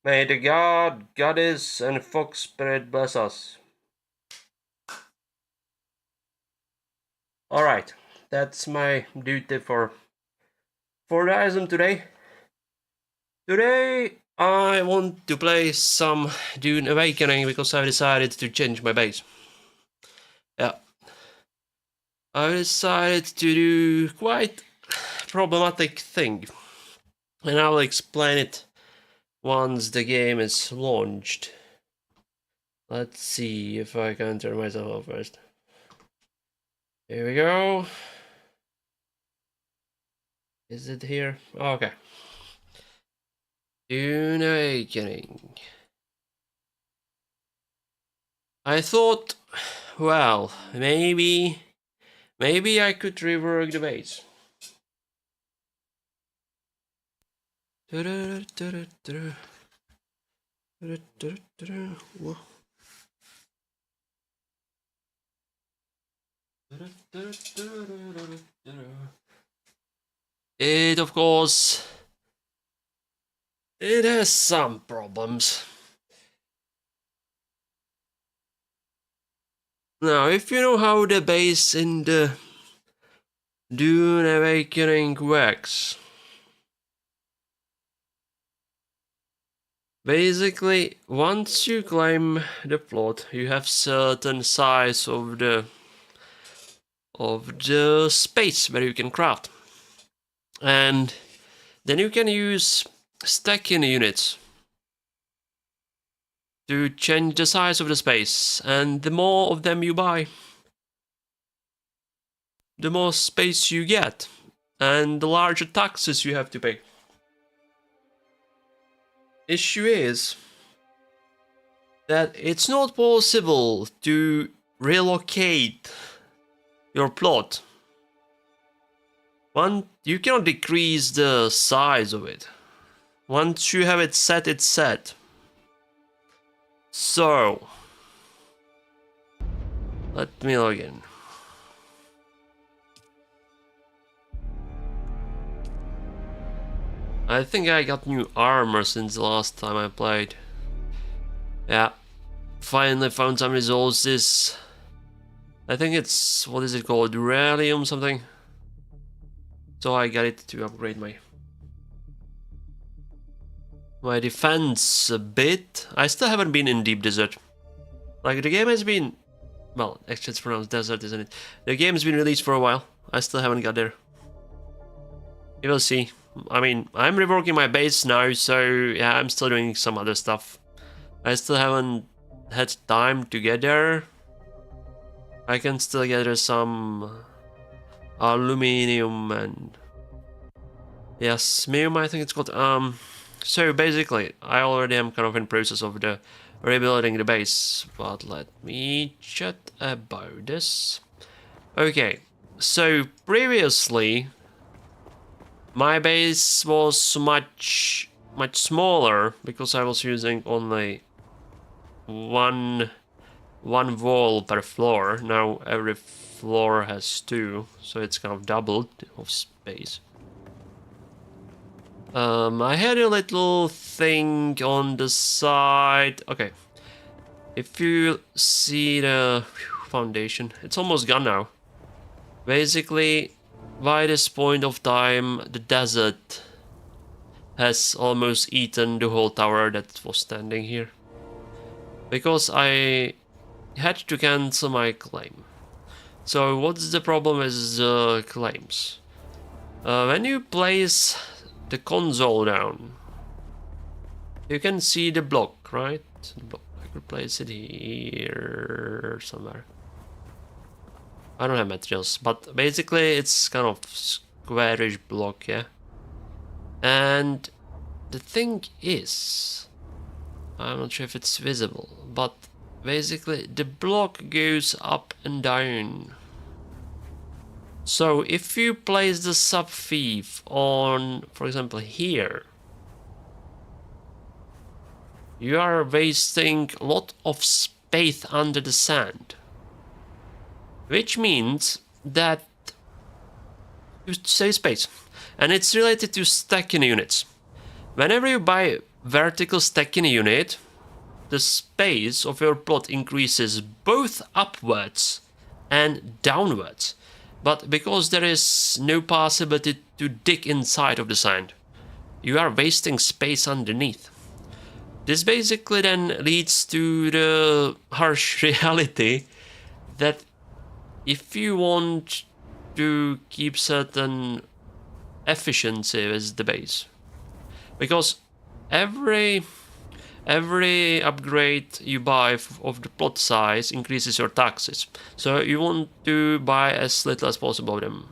May the god, goddess, and fox spirit bless us. Alright, that's my duty for the ISM today. Today I want to play some Dune Awakening because I decided to change my base. Yeah. I decided to do quite problematic thing. And I'll explain it once the game is launched. Let's see if I can turn myself off first. Here we go. Is it here? Oh, okay. Dune Awakening. I thought, well, maybe I could rework the base. It, of course, it has some problems. Now, if you know how the base in the Dune Awakening works, basically, once you claim the plot, you have certain size of the space where you can craft, and then you can use stacking units to change the size of the space, and the more of them you buy, the more space you get, and the larger taxes you have to pay. Issue is that it's not possible to relocate your plot. You cannot decrease the size of it. Once you have it set, it's set. So, let me log in. I think I got new armor since the last time I played. Yeah, finally found some resources. I think it's, what is it called, Duralium something? So I got it to upgrade my defense a bit. I still haven't been in Deep Desert. Like, the game has been, well, actually it's pronounced desert, isn't it? The game has been released for a while. I still haven't got there. You will see. I mean, I'm reworking my base now, so yeah, I'm still doing some other stuff. I still haven't had time to get there. I can still gather some aluminium and smium, I think it's called. So basically, I already am kind of in process of the rebuilding the base, but let me chat about this. Okay, so previously my base was much smaller because I was using only one wall per floor. Now every floor has two, so it's kind of doubled of space. I had a little thing on the side. Okay, if you see the foundation, it's almost gone now. Basically, by this point of time, the desert has almost eaten the whole tower that was standing here. Because I had to cancel my claim. So what's the problem with claims? When you place the console down, you can see the block, right? The block. I could place it here somewhere. I don't have materials, but basically it's kind of squarish block, yeah? And the thing is, I'm not sure if it's visible, but basically the block goes up and down. So if you place the subfief on, for example, here, you are wasting a lot of space under the sand. Which means that you save space. And it's related to stacking units. Whenever you buy vertical stacking unit, the space of your plot increases both upwards and downwards. But because there is no possibility to dig inside of the sand, you are wasting space underneath. This basically then leads to the harsh reality that if you want to keep certain efficiency with the base, because every upgrade you buy of the plot size increases your taxes, so you want to buy as little as possible of them,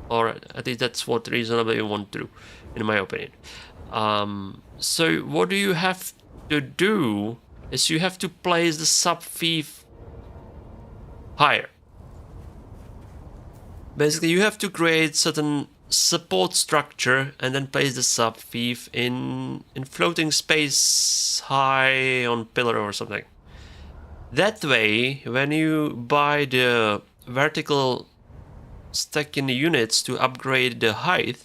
or at least that's what reasonably you want to do, in my opinion. So what do you have to do is you have to place the sub-fief higher. Basically, you have to create certain support structure and then place the sub-fief in floating space high on pillar or something. That way, when you buy the vertical stacking units to upgrade the height,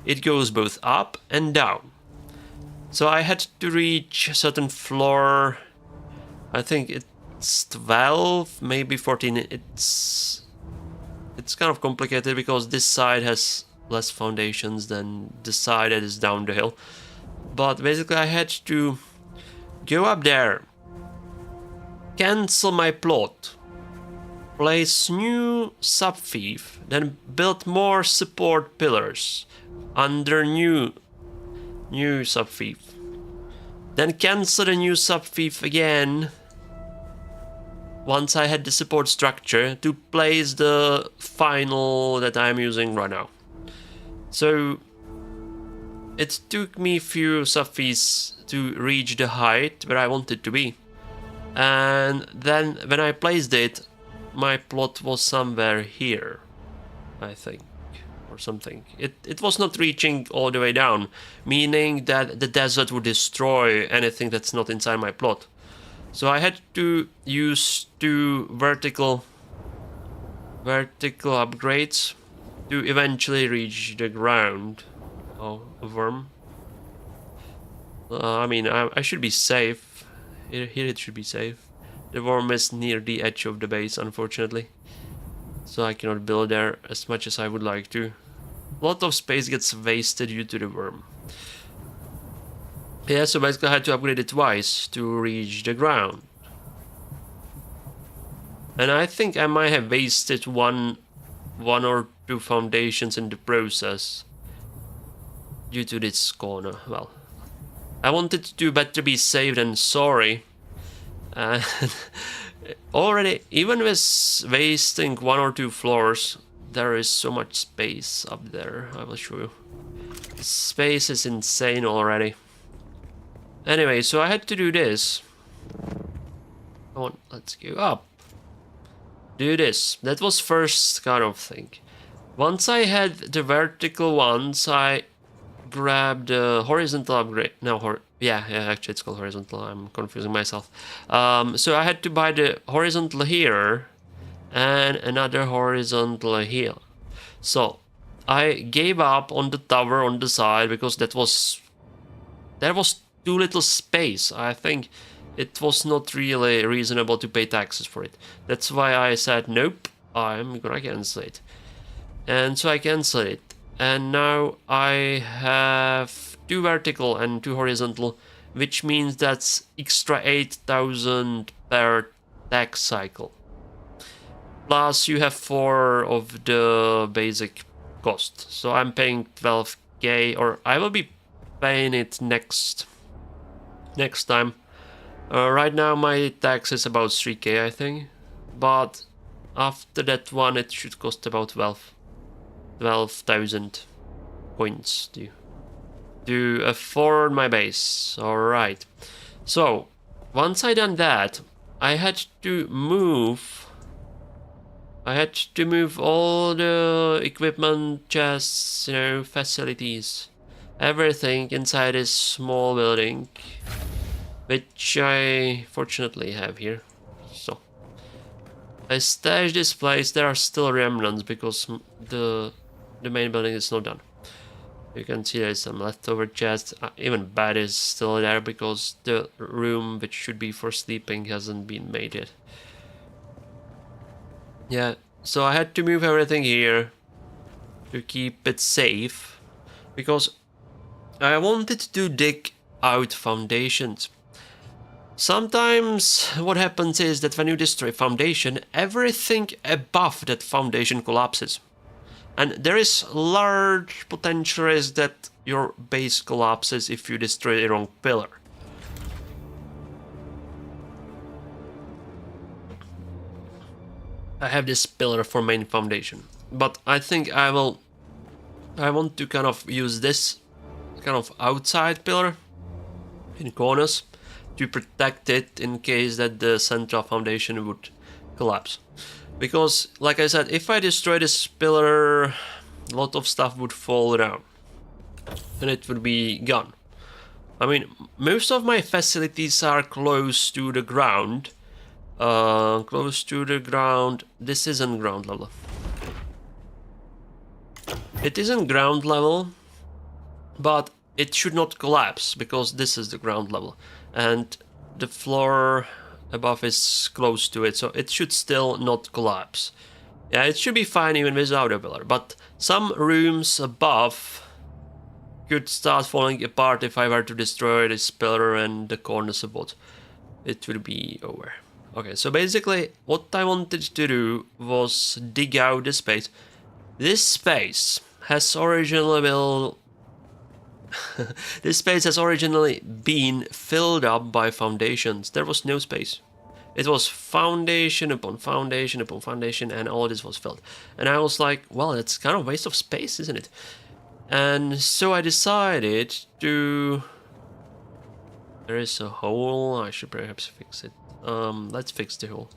it goes both up and down. So I had to reach a certain floor. I think it's 12, maybe 14. It's kind of complicated because this side has less foundations than the side that is down the hill. But basically I had to go up there, cancel my plot, place new sub-fief, then build more support pillars under new sub-fief. Then cancel the new sub-fief again once I had the support structure to place the final that I'm using right now. So it took me a few sub-fiefs to reach the height where I wanted to be. And then when I placed it, my plot was somewhere here, I think, or something. It was not reaching all the way down, meaning that the desert would destroy anything that's not inside my plot. So I had to use 2 vertical upgrades to eventually reach the ground. Oh, a worm. I mean, I should be safe. Here it should be safe. The worm is near the edge of the base, unfortunately. So I cannot build there as much as I would like to. A lot of space gets wasted due to the worm. Yeah, so basically I had to upgrade it twice to reach the ground. And I think I might have wasted one or 2 foundations in the process due to this corner. Well, I wanted to do better be safe than sorry. Already, even with wasting 1 or 2 floors, there is so much space up there. I will show you. The space is insane already. Anyway, so I had to do this. Come on, let's go up. Do this. That was first kind of thing. Once I had the vertical ones, I grabbed the horizontal upgrade. No, yeah, actually it's called horizontal. I'm confusing myself. So I had to buy the horizontal here and another horizontal here. So I gave up on the tower on the side because there was too little space. I think it was not really reasonable to pay taxes for it. That's why I said nope, I'm gonna cancel it. And so I canceled it. And now I have 2 vertical and 2 horizontal, which means that's extra 8,000 per tax cycle. Plus you have 4 of the basic cost. So I'm paying 12k, or I will be paying it next time. Right now my tax is about 3k, I think. But after that one it should cost about 12,000 points to afford my base. Alright. So, once I done that, I had to move all the equipment, chests, facilities, everything inside this small building, which I fortunately have here. So, I stashed this place. There are still remnants because the main building is not done. You can see there's some leftover chests. Even bed is still there because the room which should be for sleeping hasn't been made yet. Yeah, so I had to move everything here to keep it safe because I wanted to dig out foundations. Sometimes what happens is that when you destroy foundation, everything above that foundation collapses. And there is large potential risk that your base collapses if you destroy the wrong pillar. I have this pillar for main foundation, but I think I want to kind of use this kind of outside pillar in corners to protect it in case that the central foundation would collapse. Because, like I said, if I destroy this pillar, a lot of stuff would fall down. And it would be gone. I mean, most of my facilities are close to the ground. This isn't ground level. It isn't ground level, but it should not collapse because this is the ground level. And the floor above is close to it, so it should still not collapse. Yeah, it should be fine even without a pillar, but some rooms above could start falling apart if I were to destroy this pillar and the corners above. It will be over. Okay, so basically what I wanted to do was dig out the space. This space has originally this space has originally been filled up by foundations. There was no space. It was foundation upon foundation upon foundation, and all this was filled. And I was like, well, it's kind of a waste of space, isn't it? And so I decided to... There is a hole. I should perhaps fix it. Let's fix the hole.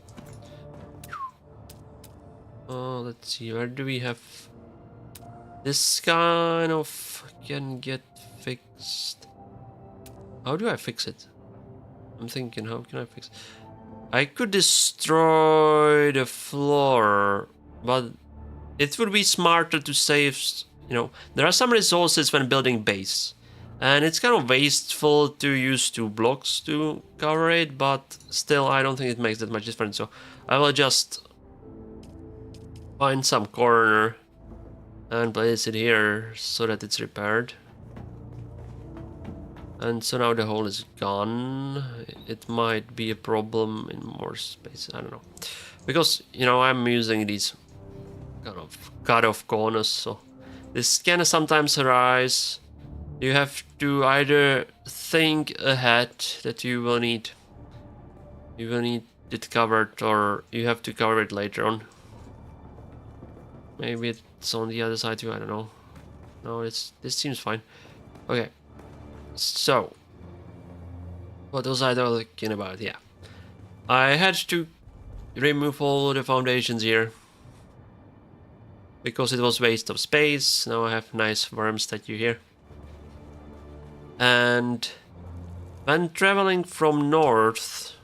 Let's see, where do we have... This kind of can get fixed. How do I fix it? I'm thinking, how can I fix it? I could destroy the floor, but it would be smarter to save, you know, there are some resources when building base. And it's kind of wasteful to use 2 blocks to cover it, but still I don't think it makes that much difference. So I will just find some corner and place it here so that it's repaired. And so now the hole is gone. It might be a problem in more space, I don't know. Because, you know, I'm using these kind of cut-off corners, so this can sometimes arise. You have to either think ahead that you will need it covered, or you have to cover it later on. Maybe it's on the other side too, I don't know. No, this seems fine. Okay. So, what was I talking about? Yeah, I had to remove all the foundations here because it was waste of space. Now I have nice warm statue here. And when traveling from north,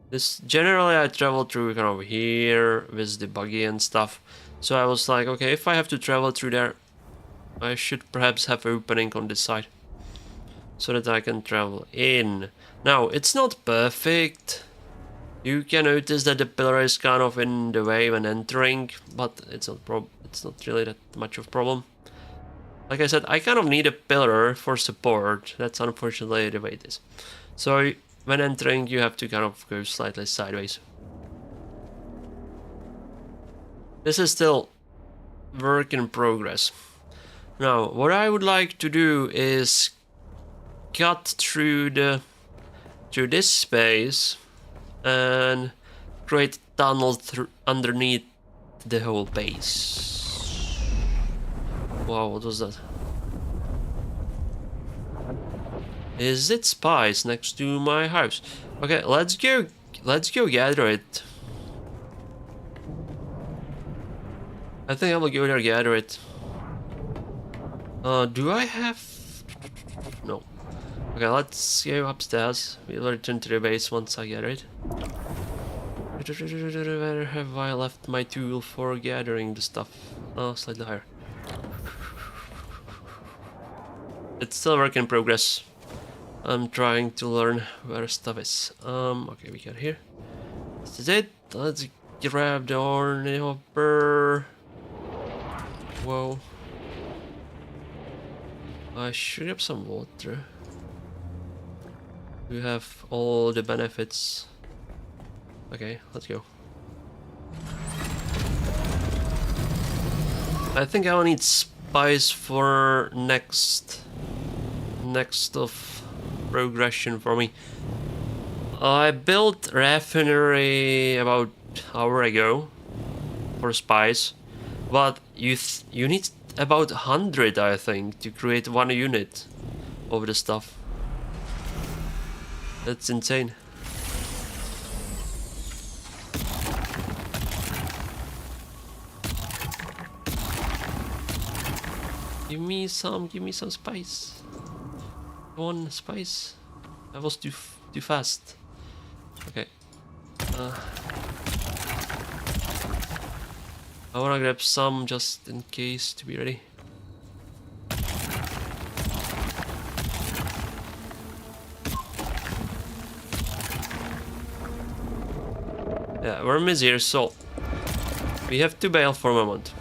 this generally I travel through kind of here with the buggy and stuff. So I was like, okay, if I have to travel through there, I should perhaps have opening on this side so that I can travel in. Now, it's not perfect. You can notice that the pillar is kind of in the way when entering, but it's not really that much of a problem. Like I said, I kind of need a pillar for support. That's unfortunately the way it is. So when entering, you have to kind of go slightly sideways. This is still work in progress. Now, what I would like to do is cut through this space and create a tunnel underneath the whole base. Wow, what was that? Is it spice next to my house? Okay, let's go gather it. I think I will go there gather it. Do I have... No. Okay, let's go upstairs. We'll return to the base once I gather it. Where have I left my tool for gathering the stuff? Oh, slightly higher. It's still a work in progress. I'm trying to learn where stuff is. Okay, we got here. This is it. Let's grab the ornithopter. Whoa. I should have some water. We have all the benefits. Okay, let's go. I think I will need spice for next of progression for me. I built raffinery about an hour ago for spice, but you need about 100, I think, to create one unit of the stuff. That's insane. Give me some spice. One spice. That was too fast. Okay. I wanna grab some just in case to be ready. Yeah, worm is here, so we have to bail for a moment.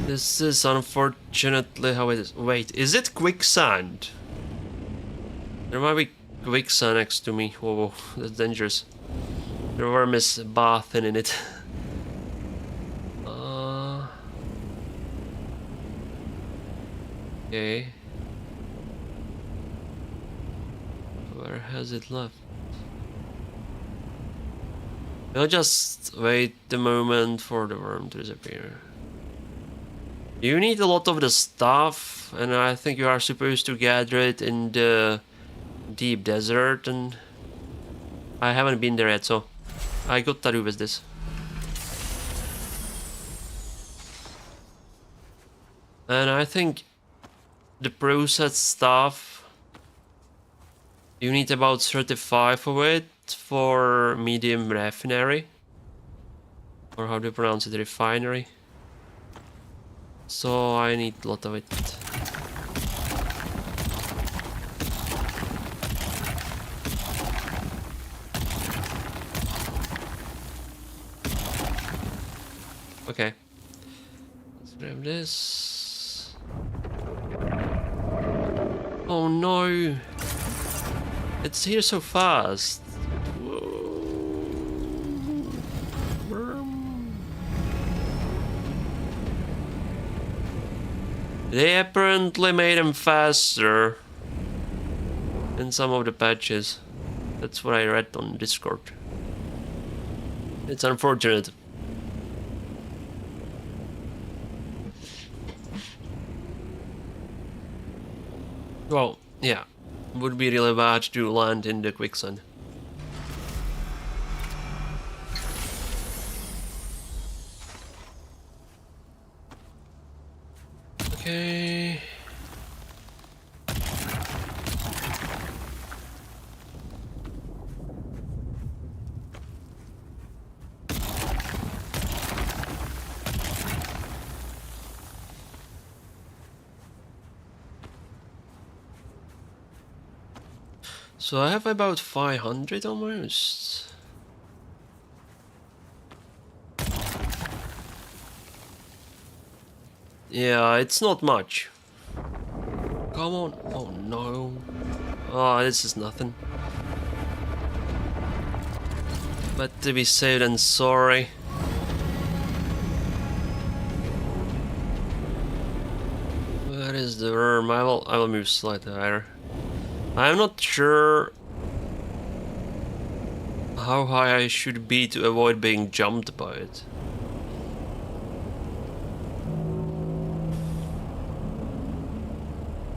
This is unfortunately how it is. Wait, is it quicksand? There might be quicksand next to me. Whoa, that's dangerous. The worm is bathing in it. Okay. Where has it left? I'll just wait a moment for the worm to disappear. You need a lot of the stuff, and I think you are supposed to gather it in the deep desert, and I haven't been there yet, so I got to do with this. And I think the processed stuff, you need about 35 of it for medium raffinery, or how do you pronounce it, refinery. So I need a lot of it. Okay. Let's grab this. Oh no! It's here so fast. They apparently made them faster in some of the patches. That's what I read on Discord. It's unfortunate. Well, yeah, would be really bad to land in the quicksand. Okay. So I have about 500 almost. Yeah, it's not much. Come on. Oh no. Oh, this is nothing. But to be safe than sorry. Where is the worm? I will move slightly higher. I'm not sure how high I should be to avoid being jumped by it.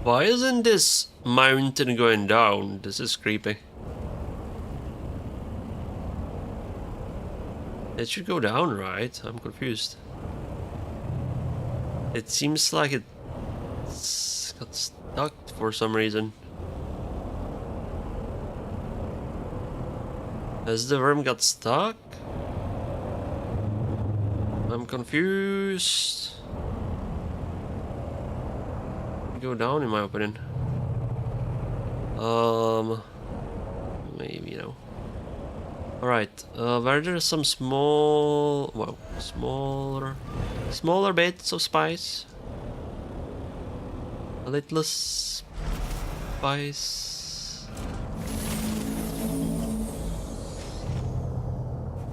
Why isn't this mountain going down? This is creepy. It should go down, right? I'm confused. It seems like it's got stuck for some reason. Has the worm got stuck? I'm confused. Go down, in my opinion. Maybe no. Alright, were there some small, well, smaller bits of spice? A little spice.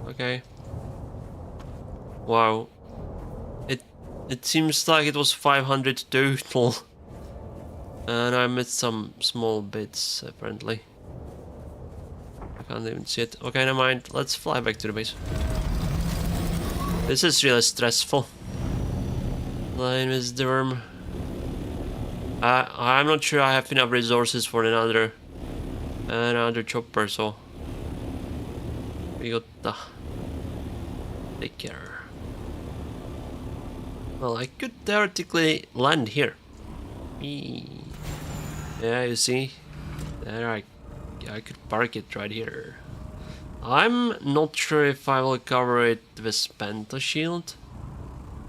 Okay. Wow. It seems like it was 500 total. And I missed some small bits, apparently. I can't even see it. Okay, never mind. Let's fly back to the base. This is really stressful. Flying with Durm. I'm not sure I have enough resources for another chopper, so we got the take care. Well, I could theoretically land here. Yeah, you see, there I could park it right here. I'm not sure if I will cover it with Pentashield.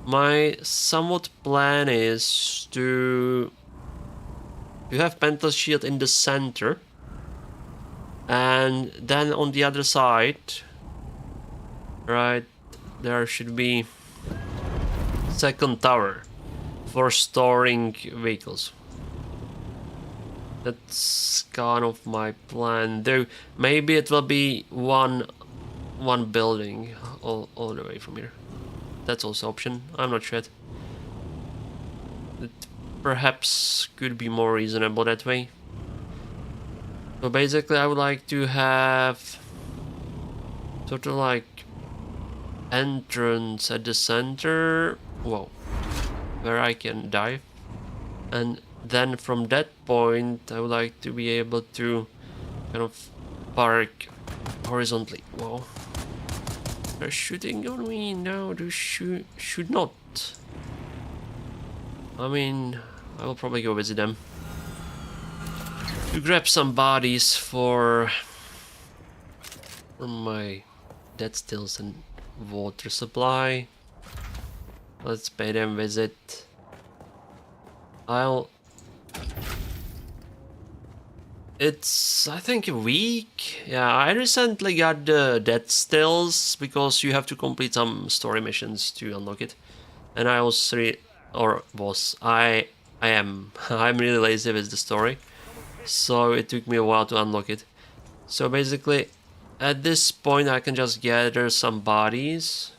My somewhat plan is to have Pentashield in the center, and then on the other side, right, there should be second tower for storing vehicles. That's kind of my plan, though maybe it will be one building all the way from here. That's also an option. I'm not sure. It perhaps could be more reasonable that way. So basically I would like to have sort of like entrance at the center, whoa, where I can dive, and then from that point I would like to be able to kind of park horizontally. Whoa, they're shooting on me now. They should not. I mean, I will probably go visit them to grab some bodies for my dead stills and water supply. Let's pay them a visit. It's, I think, a week. Yeah, I recently got the dead stills because you have to complete some story missions to unlock it. And I was I'm really lazy with the story, so it took me a while to unlock it. So basically, at this point I can just gather some bodies.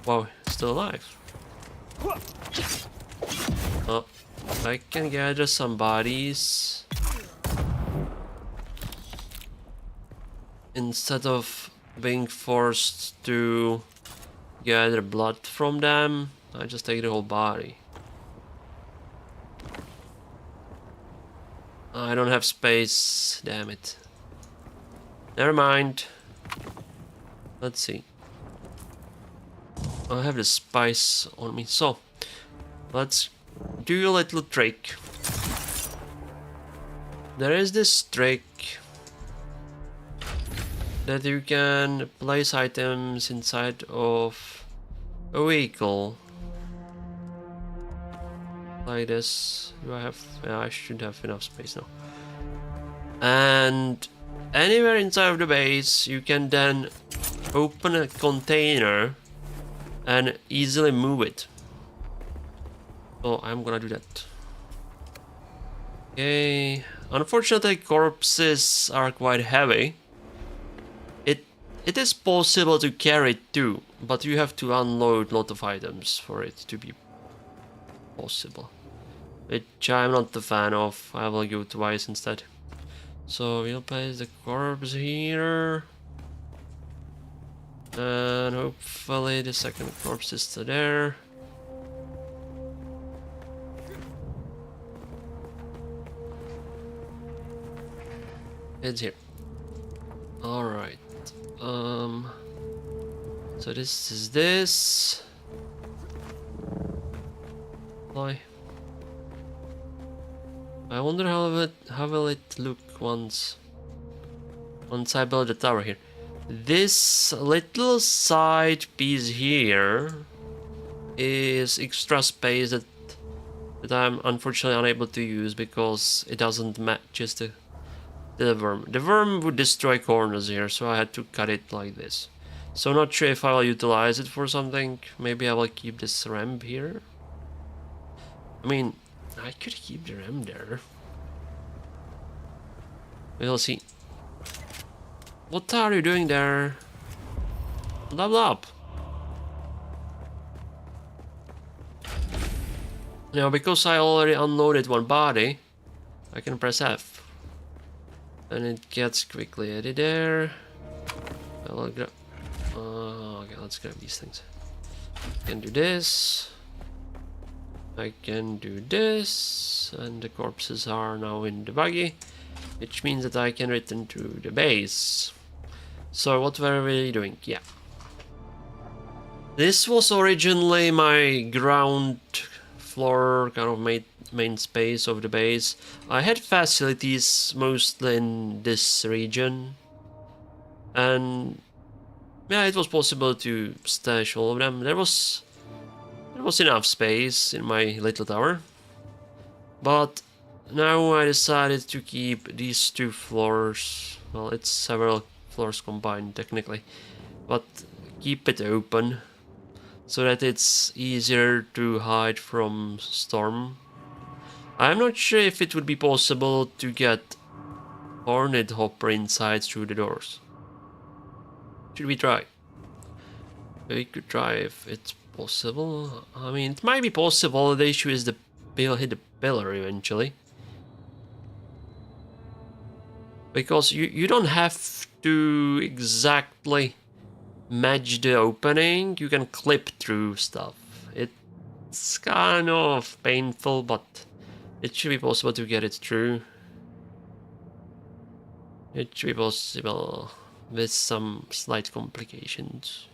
Wow, still alive. Oh, I can gather some bodies instead of being forced to gather blood from them. I just take the whole body. I don't have space, damn it. Never mind. Let's see. I have the spice on me, so let's do a little trick. There is this trick that you can place items inside of a vehicle. Like this. Do I have? Yeah, I should have enough space now. And anywhere inside of the base, you can then open a container and easily move it. So I'm gonna do that. Okay. Unfortunately, corpses are quite heavy. It is possible to carry it too, but you have to unload a lot of items for it to be possible, which I'm not a fan of. I will go twice instead. So we'll place the corpse here, and hopefully the second corpse is still there. It's here. All right. So this is this. Why? I wonder how will it look once I build the tower here. This little side piece here is extra space that I'm unfortunately unable to use because it doesn't match the worm. The worm would destroy corners here, so I had to cut it like this. So not sure if I will utilize it for something. Maybe I will keep this ramp here. I mean, I could keep the ramp there. We'll see. What are you doing there? Level up. Now, because I already unloaded one body, I can press F. And it gets quickly added there. Okay, let's grab these things. I can do this. I can do this. And the corpses are now in the buggy, which means that I can return to the base. So what were we doing? Yeah. This was originally my ground floor kind of main space of the base. I had facilities mostly in this region, and yeah, it was possible to stash all of them. There was enough space in my little tower, but now I decided to keep these two floors. Well, it's several floors combined technically, but keep it open so that it's easier to hide from storm. I'm not sure if it would be possible to get Ornithopper inside through the doors. Should we try? We could try if it's possible. I mean, it might be possible. The issue is the bill hit the pillar eventually. Because you don't have to exactly match the opening, you can clip through stuff. It's kind of painful, but it should be possible to get it through. It should be possible with some slight complications.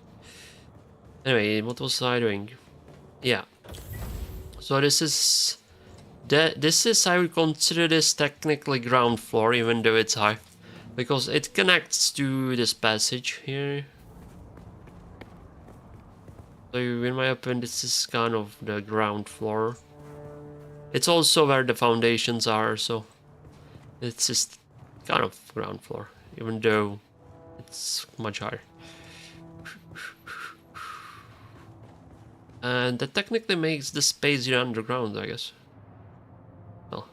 Anyway, what was I doing? Yeah. So this is I would consider this technically ground floor, even though it's high, because it connects to this passage here. So in my opinion, this is kind of the ground floor. It's also where the foundations are, so it's just kind of ground floor, even though it's much higher. And that technically makes the space here underground, I guess. Well.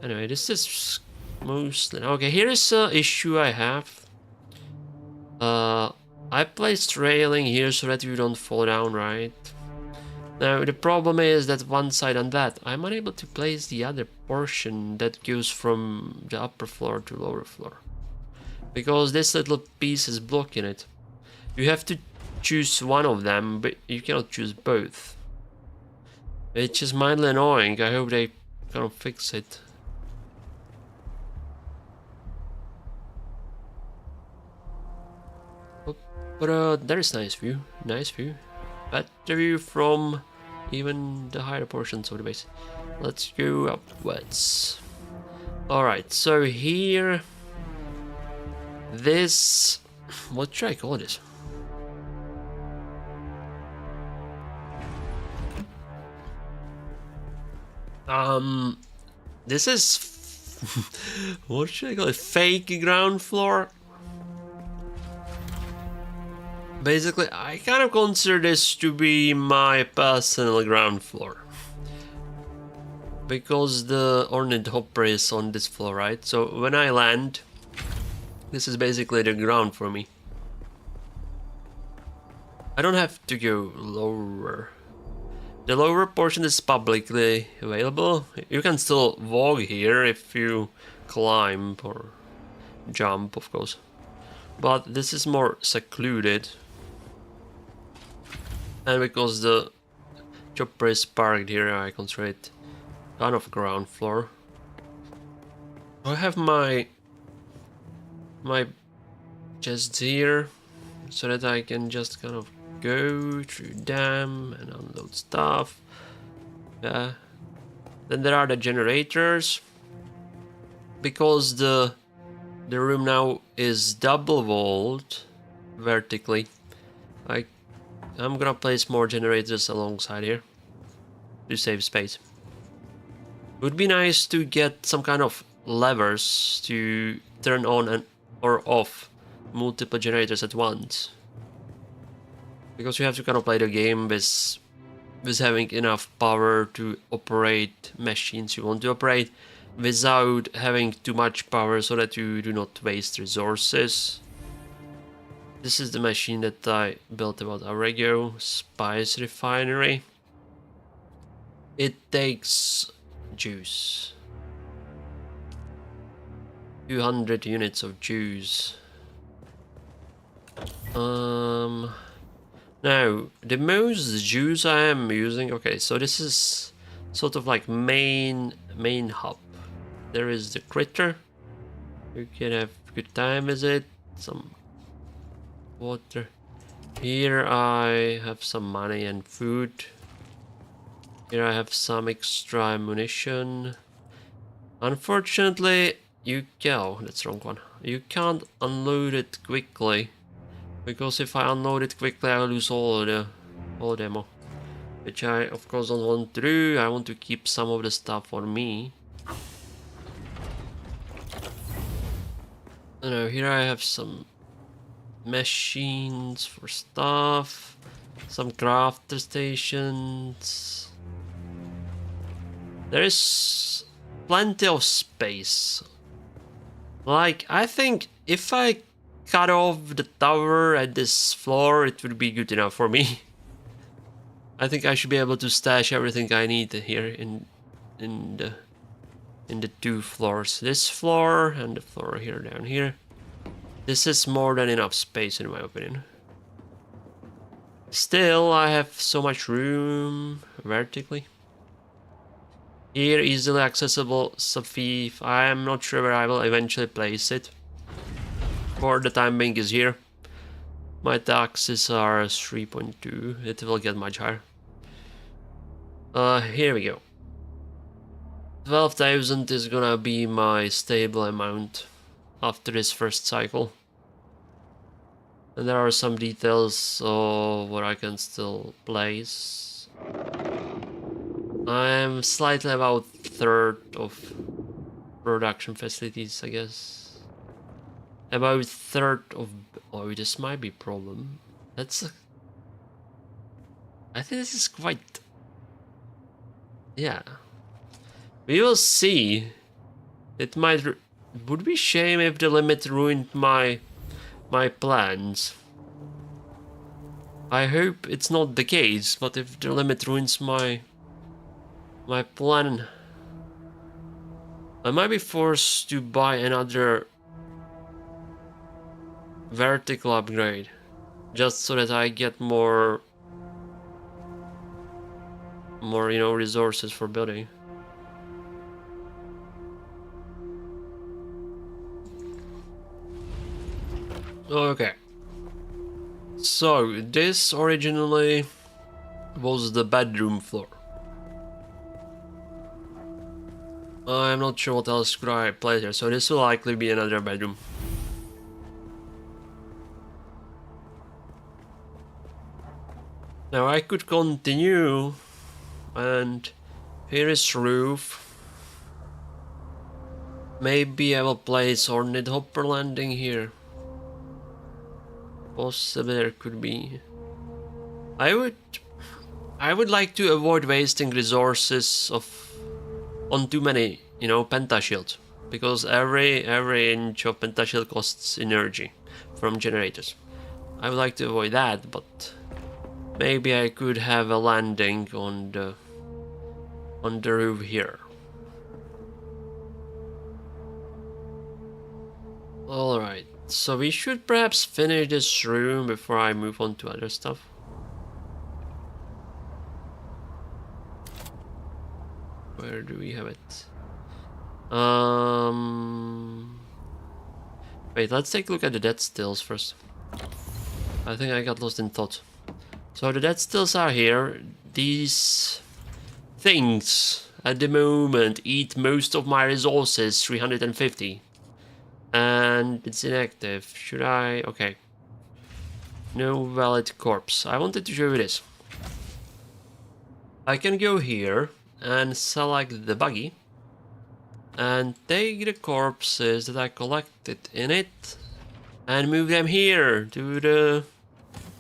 Anyway, this is mostly... Okay, here is an issue I have. I placed railing here so that you don't fall down, right? Now, the problem is that once I done that, I'm unable to place the other portion that goes from the upper floor to lower floor. Because this little piece is blocking it. You have to choose one of them, but you cannot choose both. It's just mildly annoying. I hope they kind of fix it. But there is nice view, better view from even the higher portions of the base. Let's go upwards. Alright, so here, this, what should I call this? This is, what should I call it, fake ground floor? Basically, I kind of consider this to be my personal ground floor. Because the Ornithopper is on this floor, right? So when I land, this is basically the ground for me. I don't have to go lower. The lower portion is publicly available. You can still walk here if you climb or jump, of course. But this is more secluded. And because the chopper is parked here, I consider it kind of ground floor. I have my chest here, so that I can just kind of go through them and unload stuff. Yeah. Then there are the generators. Because the room now is double walled vertically, I I'm gonna place more generators alongside here to save space. Would be nice to get some kind of levers to turn on and or off multiple generators at once. Because you have to kind of play the game with having enough power to operate machines you want to operate without having too much power so that you do not waste resources. This is the machine that I built about an hour ago, Spice Refinery. It takes juice. 200 units of juice. Now, the most juice I am using... Okay, so this is sort of like main hub. There is the critter. You can have a good time with it. Some water. Here I have some money and food. Here I have some extra ammunition. Unfortunately, you go. That's the wrong one. You can't unload it quickly. Because if I unload it quickly, I'll lose all the ammo. Which I, of course, don't want to do. I want to keep some of the stuff for me. I know, here I have some machines for stuff. Some crafter stations. There is plenty of space. Like, I think if I cut off the tower at this floor, it would be good enough for me. I think I should be able to stash everything I need here in the two floors. This floor and the floor here down here. This is more than enough space in my opinion. Still, I have so much room vertically. Here, easily accessible Safif. I am not sure where I will eventually place it. For the time being is here. My taxes are 3.2. It will get much higher. Here we go. 12,000 is gonna be my stable amount after this first cycle. And there are some details of what I can still place. I am slightly about third of production facilities, I guess. About third of... Oh, this might be a problem. That's a... I think this is quite... Yeah. We will see. It might... Would be shame if the limit ruined my plans. I hope it's not the case, but if the limit ruins my plan, I might be forced to buy another vertical upgrade just so that I get more you know, resources for building. Okay, so this originally was the bedroom floor. I'm not sure what else could I place here, so this will likely be another bedroom. Now I could continue, and here is roof. Maybe I will place ornithopter landing here. Possibly there could be. I would like to avoid wasting resources on too many, you know, pentashield, because every inch of pentashield costs energy from generators. I would like to avoid that, but maybe I could have a landing on the roof here. All right. So we should perhaps finish this room before I move on to other stuff. Where do we have it? Wait, let's take a look at the dead stills first. I think I got lost in thought. So the dead stills are here. These things at the moment eat most of my resources, 350. And it's inactive. Should I? Okay. No valid corpse. I wanted to show you this. I can go here and select the buggy and take the corpses that I collected in it and move them here to the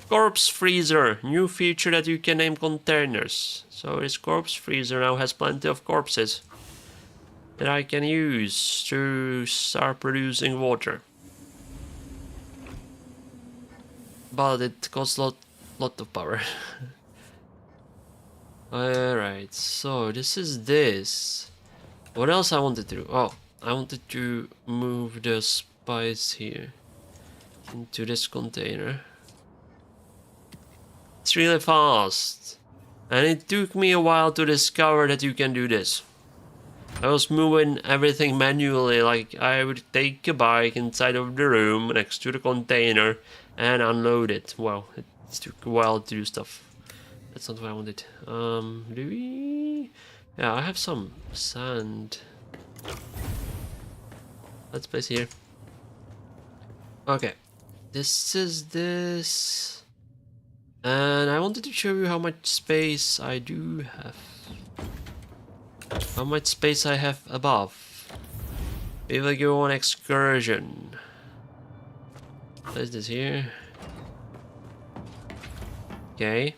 corpse freezer. New feature that you can name containers. So this corpse freezer now has plenty of corpses that I can use to start producing water. But it costs lot of power. Alright, so this is this. What else I wanted to do? Oh, I wanted to move the spice here into this container. It's really fast. And it took me a while to discover that you can do this. I was moving everything manually, like I would take a bike inside of the room next to the container and unload it. Wow, it took a while to do stuff. That's not what I wanted. Do we? Yeah, I have some sand. Let's place here. Okay, this is this. And I wanted to show you how much space I do have. How much space I have above. We will go on excursion. Place this here. Okay.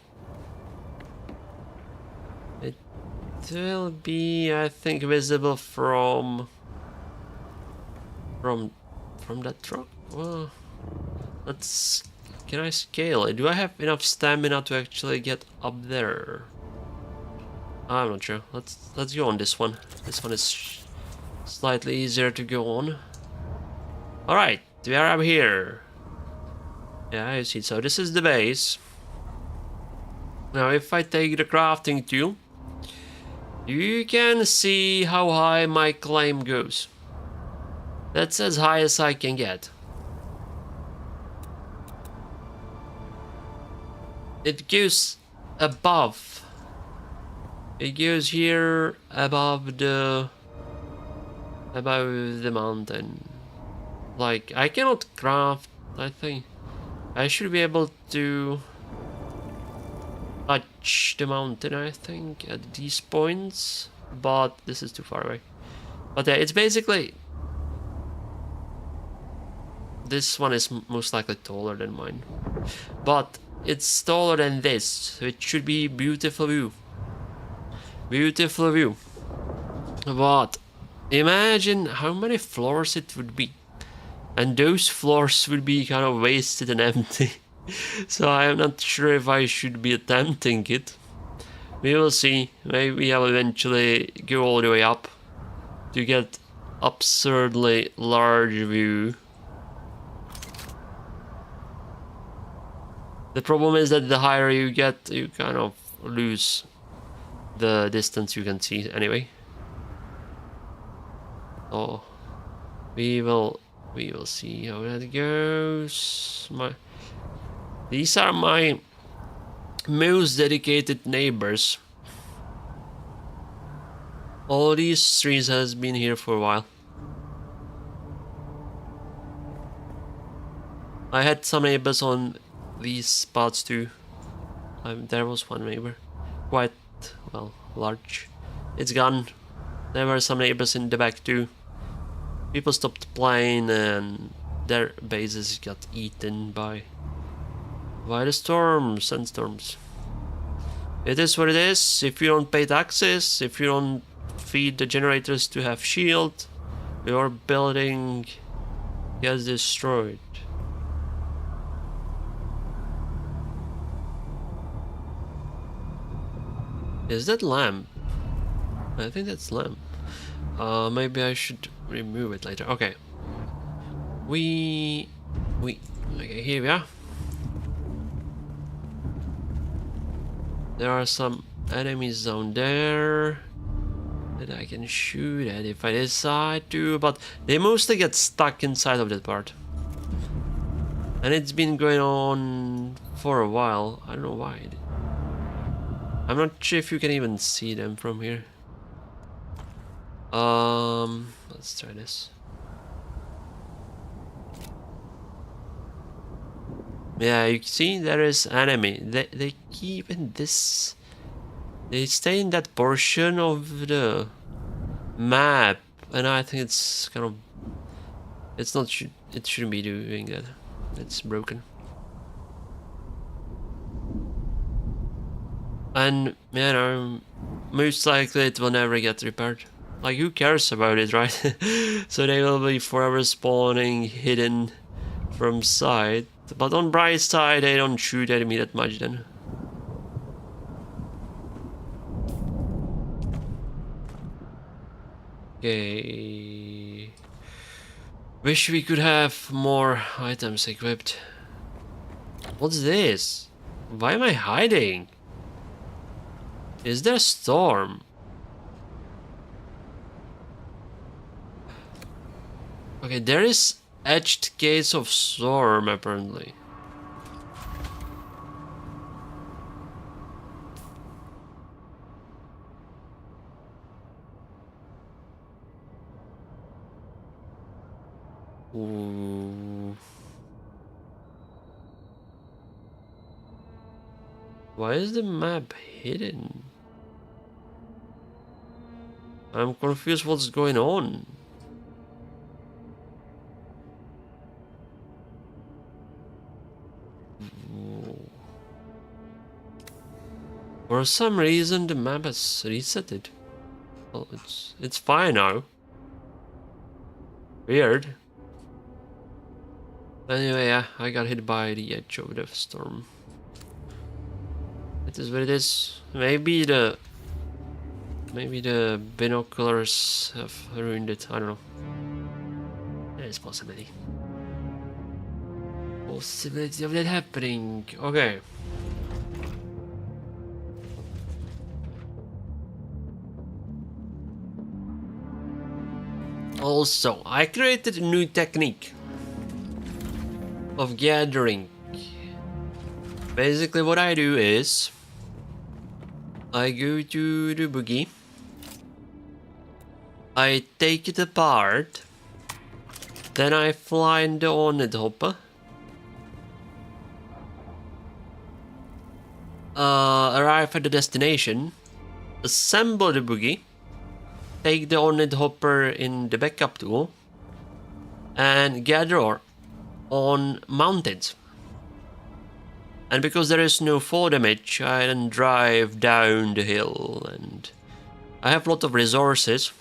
It will be, I think, visible from that truck. Well, let's. Can I scale it? Do I have enough stamina to actually get up there? I'm not sure. Let's go on this one. This one is slightly easier to go on. All right, we are up here. Yeah, I see. So this is the base. Now, if I take the crafting tool, you can see how high my claim goes. That's as high as I can get. It goes above. It goes here above the mountain. Like, I cannot craft, I think. I should be able to touch the mountain, I think, at these points. But this is too far away. But yeah, it's basically... This one is most likely taller than mine. But it's taller than this, so it should be beautiful view. Beautiful view. But imagine how many floors it would be. And those floors would be kind of wasted and empty. So I'm not sure if I should be attempting it. We will see. Maybe I'll eventually go all the way up to get absurdly large view. The problem is that the higher you get, you kind of lose the distance you can see anyway. Oh, we will see how that goes. These are my most dedicated neighbors. All these trees has been here for a while. I had some neighbors on these spots too. There was one neighbor, quite well large. It's gone. There were some neighbors in the back too. People stopped playing and their bases got eaten by the storms, sandstorms. It is what it is. If you don't pay taxes, if you don't feed the generators to have shield, your building gets destroyed. Is that lamp? I think that's lamp. Maybe I should remove it later. Okay. Okay, here we are. There are some enemies down there that I can shoot at if I decide to, but they mostly get stuck inside of that part. And it's been going on for a while. I don't know why. I'm not sure if you can even see them from here. Let's try this. Yeah, you see, there is enemy. They keep in this. They stay in that portion of the map, and I think it's kind of. It's not. It shouldn't be doing that. It's broken. And you know, most likely it will never get repaired. Like, who cares about it, right? So they will be forever spawning hidden from sight. But on bright side, they don't shoot at me that much then. Okay. Wish we could have more items equipped. What's this? Why am I hiding? Is there a storm? Okay, there is etched gates of storm apparently. Ooh. Why is the map hidden? I'm confused what's going on. Ooh. For some reason the map has resetted. Well, it's fine now. Weird. Anyway, yeah, I got hit by the edge of the storm. It is what it is. Maybe the binoculars have ruined it. I don't know. There is possibility. Possibility of that happening. Okay. Also, I created a new technique of gathering. Basically what I do is I go to the buggy, I take it apart, then I fly in the Ornithopper, arrive at the destination, assemble the buggy, take the Ornithopper in the backup tool, and gather on mountains. And because there is no fall damage, I then drive down the hill, and I have a lot of resources.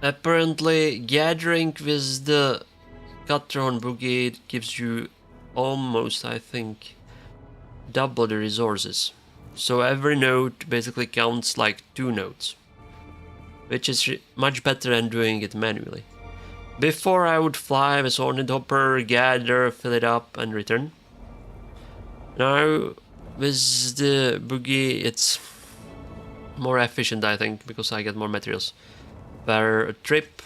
Apparently, gathering with the Cutthroat Brigade gives you almost, I think, double the resources. So every node basically counts like 2 nodes, which is much better than doing it manually. Before I would fly with Ornithopper, gather, fill it up, and return. Now, with the buggy, it's more efficient, I think, because I get more materials per trip.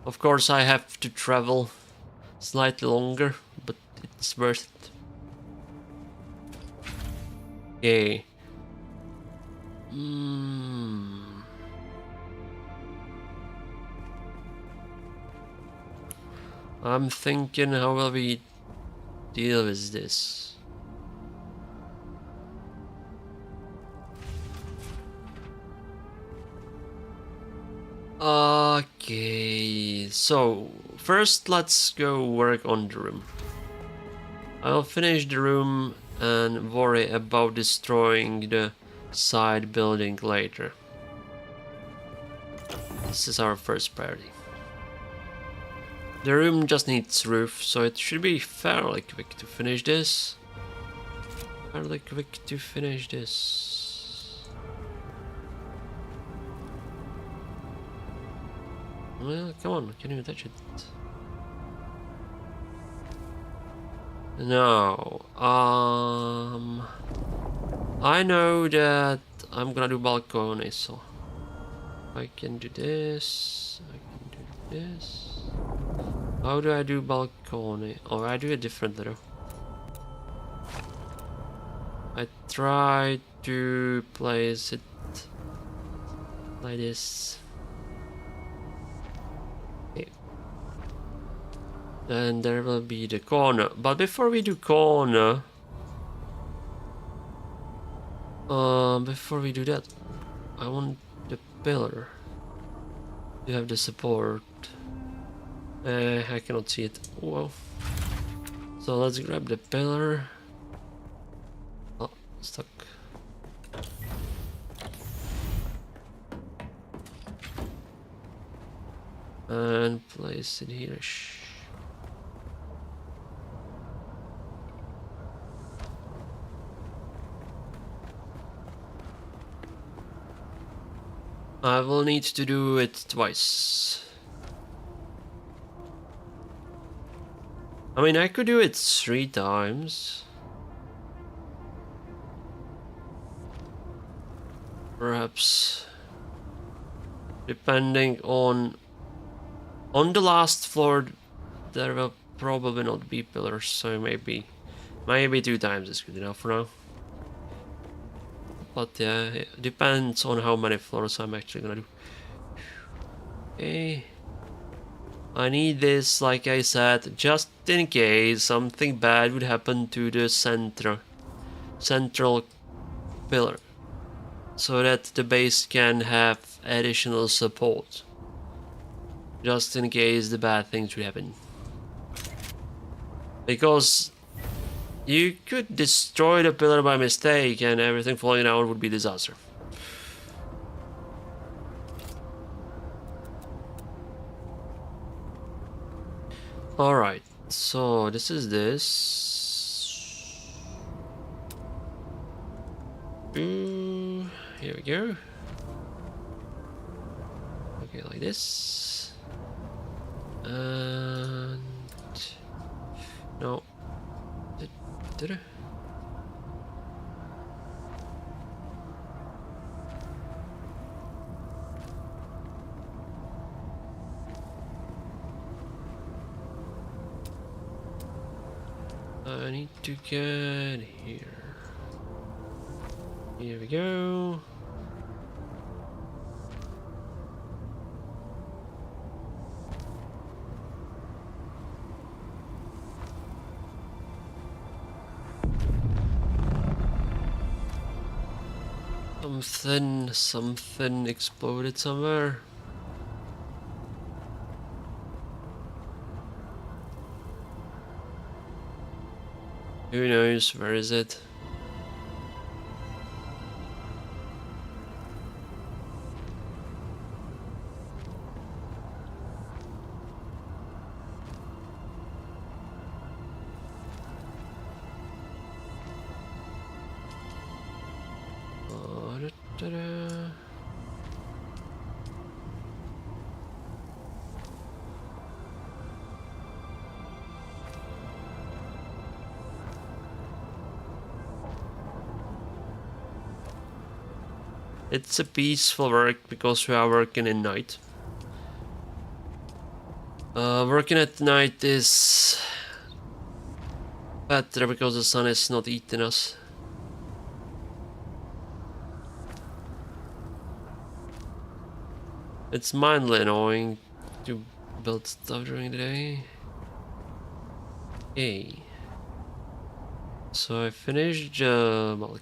Of course, I have to travel slightly longer, but it's worth it. Okay. I'm thinking, how will we deal with this? Okay, so first let's go work on the room. I'll finish the room and worry about destroying the side building later. This is our first priority. The room just needs roof, so it should be fairly quick to finish this. Well, come on, can't even touch it. No, I know that I'm gonna do balcony, so I can do this, I can do this. How do I do balcony? Oh, I do it differently though. I try to place it like this. Okay. Then there will be the corner. But before we do corner, before we do that, I want the pillar. You have the support. I cannot see it. Whoa. So let's grab the pillar. Oh, stuck. And place it here. I will need to do it twice. I mean, I could do it 3 times. Perhaps. Depending on the last floor, there will probably not be pillars, so maybe 2 times is good enough for now. But yeah, it depends on how many floors I'm actually gonna do. Okay. I need this, like I said, just in case something bad would happen to the central pillar, so that the base can have additional support, just in case the bad things would happen. Because you could destroy the pillar by mistake and everything falling down would be a disaster. Alright, so this is this. Here we go. Okay, like this. And no. Did it? I need to get here. Here we go. Something exploded somewhere. Who knows? Where is it? Ta-da. It's a peaceful work because we are working in night. Working at night is better because the sun is not eating us. It's mildly annoying to build stuff during the day. Okay. So I finished balcony.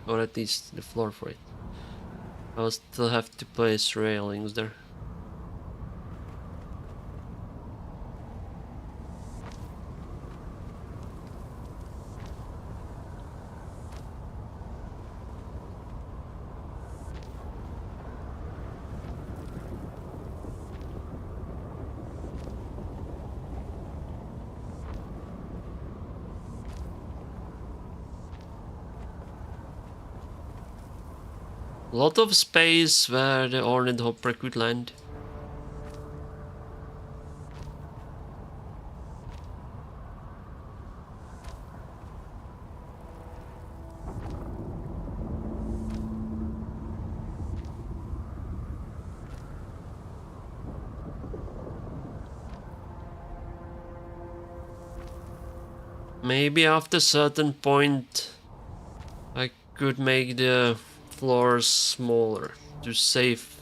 Or at least the floor for it. I will still have to place railings there. A lot of space where the Ornid Hopper could land. Maybe after a certain point I could make the floors smaller to save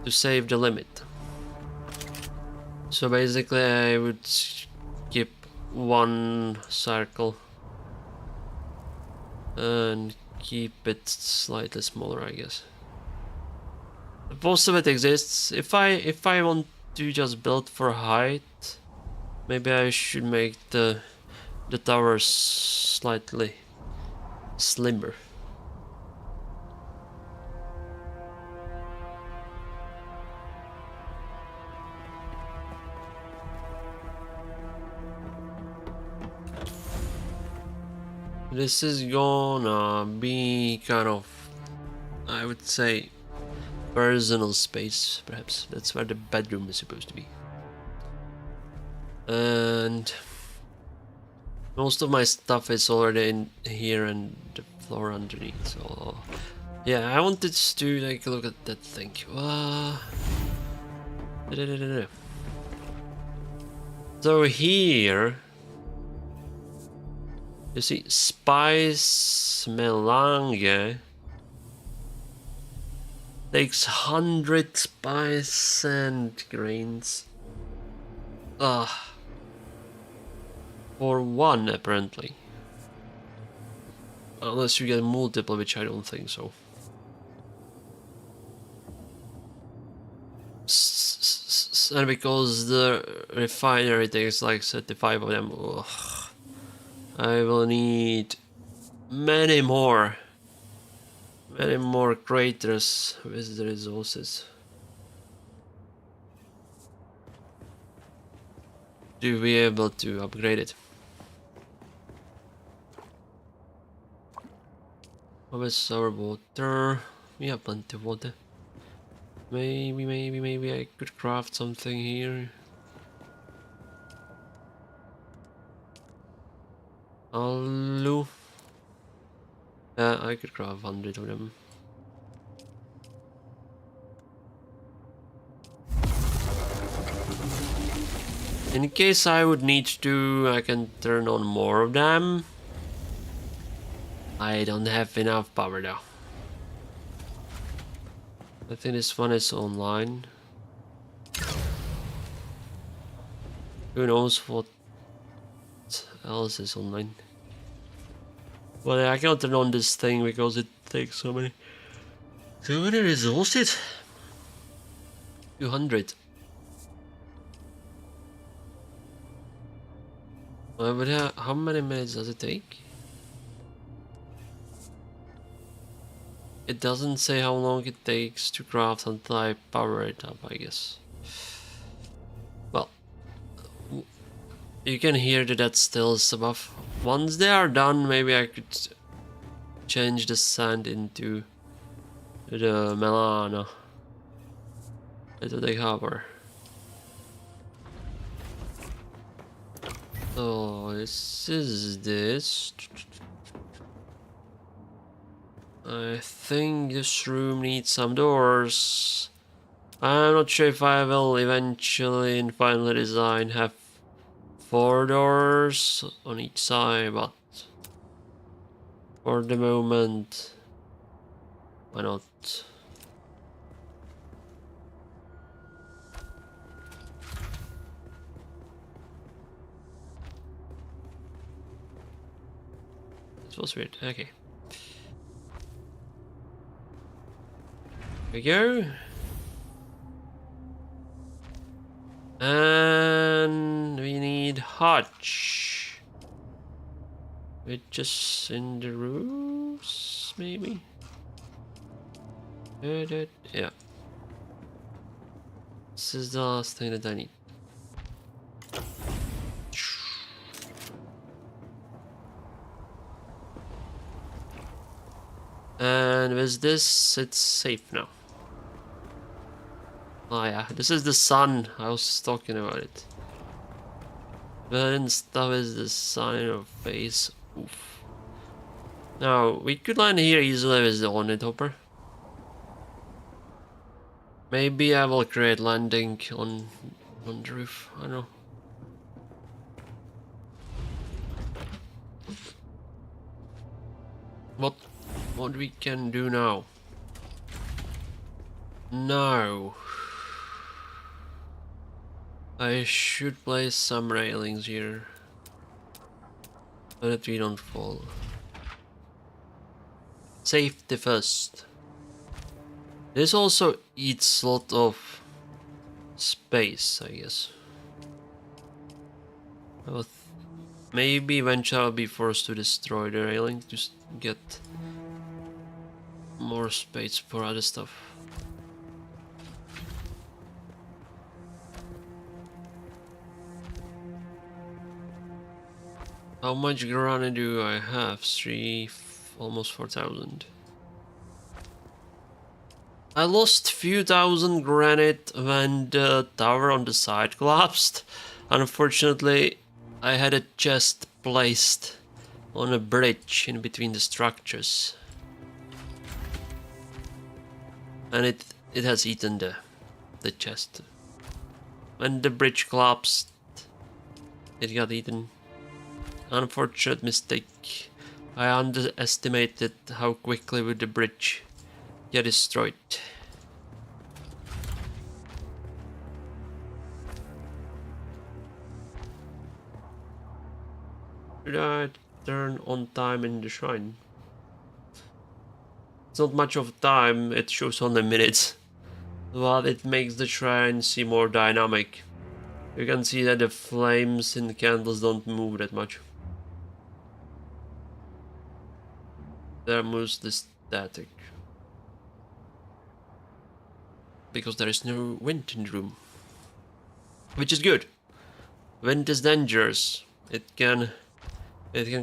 the limit. So basically I would skip one circle and keep it slightly smaller, I guess. The possibility exists. If I want to just build for height, maybe I should make the towers slightly slimmer. This is gonna be kind of, I would say, personal space, perhaps. That's where the bedroom is supposed to be. And most of my stuff is already in here and the floor underneath, so yeah, I wanted to take a look at that thing. So here you see spice melange takes 100 spice and grains. For one, apparently. Unless you get multiple, which I don't think so. And because the refinery takes like 35 of them, I will need many more craters with the resources to be able to upgrade it. What is our water? We have plenty of water. Maybe I could craft something here. Alu. Yeah, I could craft 100 of them. In case I would need to, I can turn on more of them. I don't have enough power though. I think this one is online. Who knows what else is online? Well, I cannot turn on this thing because it takes so many resources. 200. But how many minutes does it take? It doesn't say how long it takes to craft until I power it up, I guess. Well, you can hear that still is above. Once they are done, maybe I could change the sand into the Melana. Into the harbor. So this is this. I think this room needs some doors. I'm not sure if I will eventually in final design have 4 doors on each side, but for the moment, why not? This was weird. Okay. Here we go. And we need Hutch. Which is in the roofs, maybe? Yeah. This is the last thing that I need. And with this, it's safe now. Oh yeah, this is the sun. I was talking about it. But stuff is the sun in your face. Oof. Now, we could land here easily with the ornithopter. Maybe I will create landing on the roof. I don't know. What we can do now? No. I should place some railings here, so that we don't fall. Safety first. This also eats a lot of space, I guess. Maybe eventually I'll be forced to destroy the railing to get more space for other stuff. How much granite do I have? Almost 4,000. I lost few thousand granite when the tower on the side collapsed. Unfortunately, I had a chest placed on a bridge in between the structures, and it has eaten the chest. When the bridge collapsed, it got eaten. Unfortunate mistake. I underestimated how quickly would the bridge get destroyed. Should I turn on time in the shrine? It's not much of time, it shows on the minutes, but it makes the shrine seem more dynamic. You can see that the flames in the candles don't move that much. There moves the static. Because there is no wind in the room. Which is good. Wind is dangerous. It can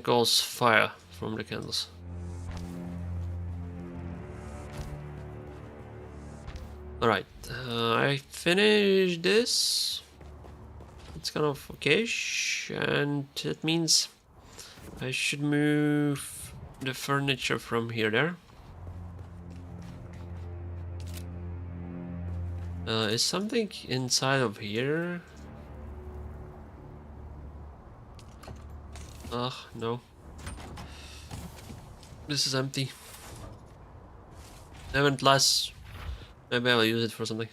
cause fire from the candles. Alright, I finished this. It's kind of okay-ish, and it means I should move the furniture from here there. Is something inside of here? Ugh, no. This is empty. Eventless. Maybe I'll use it for something.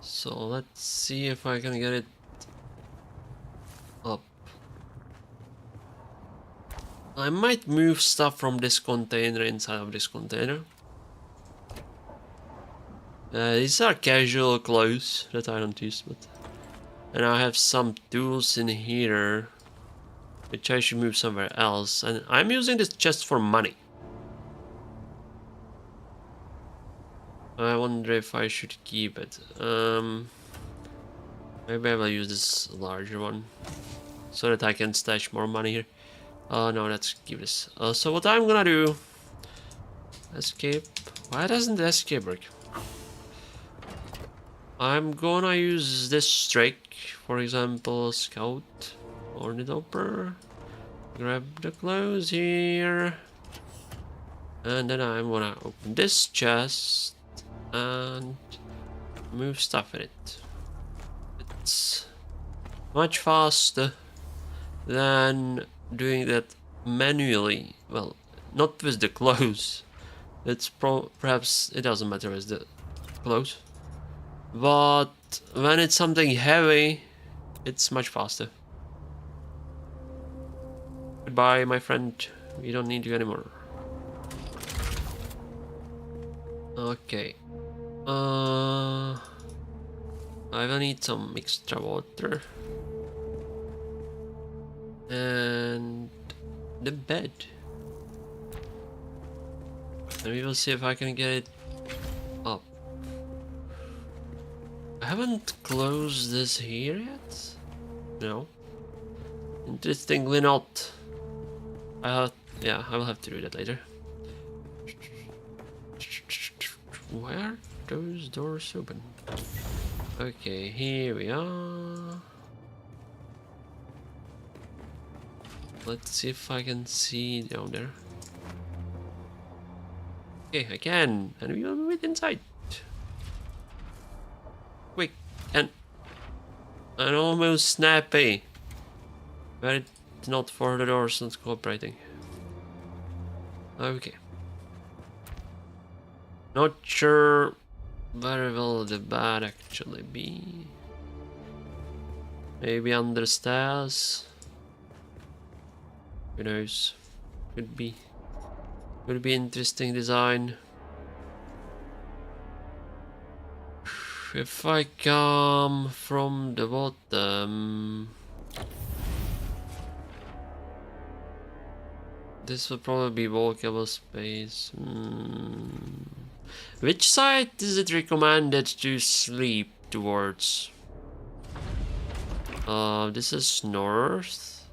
So let's see if I can get it up. I might move stuff from this container inside of this container. These are casual clothes that I don't use, but... And I have some tools in here, which I should move somewhere else. And I'm using this chest for money. I wonder if I should keep it. Maybe I will use this larger one, so that I can stash more money here. No, let's keep this. So what I'm gonna do... Escape... Why doesn't the escape work? I'm gonna use this strike, for example, scout, ornithopter, grab the clothes here, and then I'm gonna open this chest and move stuff in it. It's much faster than doing that manually. Well, not with the clothes. It's perhaps it doesn't matter with the clothes. But when it's something heavy, it's much faster. Goodbye, my friend. We don't need you anymore. Okay. I will need some extra water. And the bed. And we will see if I can get it up. I haven't closed this here yet? No. Interestingly not. Yeah, I will have to do that later. Why are those doors open? Okay, here we are. Let's see if I can see down there. Okay, I can, and we will move it inside. Quick and almost snappy. But it's not for the doors not cooperating. Okay. Not sure where will the bat actually be. Maybe under stairs. Who knows? Could be. Could be interesting design. If I come from the bottom, this will probably be walkable space. Which side is it recommended to sleep towards? This is north.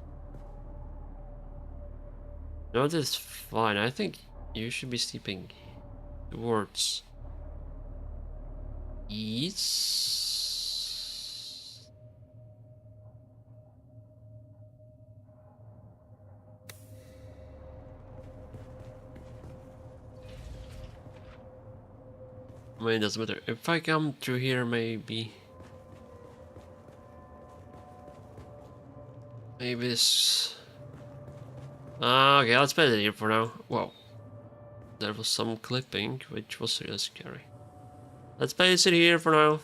North is fine. I think you should be sleeping towards east. I mean, it doesn't matter. If I come through here, maybe. Maybe this. Okay, let's put it here for now. Whoa. There was some clipping, which was really scary. Let's place it here for now.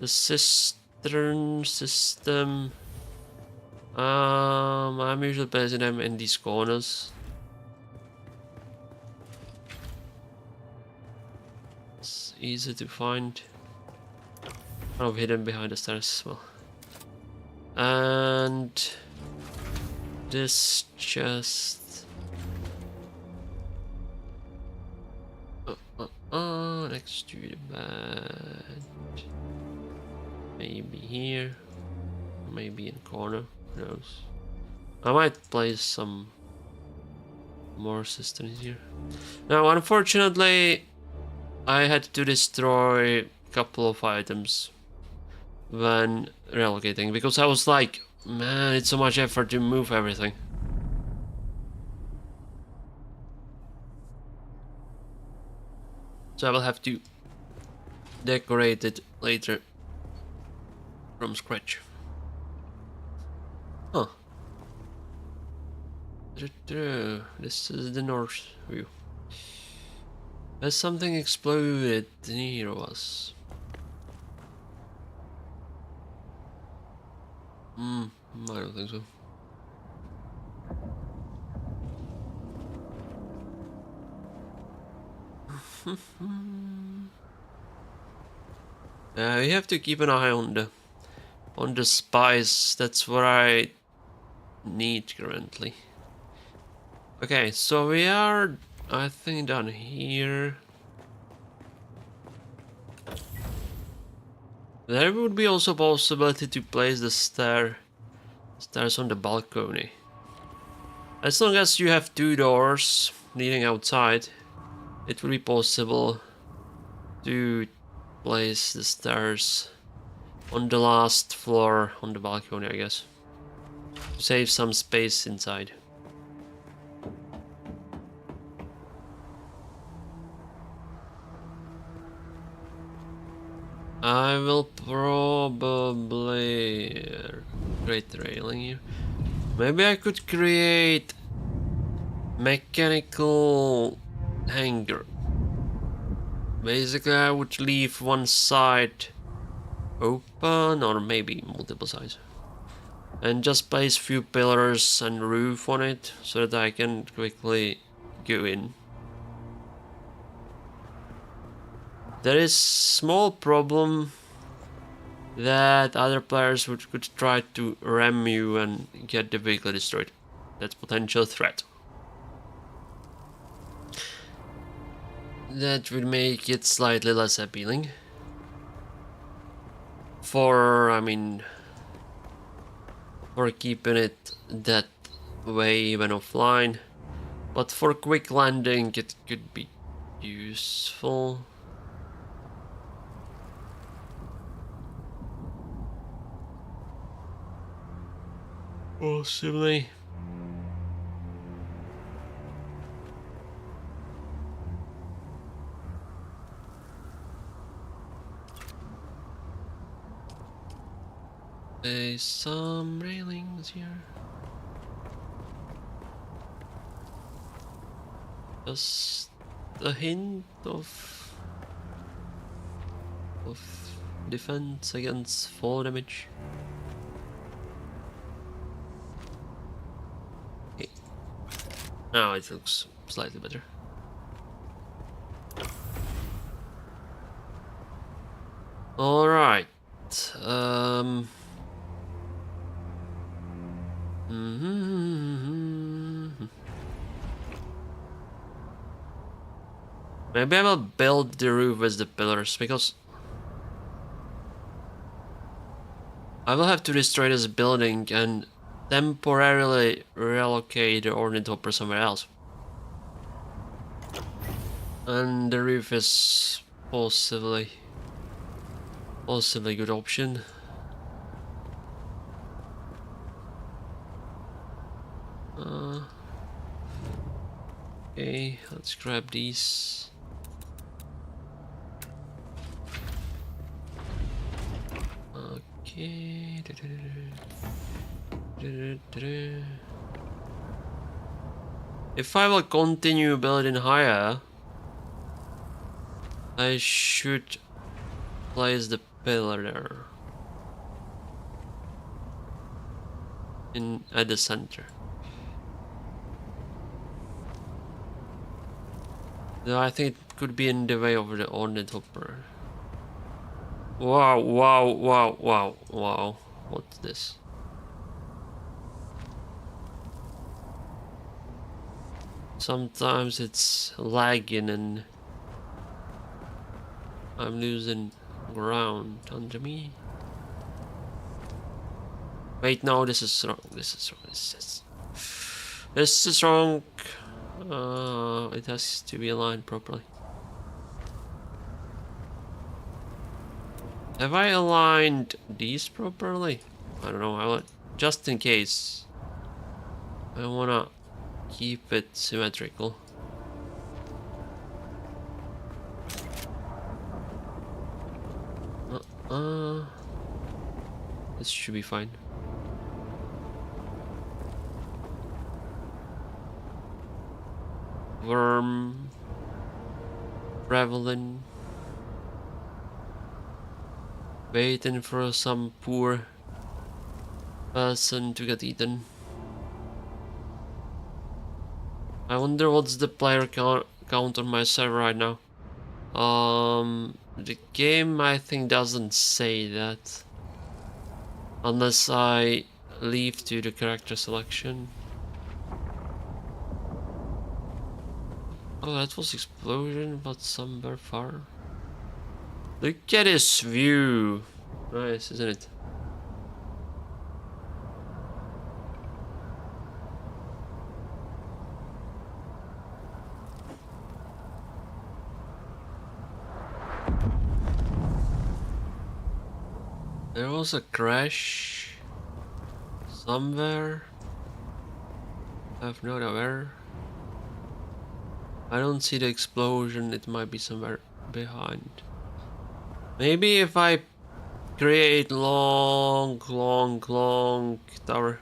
The cistern system. I'm usually placing them in these corners. It's easy to find. Kind of hidden behind the stairs as well. And this chest. Next to the bed. Maybe here. Maybe in corner. Who knows? I might place some more systems here. Now, unfortunately, I had to destroy a couple of items when relocating because I was like, man, it's so much effort to move everything. So I will have to decorate it later from scratch. Huh. This is the north view. Has something exploded near us? I don't think so. We have to keep an eye on the spies. That's what I need currently. Okay, so we are, I think, down here. There would be also possibility to place the stairs on the balcony. As long as you have 2 doors leading outside, it will be possible to place the stairs on the last floor on the balcony, I guess. To save some space inside. I will probably create the railing here. Maybe I could create mechanical hanger. Basically, I would leave one side open, or maybe multiple sides, and just place few pillars and roof on it so that I can quickly go in. There is small problem that other players could try to ram you and get the vehicle destroyed. That's potential threat. That would make it slightly less appealing. For keeping it that way even offline. But for quick landing it could be useful. Possibly. There's some railings here. Just a hint of defense against fall damage. Okay. Now it looks slightly better. All right. Maybe I will build the roof as the pillars, because I will have to destroy this building and temporarily relocate the ornithopter somewhere else. And the roof is possibly a good option. Okay, let's grab these. Okay. If I will continue building higher, I should place the pillar there. At the center. No, I think it could be in the way of the ornithopter. Wow, wow, wow, wow, wow. What's this? Sometimes it's lagging and I'm losing ground under me. Wait, no, this is wrong. This is wrong. This is wrong. It has to be aligned properly. Have I aligned these properly? I don't know. Just in case. I wanna keep it symmetrical. This should be fine. Worm traveling, waiting for some poor person to get eaten. I wonder what's the player count on my server right now. The game I think doesn't say that unless I leave to the character selection. Oh, that was explosion, but somewhere far. Look at this view. Nice, isn't it? There was a crash somewhere. I have no idea where. I don't see the explosion. It might be somewhere behind. Maybe if I create long tower,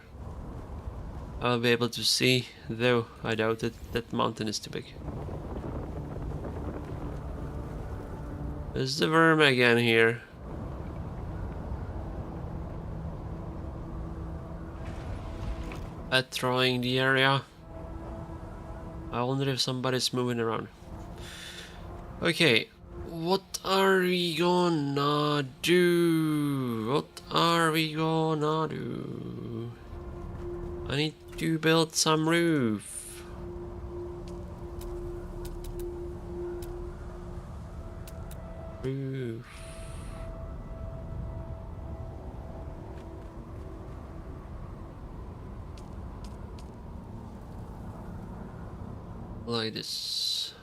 I'll be able to see. Though I doubt it. That mountain is too big. There's the worm again here. Patrolling the area. I wonder if somebody's moving around. Okay, what are we gonna do? What are we gonna do? I need to build some roof. Roof. Like this.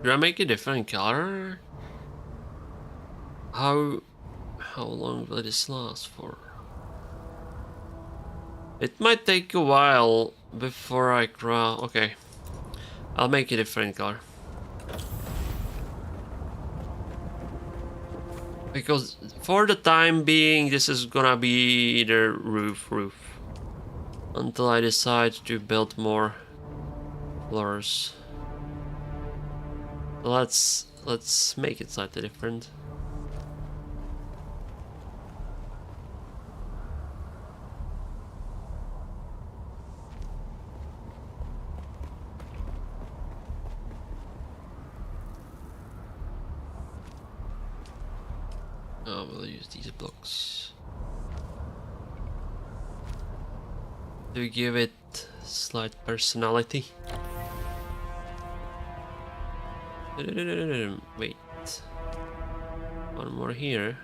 Should I make a different color? How long will this last for? It might take a while before I craft. Okay, I'll make a different color. Because for the time being, this is gonna be the roof. Until I decide to build more floors. Let's make it slightly different. Oh, we'll use these blocks to give it slight personality. Wait, one more here.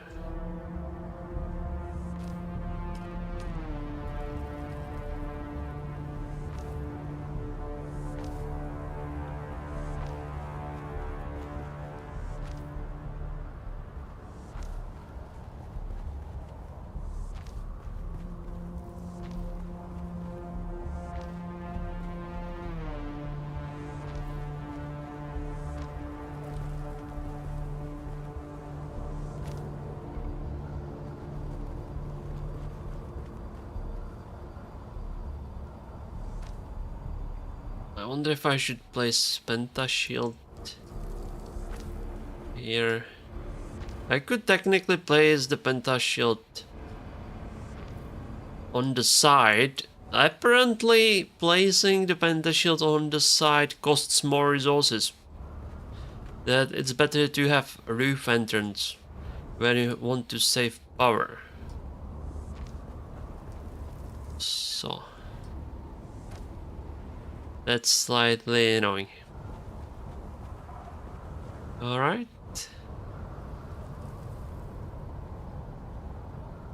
I wonder if I should place Penta Shield here. I could technically place the Penta Shield on the side. Apparently, placing the Penta Shield on the side costs more resources. That it's better to have a roof entrance when you want to save power. So that's slightly annoying. Alright.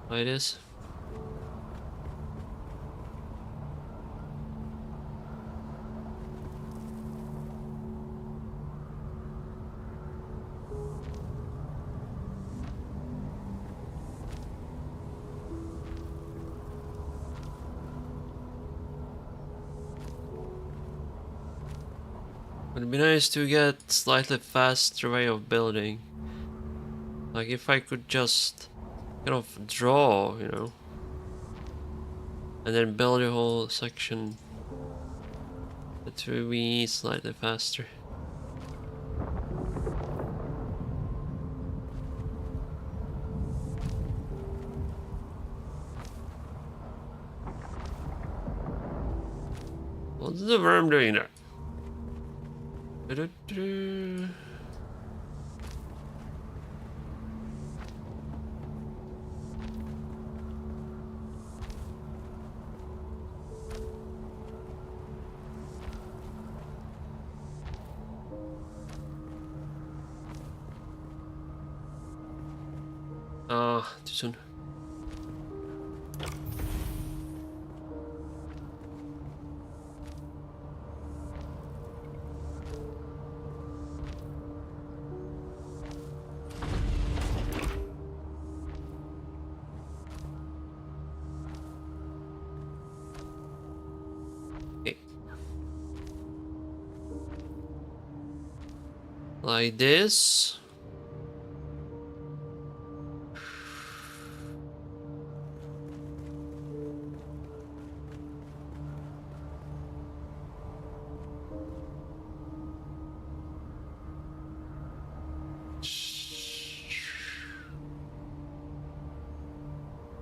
Like this. It'd be nice to get slightly faster way of building. Like if I could just kind of draw, you know, and then build a whole section. It would be slightly faster. What's the worm doing there? Too soon. Okay. Like this.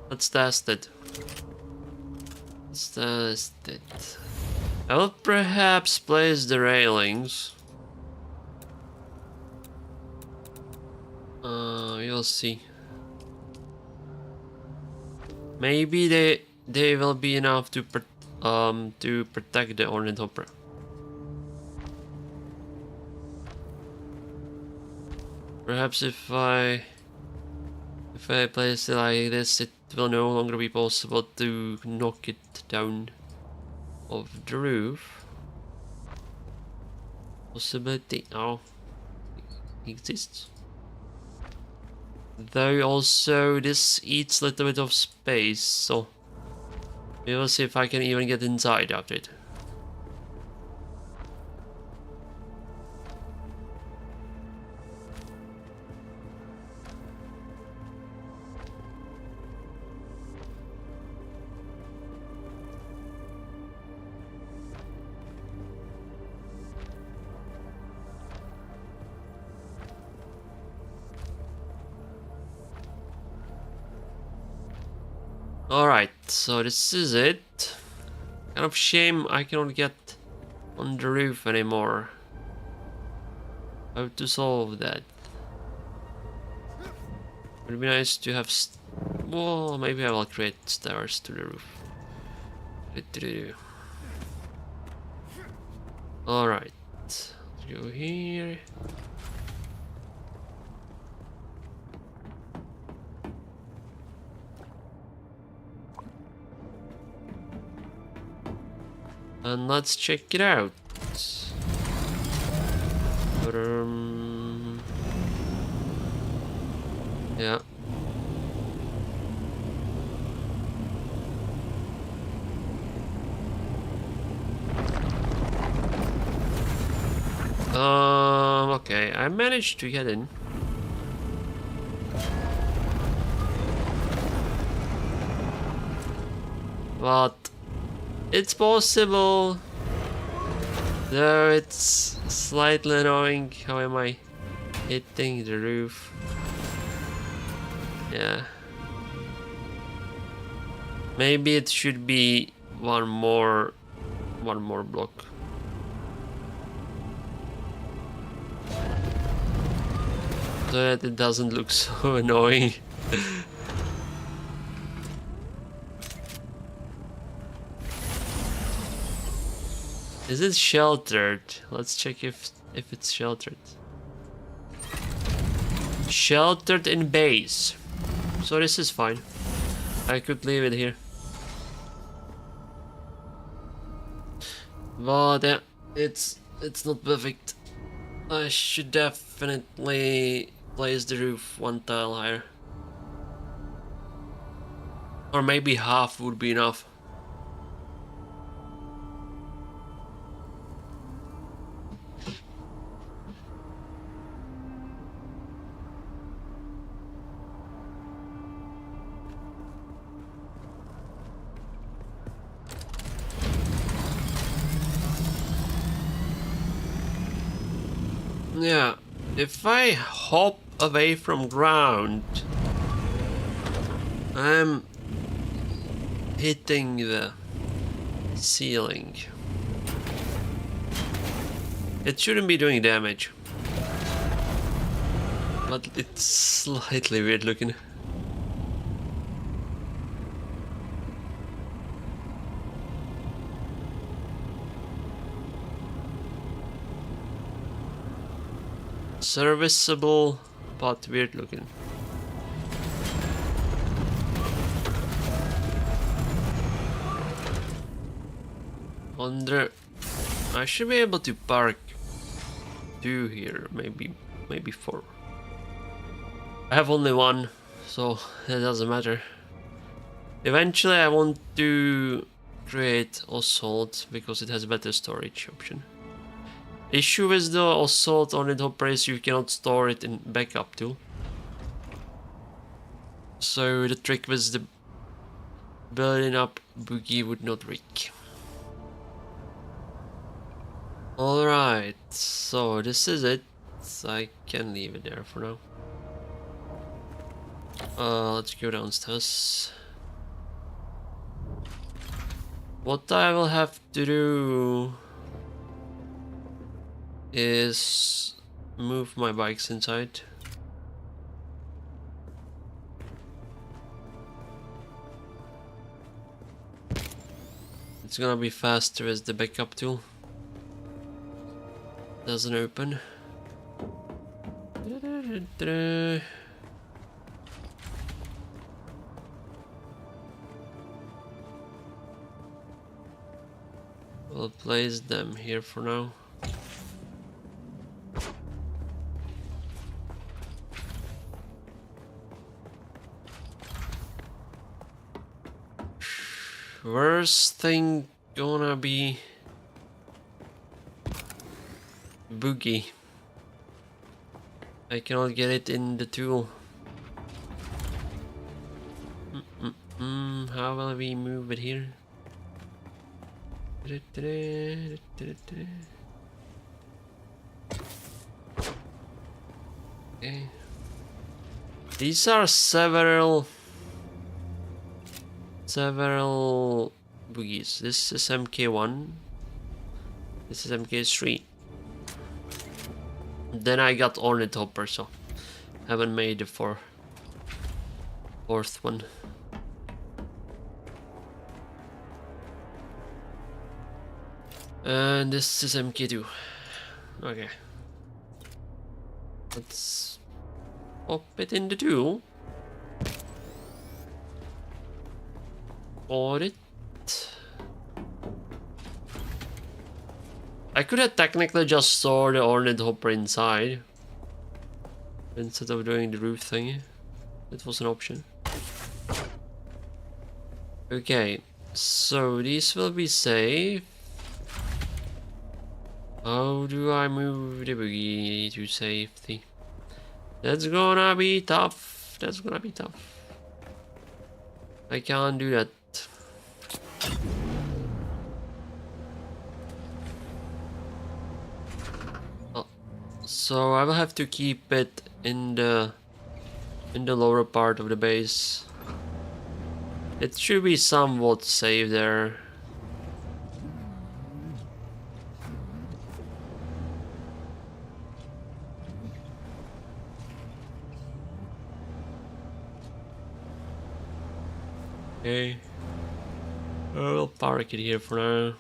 Let's test it. Let's test it. I will perhaps place the railings. You'll see. Maybe they will be enough to protect the ornithopter. Perhaps if I place it like this, it will no longer be possible to knock it down off the roof. Possibility. Oh, exists. Though also this eats a little bit of space, so we will see if I can even get inside after it. Alright, so this is it. Kind of shame I cannot get on the roof anymore. How to solve that? Would be nice to have. Well, maybe I will create stairs to the roof. Alright, let's go here. And let's check it out. Yeah. Okay, I managed to get in. But it's possible, though it's slightly annoying. How am I hitting the roof? Yeah. Maybe it should be one more block. So that it doesn't look so annoying. Is it sheltered? Let's check if it's sheltered. Sheltered in base. So this is fine. I could leave it here. But yeah, it's not perfect. I should definitely place the roof one tile higher. Or maybe half would be enough. Yeah, if I hop away from ground, I'm hitting the ceiling. It shouldn't be doing damage, but it's slightly weird looking. Serviceable, but weird looking. Wonder, I should be able to park 2 here, maybe 4. I have only 1, so it doesn't matter. Eventually I want to create Assault because it has a better storage option. Issue with the Assault on the top is you cannot store it in backup tool. So the trick with the building up boogie would not work. Alright, so this is it. I can leave it there for now. Let's go downstairs. What I will have to do is move my bikes inside. It's gonna be faster with the backup tool. Doesn't open. We'll place them here for now. Worst thing gonna be Boogie. I cannot get it in the tool. How will we move it here? Okay. These are several boogies. This is MK1. This is MK3. Then I got Ornithopper, so haven't made the fourth one. And this is MK2. Okay. Let's pop it in the tool. Got it. I could have technically just stored the Ornithopper inside instead of doing the roof thing. That was an option. Okay, so these will be safe. How do I move the boogie to safety? That's gonna be tough. That's gonna be tough. I can't do that. Oh, so I will have to keep it in the lower part of the base. It should be somewhat safe there. Okay. I'll park it here for now.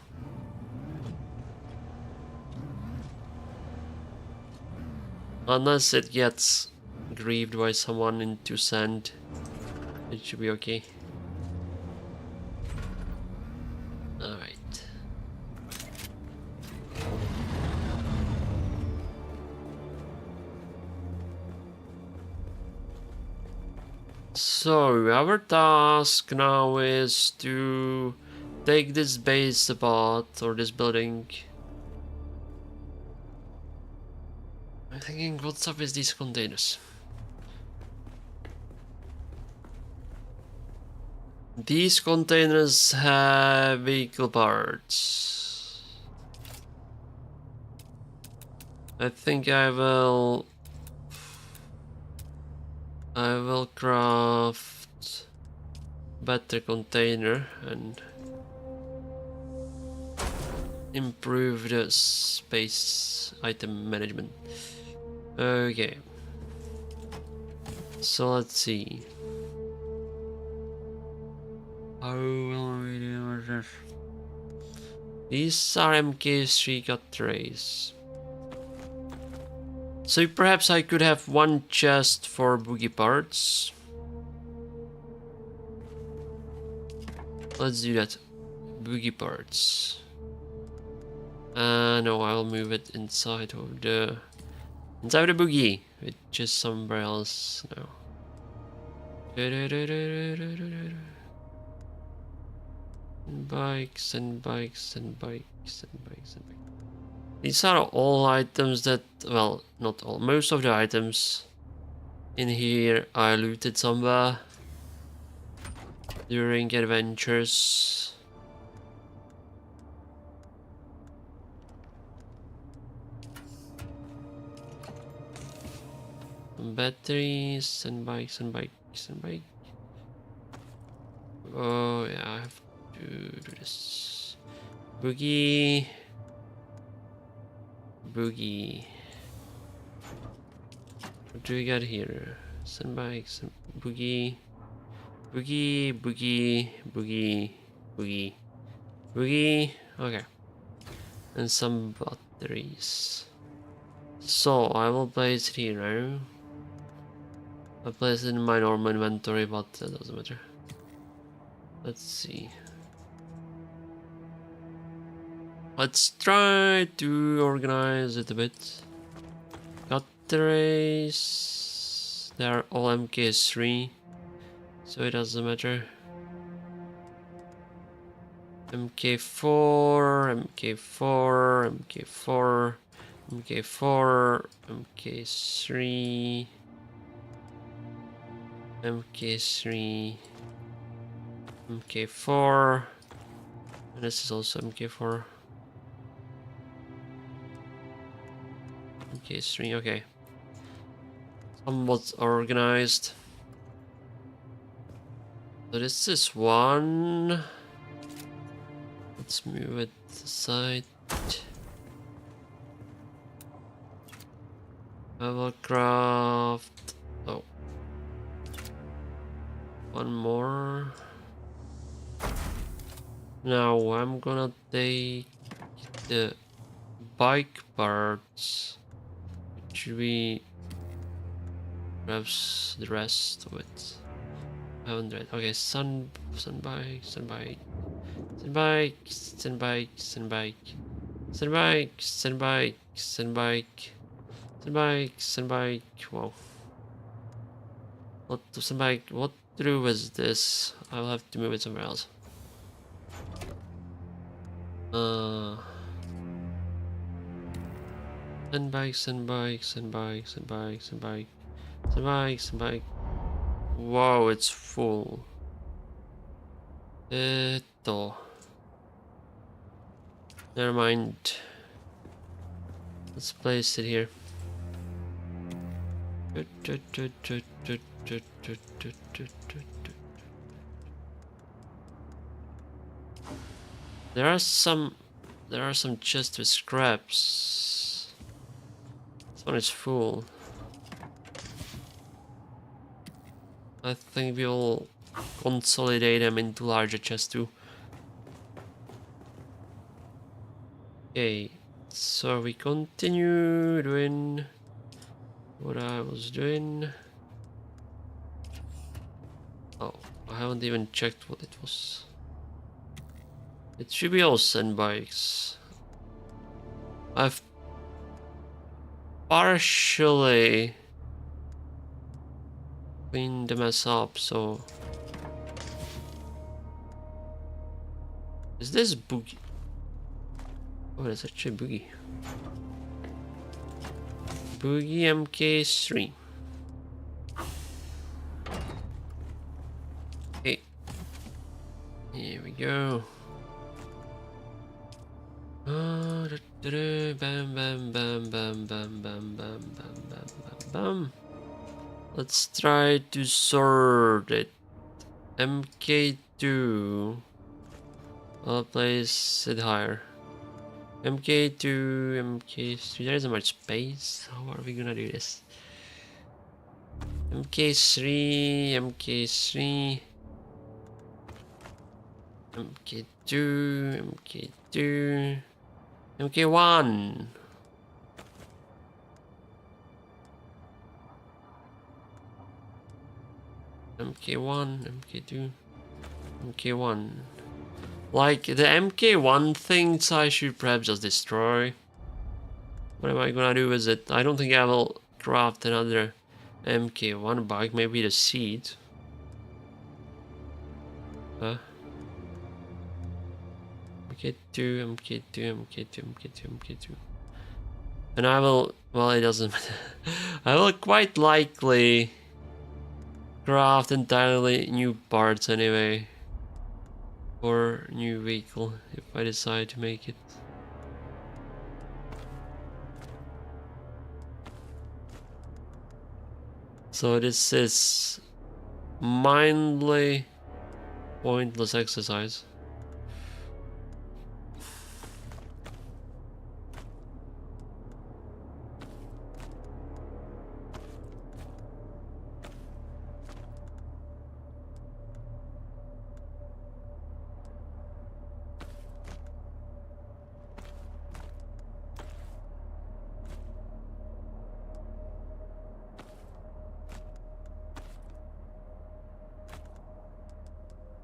Unless it gets grieved by someone into sand, it should be okay. Alright. So our task now is to take this base apart, or this building. I'm thinking, what's up with these containers? These containers have vehicle parts. I think I will craft better container and improve the space item management. Okay. So let's see. How will we do this? These are MK3 cut trays. So perhaps I could have one chest for boogie parts. Let's do that. Boogie parts. No, I'll move it inside of the boogie, which is somewhere else now. Bikes and bikes and bikes and bikes and bikes. These are all items that, well, not all, most of the items in here I looted somewhere during adventures. Batteries and bikes and bikes and bikes. Oh yeah, I have to do this. Boogie. Boogie. What do we got here? Some bikes, some boogie. Boogie, boogie, boogie, boogie, boogie. Okay. And some batteries. So I will place it here now. I place it in my normal inventory, but that doesn't matter. Let's see. Let's try to organize it a bit. Got the race. They're all MK3, so it doesn't matter. MK4, MK4, MK4, MK4, MK3, MK3, MK4, and this is also MK4. MK3, okay. Somewhat organized. So this is one. Let's move it aside. Hovercraft. Oh. One more. Now I'm gonna take the bike parts. Should we grab the rest of it? 500. Okay, sun bike, sun bike. Sun bike, sun bike, sun bike. Sun bike, sun bike, sun bike. Sun bike, sun bike. Wow. What sun bike? What through is this? I'll have to move it somewhere else. Sun bike, sun bike, sun bike, sun bike, sun bike. Sun bike, sun bike. Wow, it's full. Never mind. Let's place it here. There are some chests with scraps. This one is full. I think we'll consolidate them into larger chests too. Okay, so we continue doing what I was doing. Oh, I haven't even checked what it was. It should be all sand bikes. I've partially cleaned the mess up, so... Is this boogie? Oh, that's actually boogie. Boogie MK3. Okay. Here we go. Bam, bam, bam, bam, bam, bam, bam, bam, bam, bam. Let's try to sort it. MK2. I'll place it higher. MK2, MK3. There isn't much space. How are we gonna do this? MK3, MK3. MK2, MK2. MK1. MK1, MK2, MK1. Like, the MK1 things I should perhaps just destroy. What am I gonna do with it? I don't think I will craft another MK1 bike, maybe the seed. Huh? MK2, MK2, MK2, MK2, MK2. And I will, well, it doesn't matter. I will quite likely craft entirely new parts anyway. Or new vehicle if I decide to make it. So this is mindlessly pointless exercise.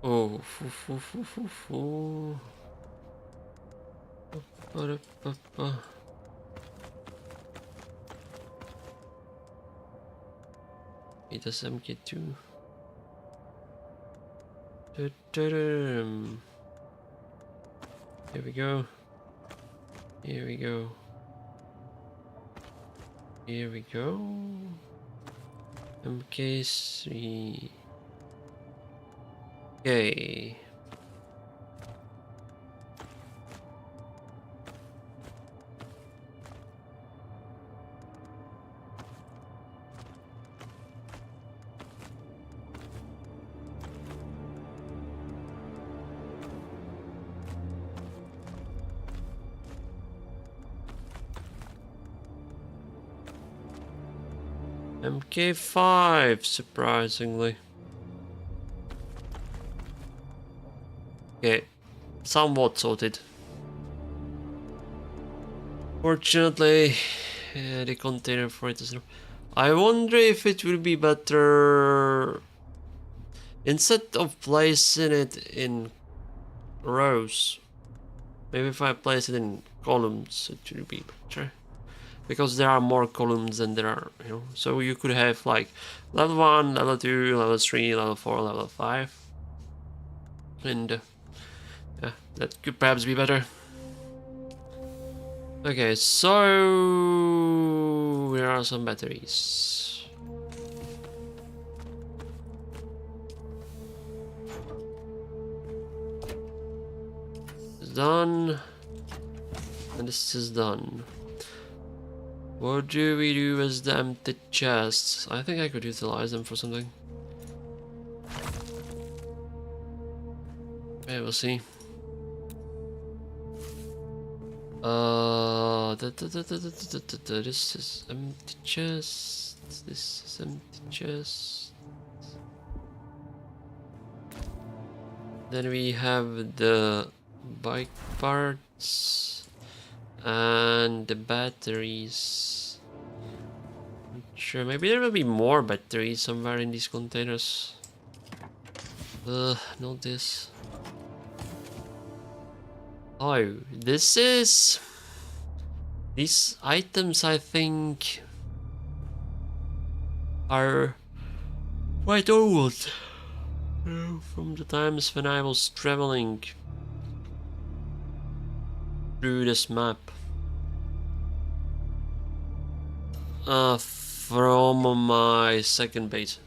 Oh, it does MK2. Here we go. Here we go. Here we go. MK3. Okay. MK5, surprisingly. Okay, somewhat sorted. Fortunately, the container for it is. I wonder if it will be better instead of placing it in rows. Maybe if I place it in columns, it will be better. Because there are more columns than there are, you know. So you could have like level 1, level 2, level 3, level 4, level 5. And yeah, that could perhaps be better. Okay, so where are some batteries? It's done. And this is done. What do we do with the empty chests? I think I could utilize them for something. Okay, we'll see. This is empty chest. This is empty chest. Then we have the bike parts and the batteries. Not sure, maybe there will be more batteries somewhere in these containers. Not this. Oh, this is... These items, I think, are quite old. From the times when I was traveling through this map. From my second base.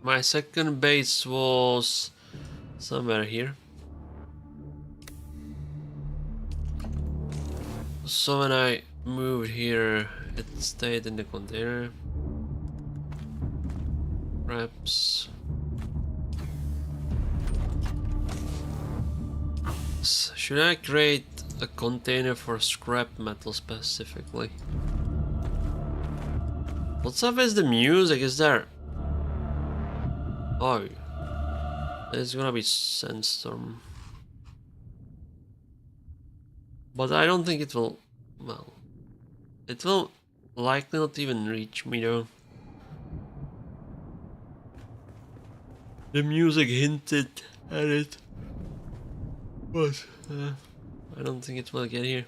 My second base was somewhere here. So when I moved here, it stayed in the container. Perhaps. Should I create a container for scrap metal specifically? What's up with the music? Is there... Oh, there's gonna be sandstorm. But I don't think it will... Well, it will likely not even reach me though. The music hinted at it. But I don't think it will get here.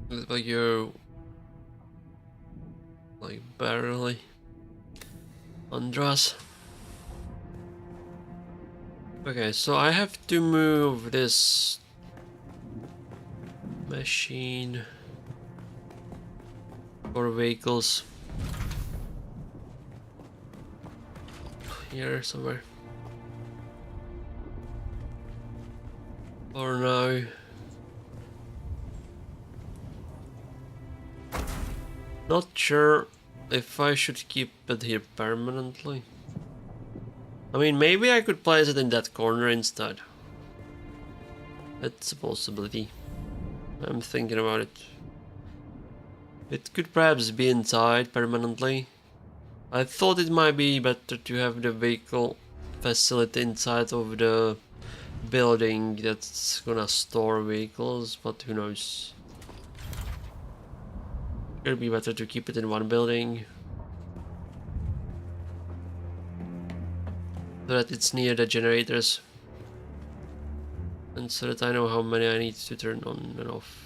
Looks like you're... like barely under us. Okay, so I have to move this machine for vehicles here somewhere. For now. Not sure if I should keep it here permanently. I mean, maybe I could place it in that corner instead. It's a possibility. I'm thinking about it. It could perhaps be inside permanently. I thought it might be better to have the vehicle facility inside of the building that's gonna store vehicles, but who knows. It'd be better to keep it in one building. So that it's near the generators. And so that I know how many I need to turn on and off.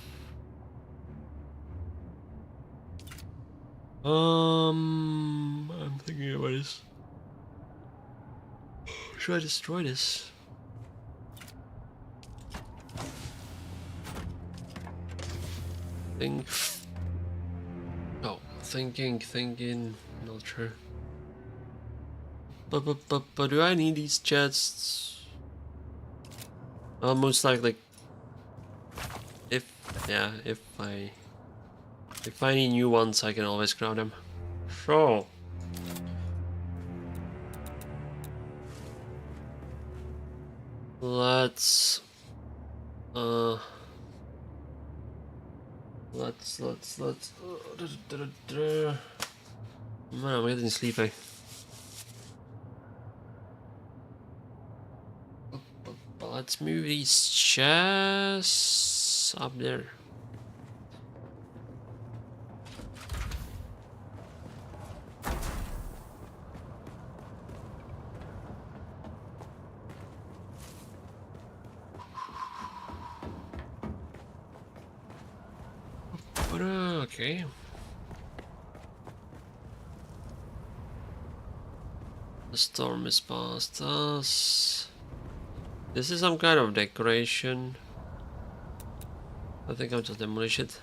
I'm thinking about this. Should I destroy this? Think. Oh, thinking. Not sure. But do I need these chests? Most likely. If I need new ones, I can always grab them. So. Let's Man, I'm getting sleepy. But let's move these chests up there. Okay. The storm is past us. This is some kind of decoration. I think I'll just demolish it.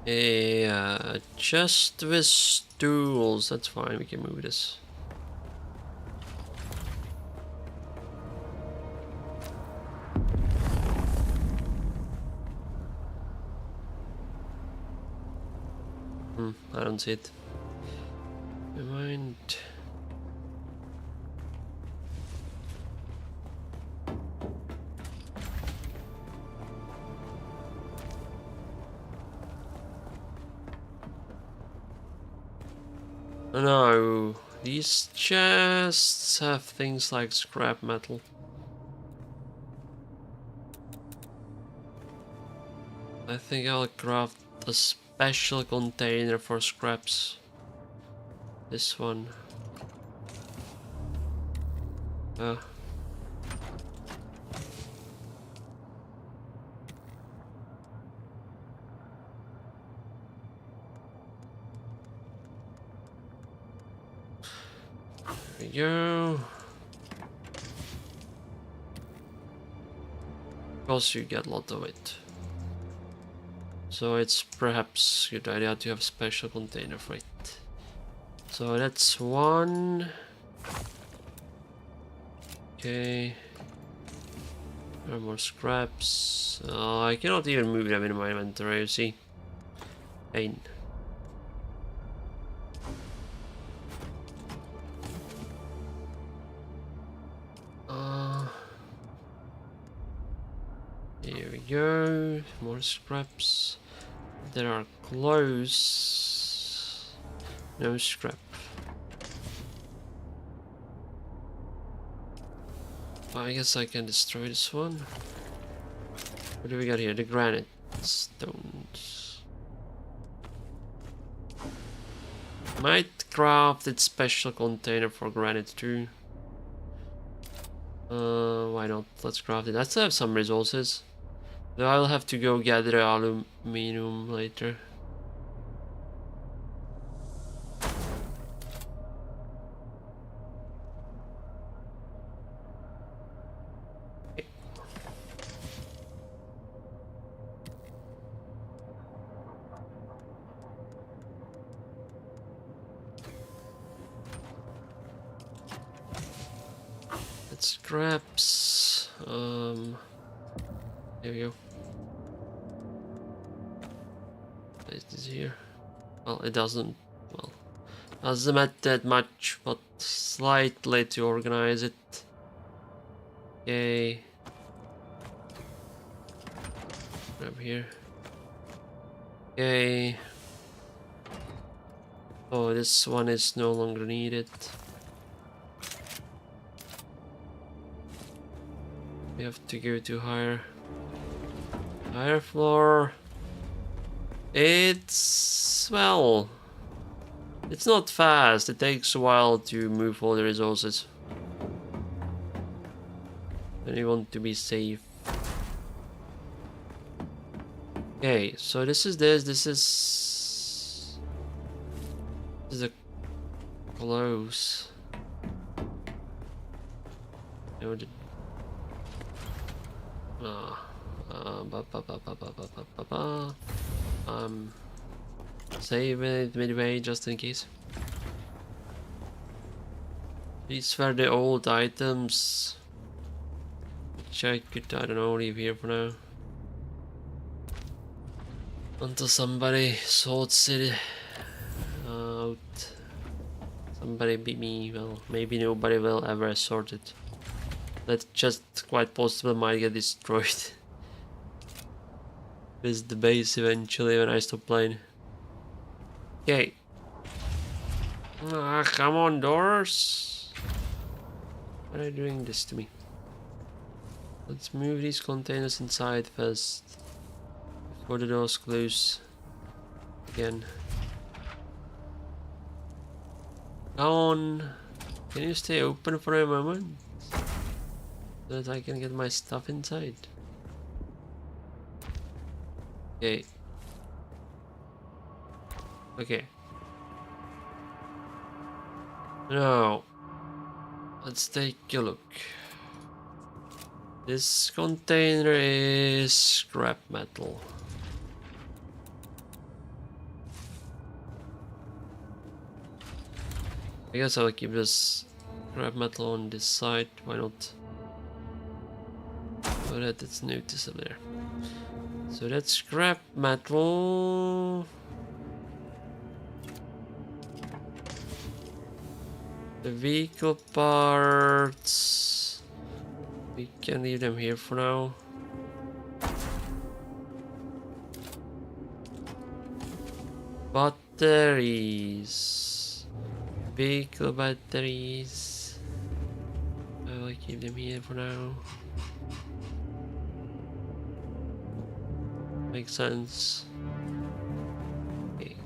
Yeah, just with stools. That's fine. We can move this. I don't see it. Never mind. No, these chests have things like scrap metal. I think I'll craft a special container for scraps. This one. There we go. Because you get a lot of it. So it's perhaps a good idea to have a special container for it. So that's one. Okay. There are more scraps. I cannot even move them in my inventory, you see. Pain. Here we go. More scraps. There are clothes. No scrap. I guess I can destroy this one. What do we got here? The granite stones. Might craft its special container for granite too. Why not? Let's craft it. I still have some resources. Though I'll have to go gather aluminum later. Scraps. There we go. Place this here. Well, it doesn't. Well, doesn't matter that much, but slightly to organize it. Okay. Grab here. Okay. Oh, this one is no longer needed. We have to go to higher floor. It's, well, it's not fast. It takes a while to move all the resources. and you want to be safe. Okay, so this is a close. Save it midway just in case. These were the old items, which I could, I don't know, leave here for now. Until somebody sorts it out. Somebody beat me, well, maybe nobody will ever sort it. That just quite possibly might get destroyed. With the base eventually when I stop playing. Okay. Ah, come on, doors. Why are you doing this to me? Let's move these containers inside first. Before the doors close. Again. Come on. Can you stay open for a moment? So that I can get my stuff inside. Okay. Okay. Now, let's take a look. This container is scrap metal. I guess I'll keep this scrap metal on this side, why not? So that it's noticeable there. So that's scrap metal. The vehicle parts, we can leave them here for now. Batteries, vehicle batteries, I will keep them here for now. Makes sense. Okay.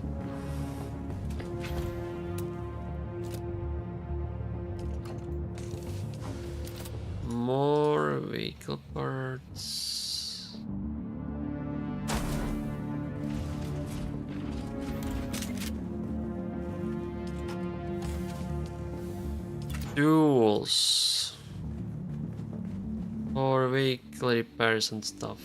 More vehicle parts. Tools for vehicle repairs and stuff.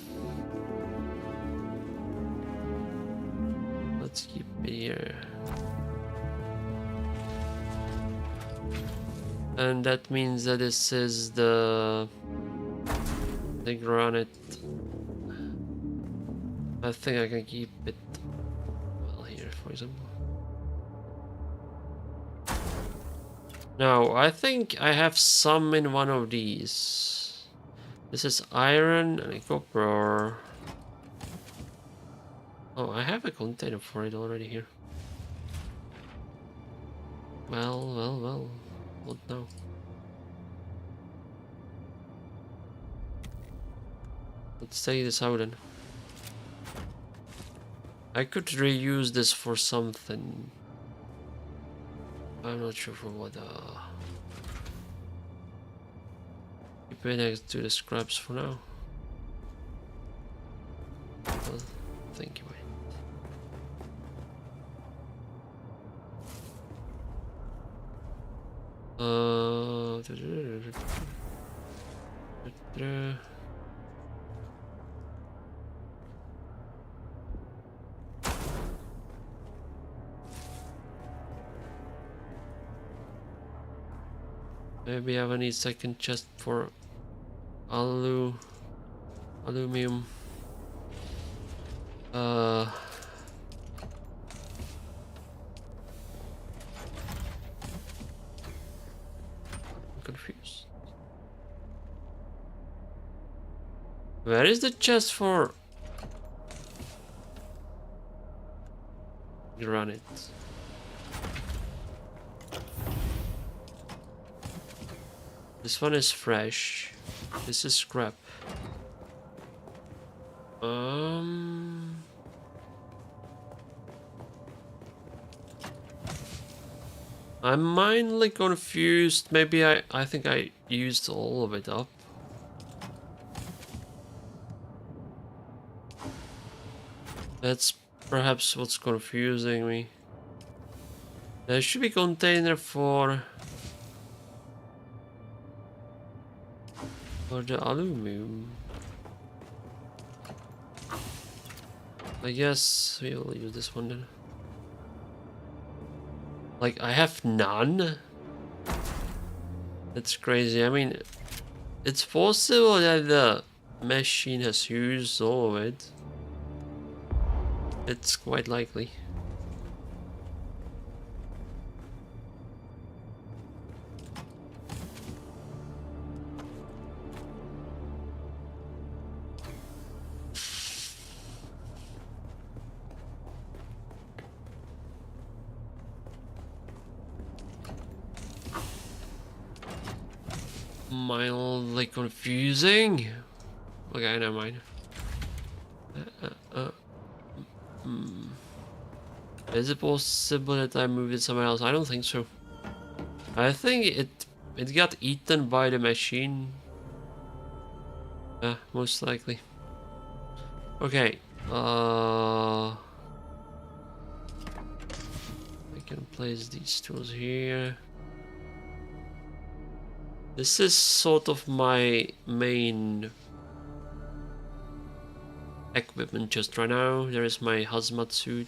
Let's keep it here. And that means that this is the granite. I think I can keep it well here, for example. Now, I think I have some in one of these. This is iron and copper. Oh, I have a container for it already here. Well. What now? Let's take this out then. I could reuse this for something. I'm not sure for what. Keep it next to the scraps for now. Well, thank you. Maybe I will need second chest for aluminum. Confused. Where is the chest for granite? This one is fresh. This is scrap. I'm mildly confused. Maybe I think I used all of it up. That's perhaps what's confusing me. There should be container for the aluminum. I guess we'll use this one then. Like, I have none? That's crazy. I mean, it's possible that the machine has used all of it. It's quite likely. Mildly confusing. Okay, never mind. Is it possible that I moved it somewhere else? I don't think so. I think it got eaten by the machine. Yeah, most likely. Okay. I can place these tools here. This is sort of my main equipment just right now. There is my hazmat suit.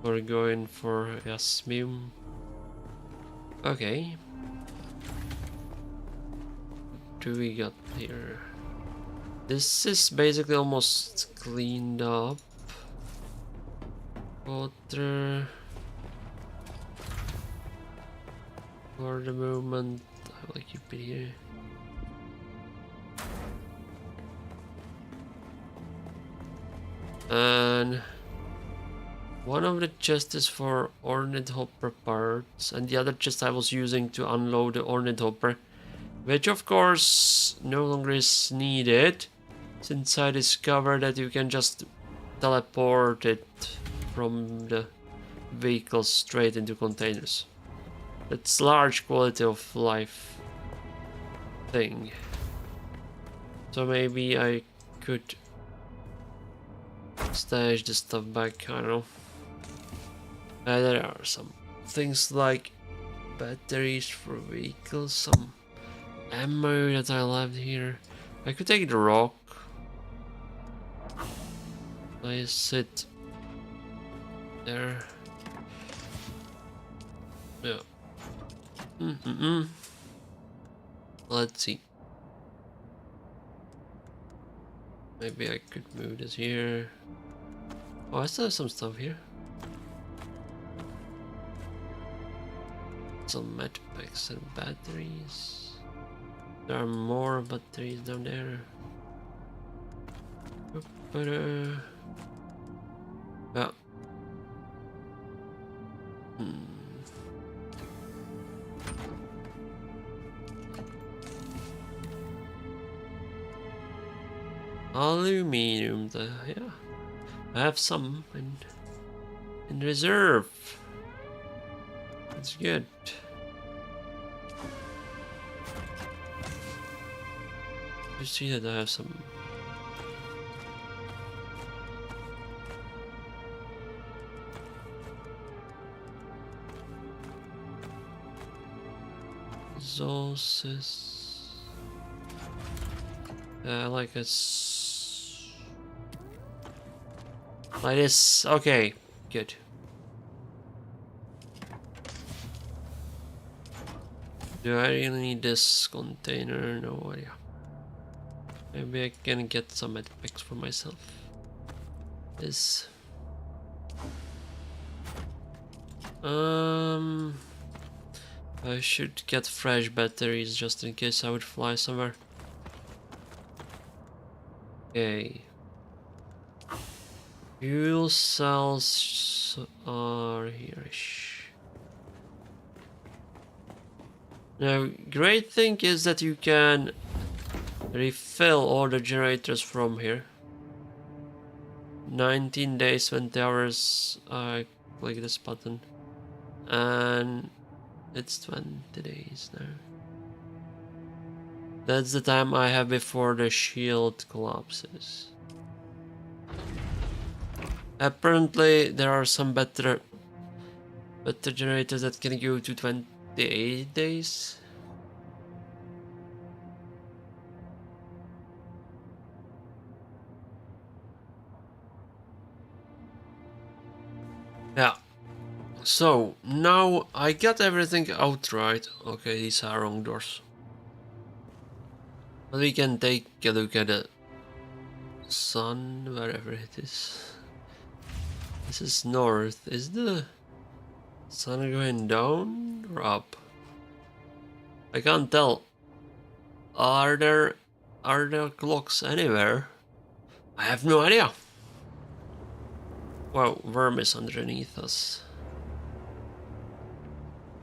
We're going for Yasmium. Okay. What do we got here? This is basically almost cleaned up. Water. For the moment, I will keep it here. And one of the chests is for ornithopter parts, and the other chest I was using to unload the ornithopter, which of course no longer is needed, since I discovered that you can just teleport it from the vehicle straight into containers. It's large quality of life thing. So maybe I could stash the stuff back, I don't know. There are some things like batteries for vehicles, some ammo that I left here. I could take the rock. Place it there. Yeah. Let's see. Maybe I could move this here. Oh, I still have some stuff here. Some med packs and batteries. There are more batteries down there. Yeah. Aluminium, yeah. I have some in reserve. That's good. You see that I have some. Resources. Like this. Okay, good. Do I really need this container? No idea. Maybe I can get some med packs for myself. This. I should get fresh batteries just in case I would fly somewhere. Okay. Fuel cells are here-ish. Now, great thing is that you can refill all the generators from here. 19 days, 20 hours. I click this button. And it's 20 days now. That's the time I have before the shield collapses. Apparently there are some better generators that can go to 28 days. Yeah. So now I got everything outright. Okay, these are wrong doors. But we can take a look at the sun, wherever it is. This is north. Is the sun going down or up? I can't tell. Are there clocks anywhere? I have no idea. Wow, worm is underneath us.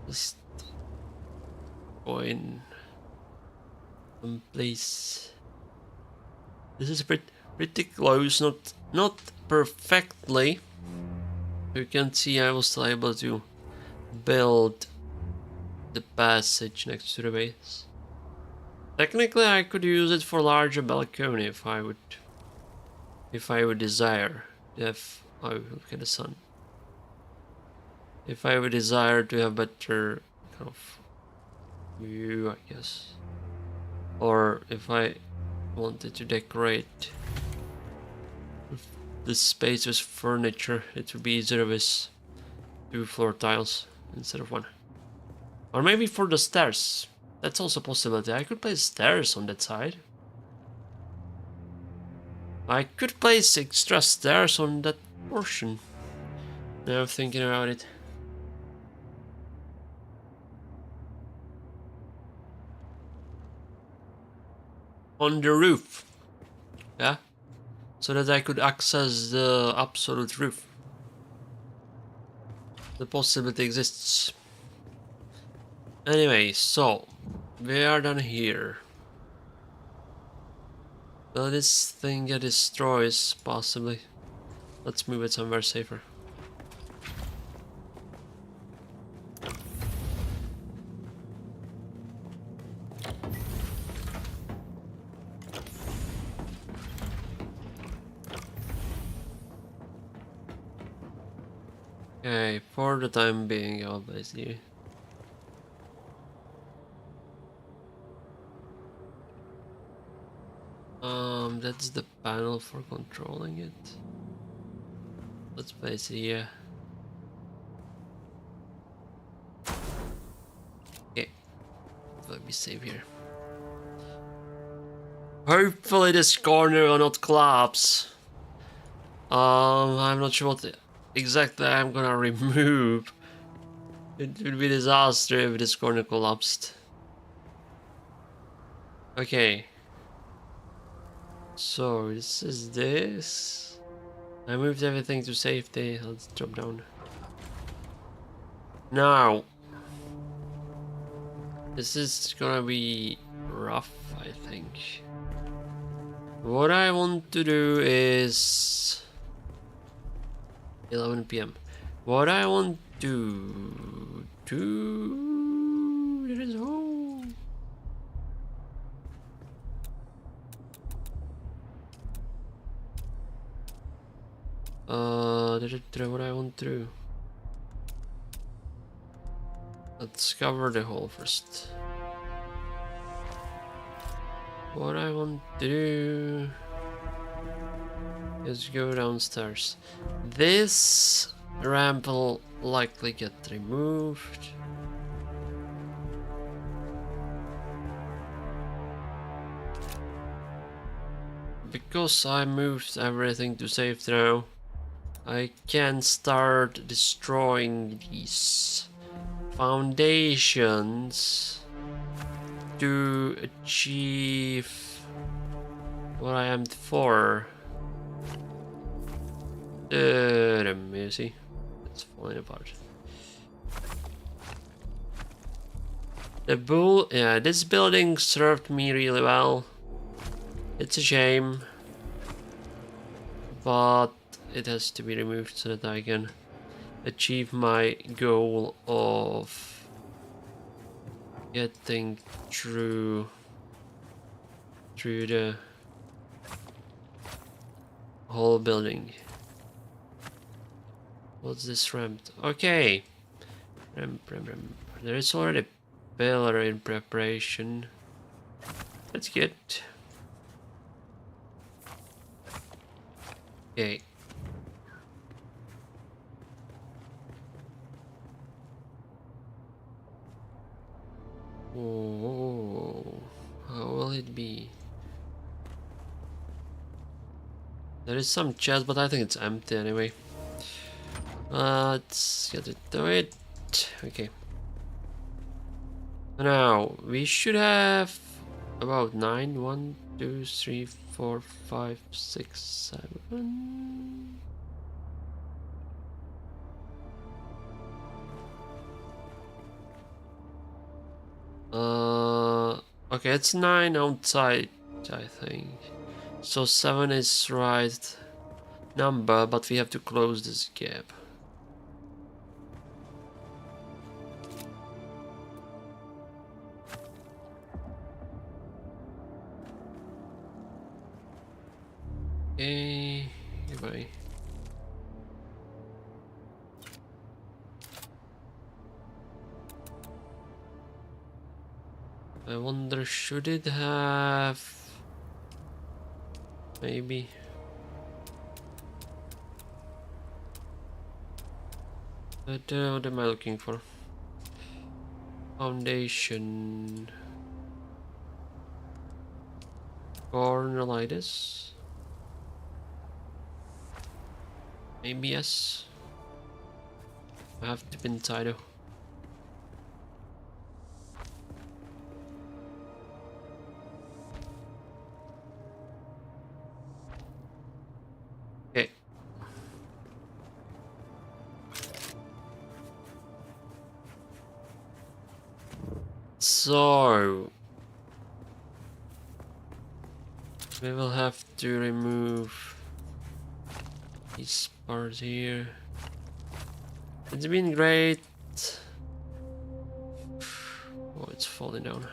Just going someplace. This is pretty close, not perfectly. You can see I was still able to build the passage next to the base. Technically, I could use it for larger balcony if I would desire to have. Oh, look at the sun. If I would desire to have better kind of view, I guess. Or if I wanted to decorate this space with furniture, it would be easier with 2 floor tiles instead of 1. Or maybe for the stairs. That's also a possibility. I could place stairs on that side. I could place extra stairs on that portion. Now thinking about it. On the roof. Yeah. So that I could access the absolute roof. The possibility exists. Anyway, so we are done here. Will this thing get destroyed? Possibly. Let's move it somewhere safer. Okay, for the time being, I'll place you. That's the panel for controlling it. Let's place it here. Okay, let me save here. Hopefully this corner will not collapse. I'm not sure what exactly I'm gonna remove. It would be a disaster if this corner collapsed. Okay. So this is this. I moved everything to safety. Let's drop down. Now. This is gonna be rough, I think. What I want to do is 11 PM. What I want to do is home. What I want to do. Let's cover the hole first. What I want to do is go downstairs. This ramp will likely get removed. Because I moved everything to safety now, I can start destroying these foundations to achieve what I am for. See, it's falling apart. The bull, yeah, this building served me really well. It's a shame, but it has to be removed so that I can achieve my goal of getting through the whole building. What's this ramp? Okay. Ramp. There is already a pillar in preparation. That's good. Okay. Oh, how will it be? There is some chest, but I think it's empty anyway. Let's get into it. Okay. Now, we should have about 9. 1, 2, 3, 4, 5, 6, 7. Okay, it's 9 outside, I think. So 7 is right number, but we have to close this gap. Okay, goodbye. I wonder, should it have... Maybe... But, what am I looking for? Foundation... Cornelitis? Maybe yes. I have to pin title. Okay. So we will have to remove these parts here. It's been great. Oh, it's falling down.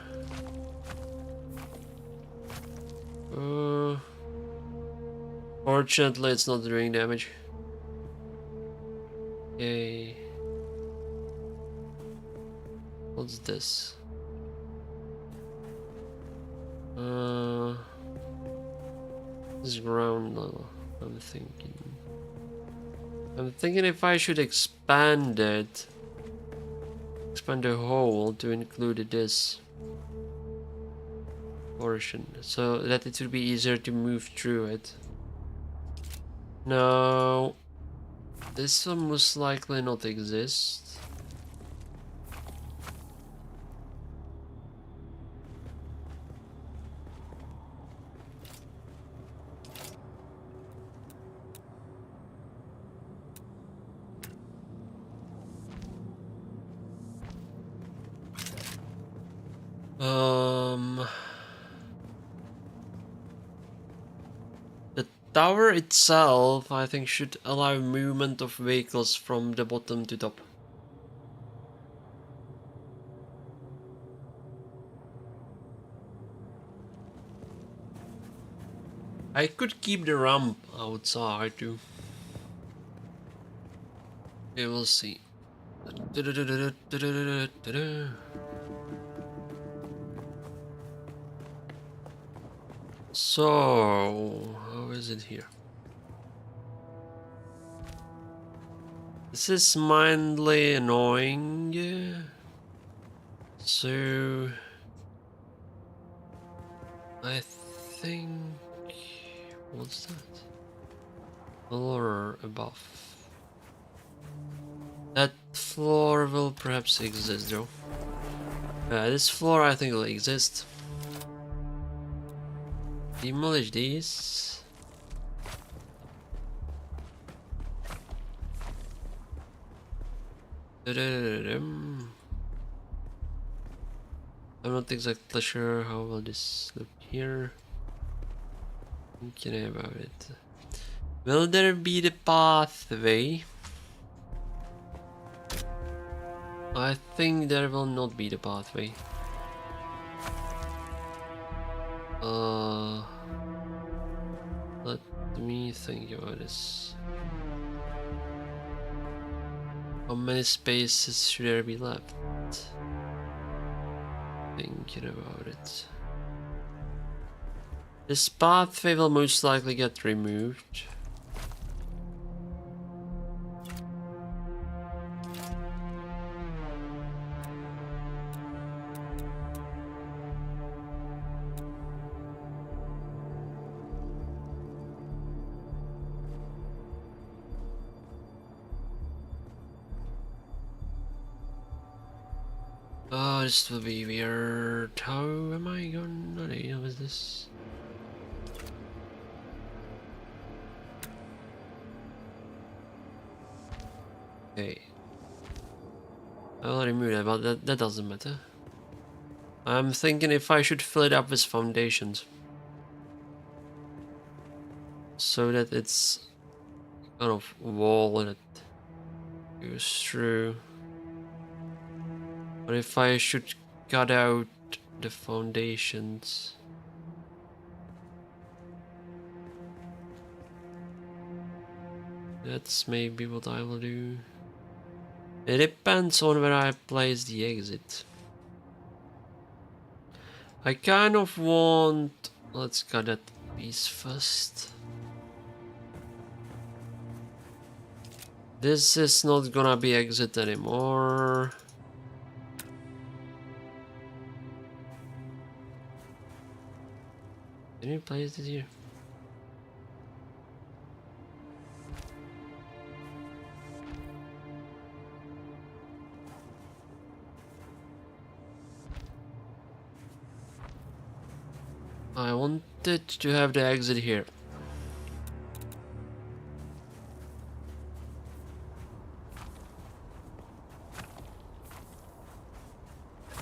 Fortunately, it's not doing damage. Okay. What's this? This ground level. I'm thinking if I should expand it. Expand the hole to include this portion so that it will be easier to move through it. No, this will most likely not exist. The tower itself, I think, should allow movement of vehicles from the bottom to top. I could keep the ramp outside too. We will see. So, how is it here? This is mildly annoying. So, I think... What's that? Floor above. That floor will perhaps exist though. This floor I think will exist. Demolish these. I'm not exactly sure how will this look here. Thinking about it. Will there be the pathway? I think there will not be the pathway. Let me think about this. How many spaces should there be left? Thinking about it. This pathway will most likely get removed. Oh, this will be weird. How am I gonna deal with this? Okay. I'll remove that, but that doesn't matter. I'm thinking if I should fill it up with foundations. So that it's kind of wall that goes through. But if I should cut out the foundations. That's maybe what I will do. It depends on where I place the exit. I kind of want... Let's cut that piece first. This is not gonna be exit anymore. Can you place it here? I wanted to have the exit here.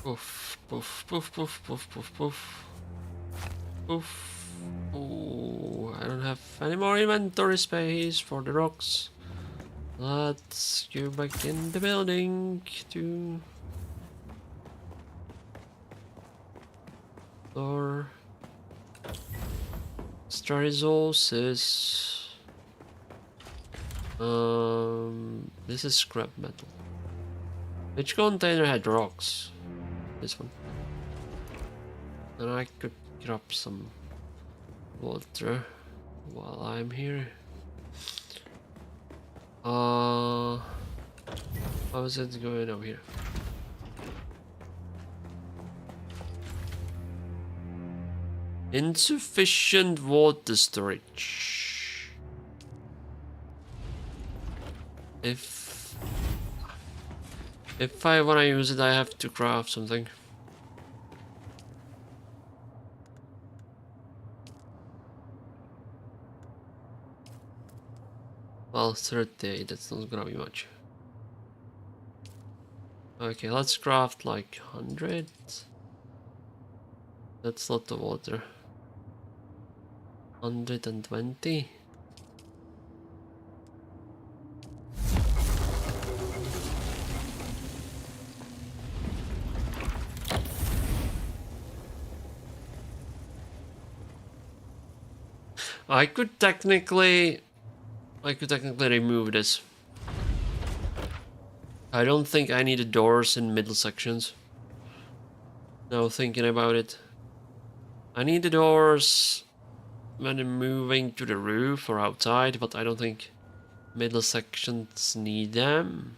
Poof, poof, poof, poof, poof, poof, poof. Poof. Oh, I don't have any more inventory space for the rocks. Let's go back in the building to... Or... Extra resources. This is scrap metal. Which container had rocks? This one. And I could grab some water while I'm here. How is it going over here? Insufficient water storage. If I wanna use it, I have to craft something. Well, 30, that's not gonna be much. Okay, let's craft like 100. That's a lot of water. 120. I could technically remove this. I don't think I need the doors in middle sections. Now thinking about it. I need the doors when I'm moving to the roof or outside, but I don't think middle sections need them.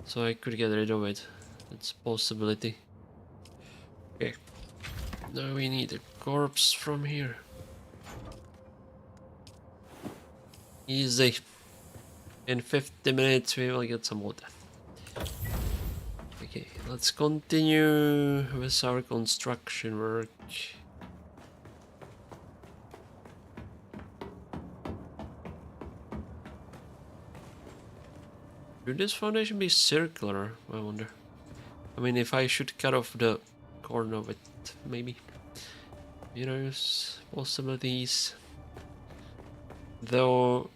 So I could get rid of it. It's a possibility. Okay. Now we need a corpse from here. Easy. In 50 minutes we will get some water. Okay, let's continue with our construction work. Should this foundation be circular? I wonder. I mean, if I should cut off the corner of it, maybe. You know, possibilities. Though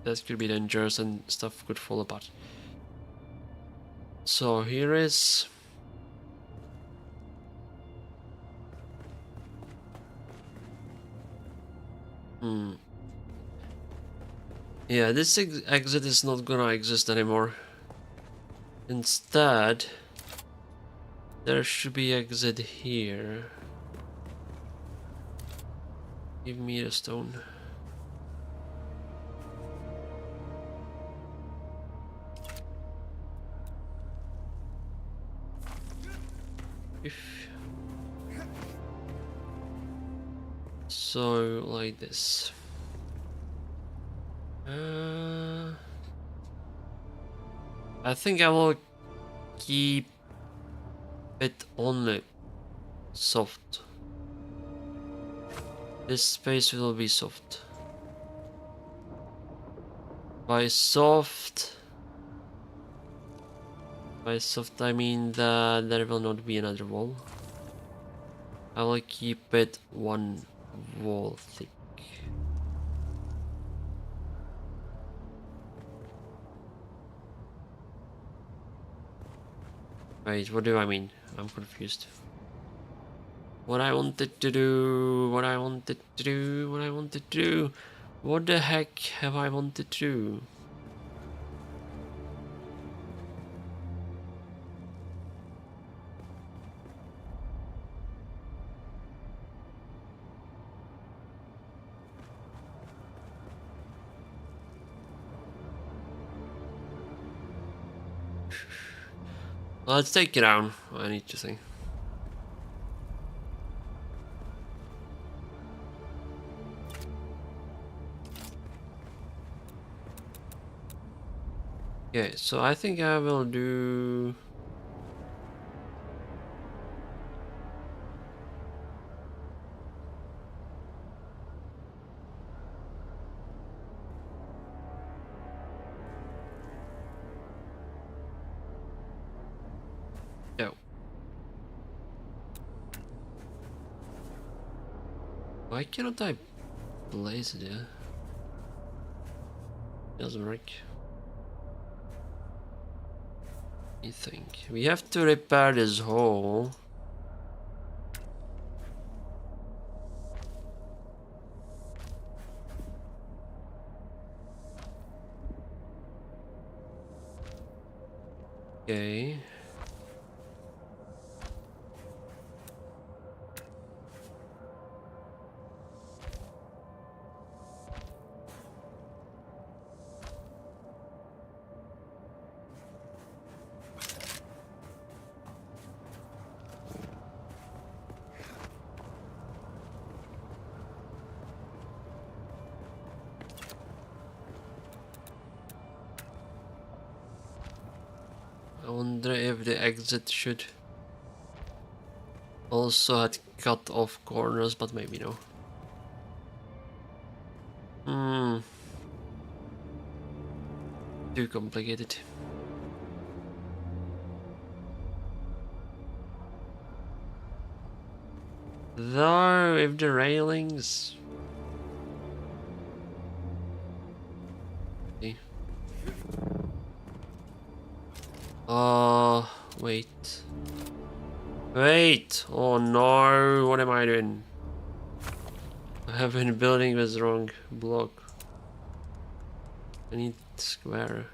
that could be dangerous and stuff could fall apart. So here is... Yeah, this exit is not gonna exist anymore. Instead, there should be exit here. Give me the stone. If so, like this. I think I will keep it only soft. This space will be soft. By soft I mean that there will not be another wall. I will keep it one wall thick. Wait, what do I mean? I'm confused. What I wanted to do, what I wanted to do, what I wanted to do. What the heck have I wanted to do? Let's take it down. I need to think. Okay, so I think I will do... No. Why cannot I place it there? Doesn't work. I think we have to repair this hole. Okay. I wonder if the exit should also had cut off corners, but maybe no. Too complicated. Though, if the railings... Okay. Wait. Wait! Oh no, what am I doing? I have been building with the wrong block. I need square.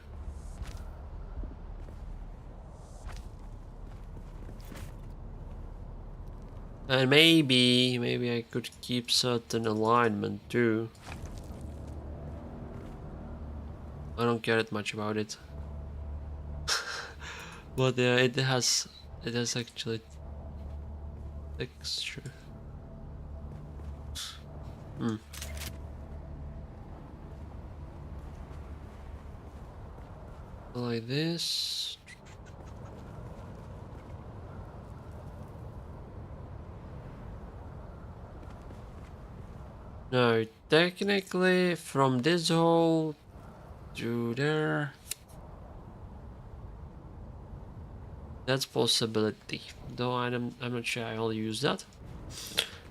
And maybe I could keep certain alignment too. I don't care that much about it. But it has actually texture. Like this. No, technically from this hole to there. That's possibility. Though I'm not sure I'll use that.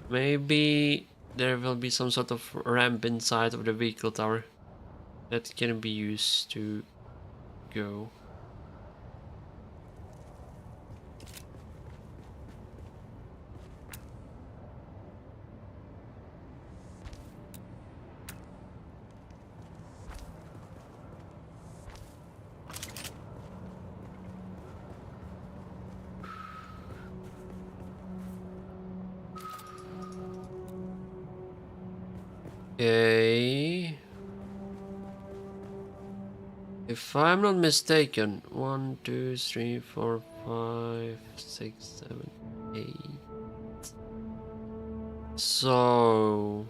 Maybe there will be some sort of ramp inside of the vehicle tower that can be used to go. Okay. If I'm not mistaken, 1, 2, 3, 4, 5, 6, 7, 8. So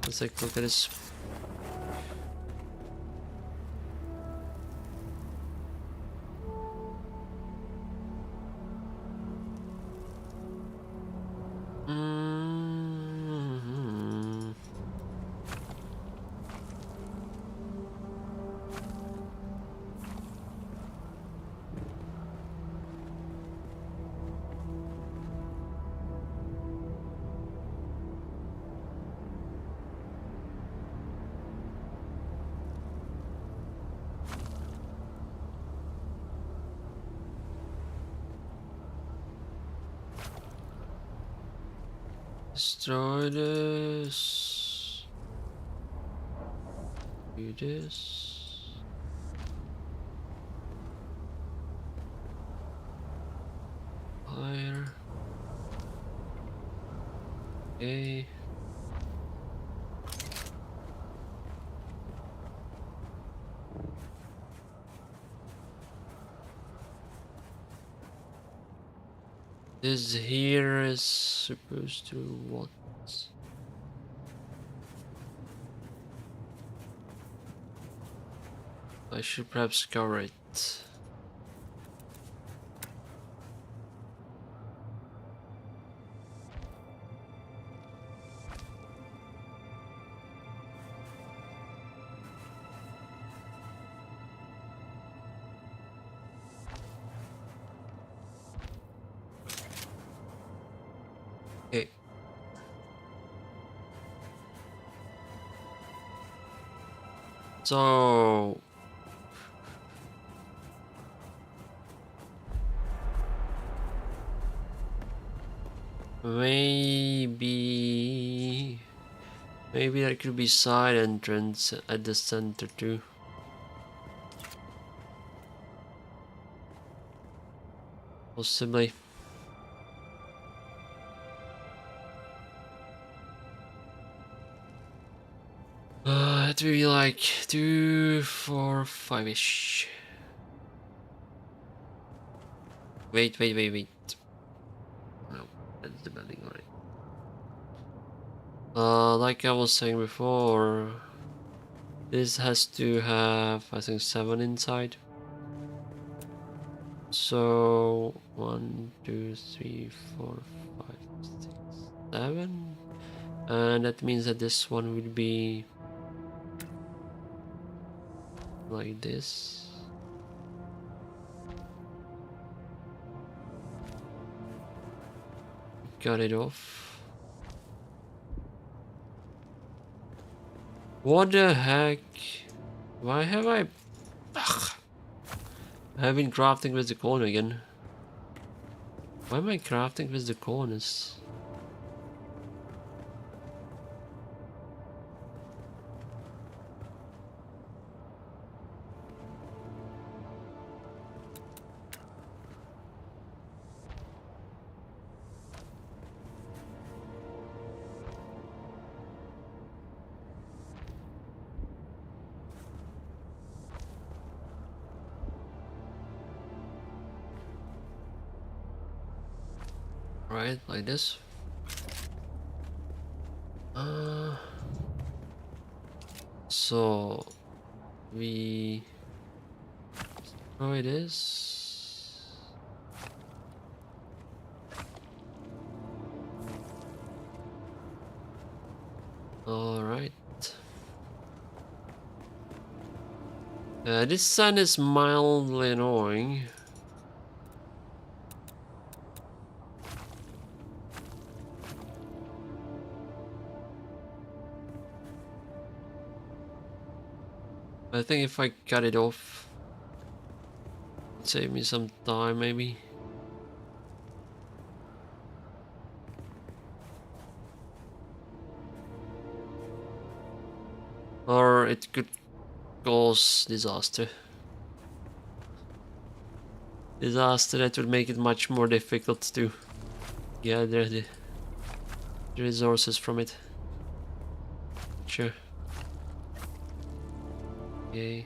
let's take a look at this. Mm-hmm. Destroy this. Do this. Fire. Okay. This here is supposed to what? I should perhaps cover it. Okay. So maybe there could be side entrance at the center too. Possibly. It would be like 2, 4, 5-ish. Wait. No, that's the building, right? Like I was saying before, this has to have, I think, 7 inside. So 1, 2, 3, 4, 5, 6, 7, and that means that this one will be like this. Got it off. What the heck? Why have I... Ugh. I've been crafting with the corner again. Why am I crafting with the corners? Right, like this. So we destroy this. All right. This sun is mildly annoying. I think if I cut it off, it'd save me some time maybe. Or it could cause disaster. disaster, that would make it much more difficult to gather the resources from it. Sure. Okay.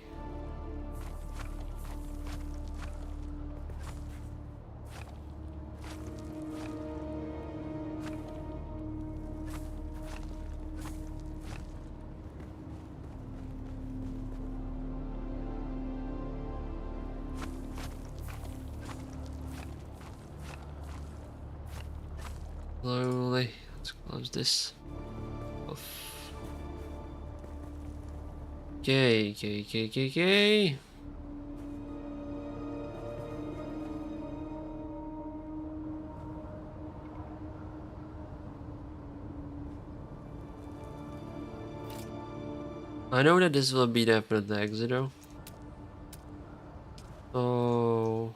Slowly, let's close this off. Okay. I know that this will be definitely exit though. So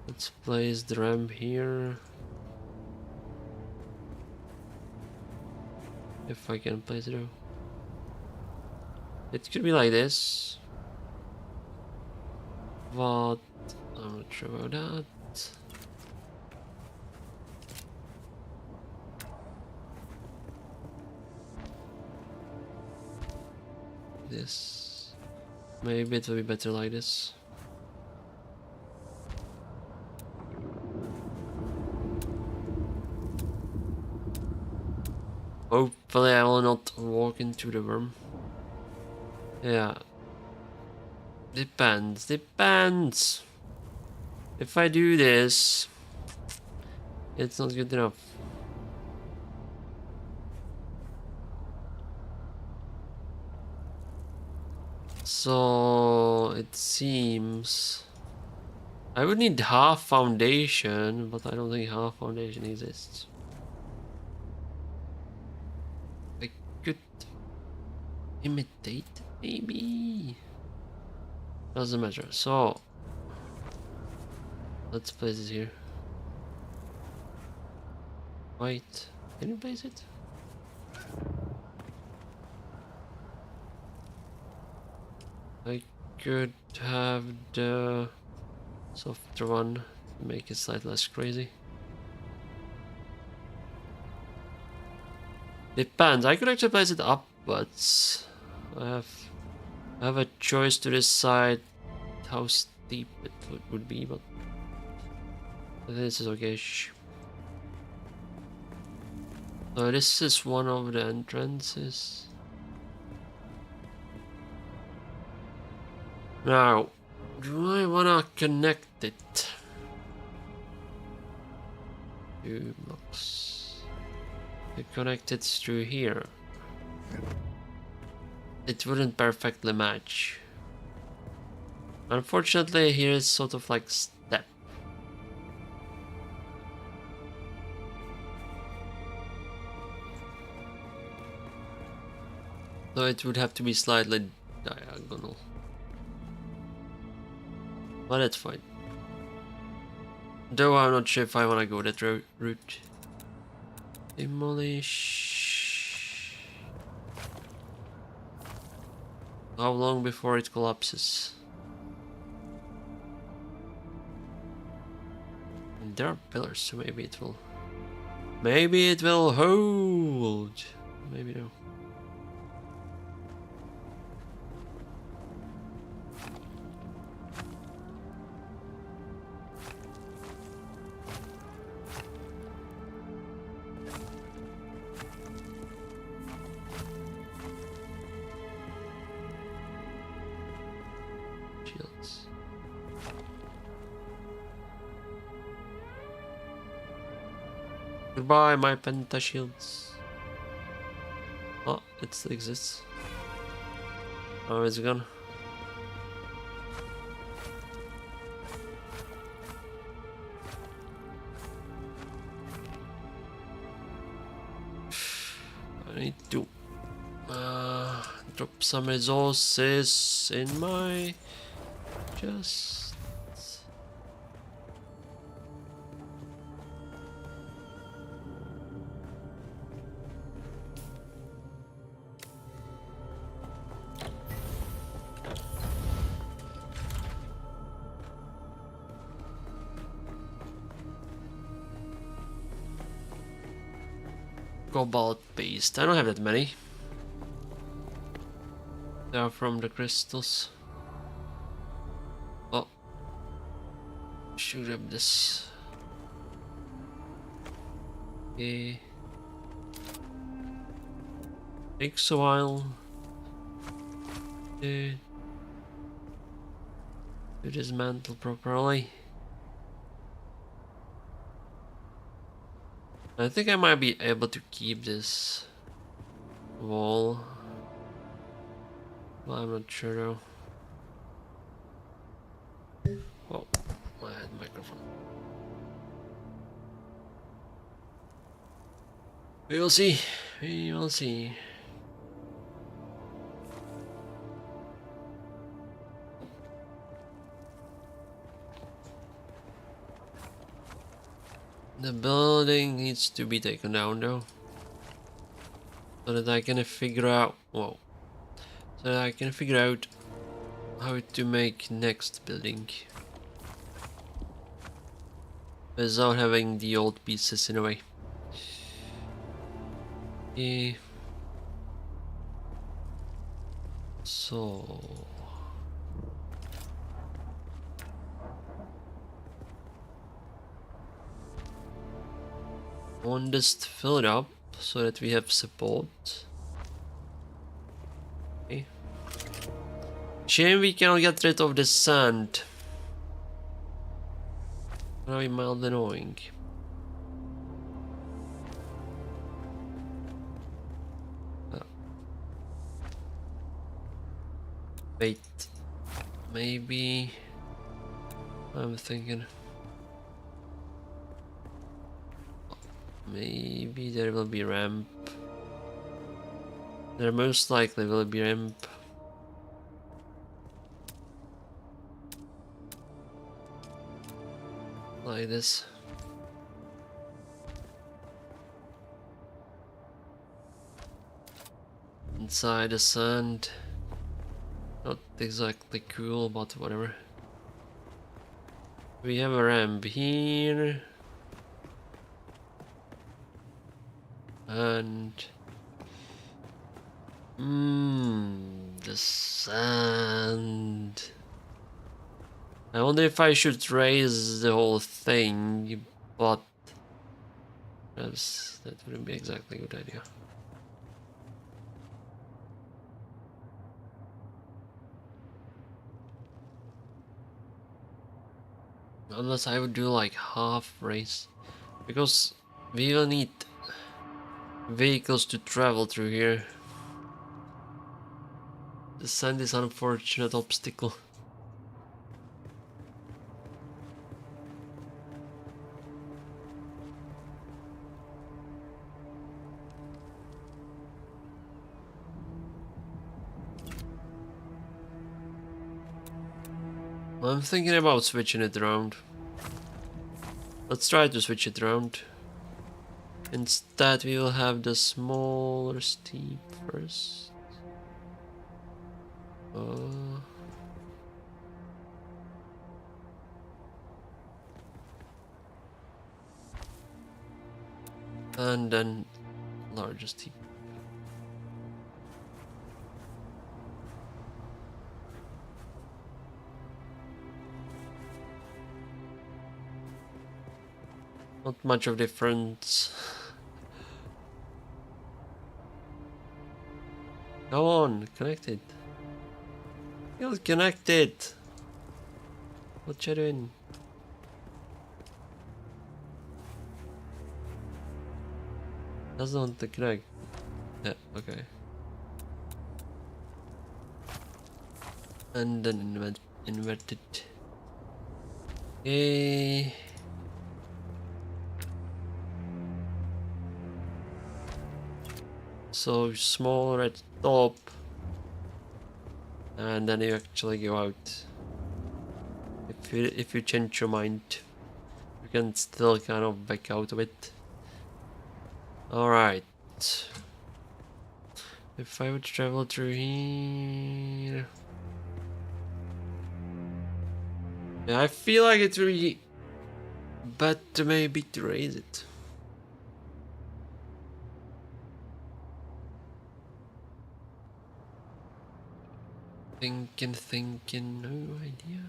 let's place the ramp here. If I can place it out. It could be like this. But I'm not sure about that. This. Maybe it will be better like this. Hopefully I will not walk into the worm. Yeah. Depends. If I do this, it's not good enough. So it seems I would need half foundation, but I don't think half foundation exists. I could imitate, maybe. Doesn't matter. So let's place it here. Wait, can you place it? I could have the softer one to make it slightly less crazy. Depends. I could actually place it upwards. I have a choice to decide how steep it would be, but this is okay. So this is one of the entrances. Now, do I wanna connect it? 2 blocks. To connect it through here. It wouldn't perfectly match. Unfortunately, here is sort of like step. So it would have to be slightly diagonal. But that's fine. Though I'm not sure if I want to go that route. Demolish. How long before it collapses? And there are pillars, so maybe it will. Maybe it will hold. Maybe no. Goodbye, my penta shields. Oh, it still exists. Oh, it's gone. I need to drop some resources in my chest. cobalt paste. I don't have that many. They are from the crystals. Oh. Shoot up this. Okay. Takes a while. To dismantle properly. I think I might be able to keep this wall. Well, I'm not sure though. Oh, my head microphone. We will see. We will see. The building needs to be taken down though. So that I can figure out, whoa. So that I can figure out how to make next building. Without having the old pieces in a way. Okay. So... I want this to fill it up so that we have support. Okay. Shame we cannot get rid of the sand. Very mild annoying. Wait, maybe I'm thinking maybe there will be ramp. There most likely will be ramp. Like this. Inside the sand. Not exactly cool, but whatever. We have a ramp here. And... the sand. I wonder if I should raise the whole thing, but... that wouldn't be exactly a good idea. Unless I would do like half race, because we will need vehicles to travel through here. The sand is an unfortunate obstacle. I'm thinking about switching it around. Let's try to switch it around. Instead we will have the smaller steep first. And then larger steep. Not much of difference. Go on, connect it. You're connected. What you doing? Doesn't want to connect. Yeah, okay. And then invert it. Okay. So smaller at top, and then you actually go out. If you change your mind, you can still kind of back out of it. All right. If I would travel through here, yeah, I feel like it's really better maybe to raise it. Thinking, no idea.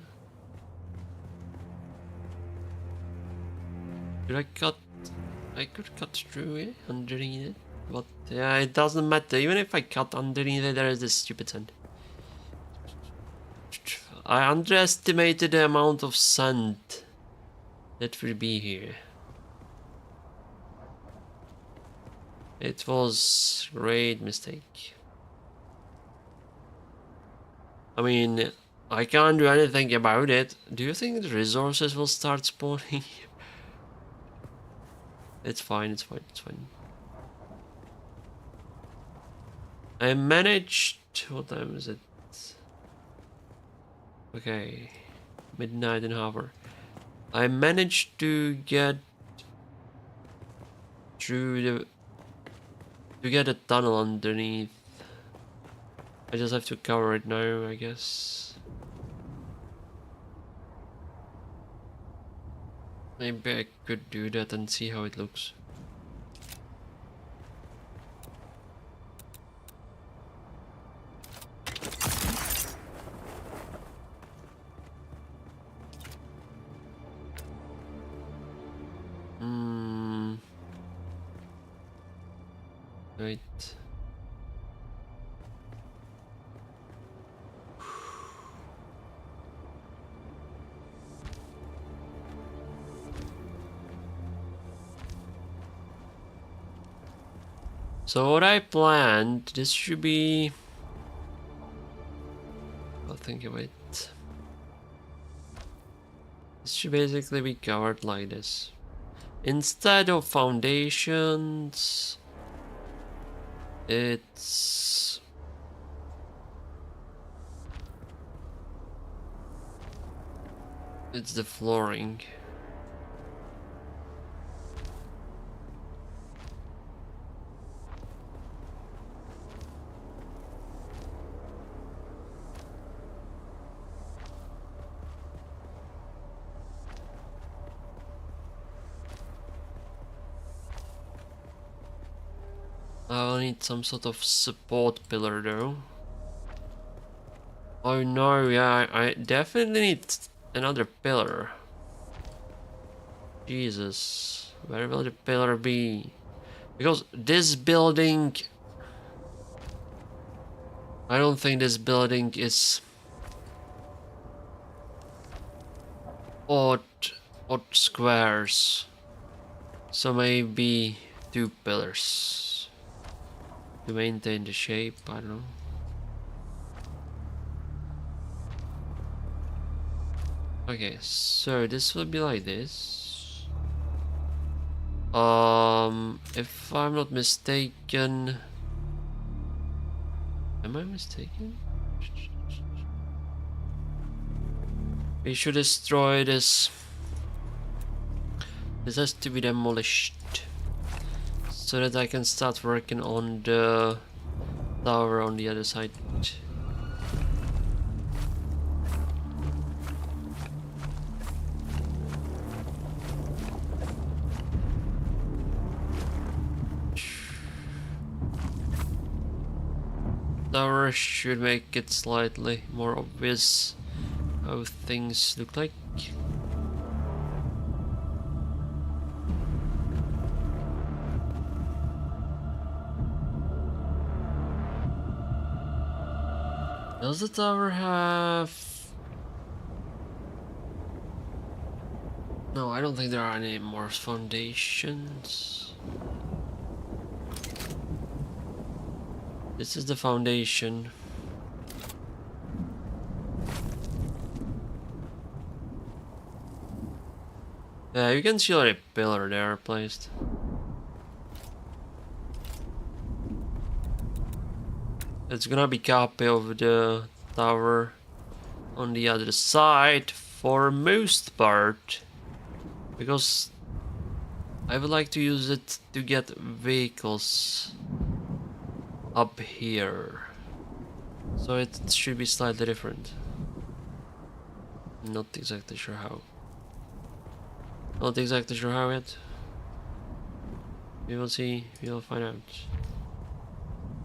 Could I cut? I could cut through it, underneath it. But yeah, it doesn't matter. Even if I cut underneath it, there is this stupid sand. I underestimated the amount of sand that will be here. It was a great mistake. I mean, I can't do anything about it. Do you think the resources will start spawning? It's fine, it's fine, it's fine. I managed... What time is it? Okay. Midnight in Harbor. I managed to get through the... to get a tunnel underneath. I just have to cover it now, I guess. Maybe I could do that and see how it looks. Wait. So what I planned, this should be... I'll think of it. This should basically be covered like this. Instead of foundations, it's... the flooring. I'll need some sort of support pillar though. Oh no, yeah, I definitely need another pillar. Jesus, where will the pillar be? Because this building... I don't think this building is... odd squares. So maybe 2 pillars. To maintain the shape, I don't know. Okay, so this will be like this. If I'm not mistaken... Am I mistaken? We should destroy this. This has to be demolished. So that I can start working on the tower on the other side. Tower should make it slightly more obvious how things look like. Does the tower have... No, I don't think there are any more foundations. This is the foundation. Yeah, you can see already a pillar there placed. It's gonna be copy of the tower on the other side for most part, because I would like to use it to get vehicles up here, so it should be slightly different. Not exactly sure how. Not exactly sure how yet. We will see. We will find out.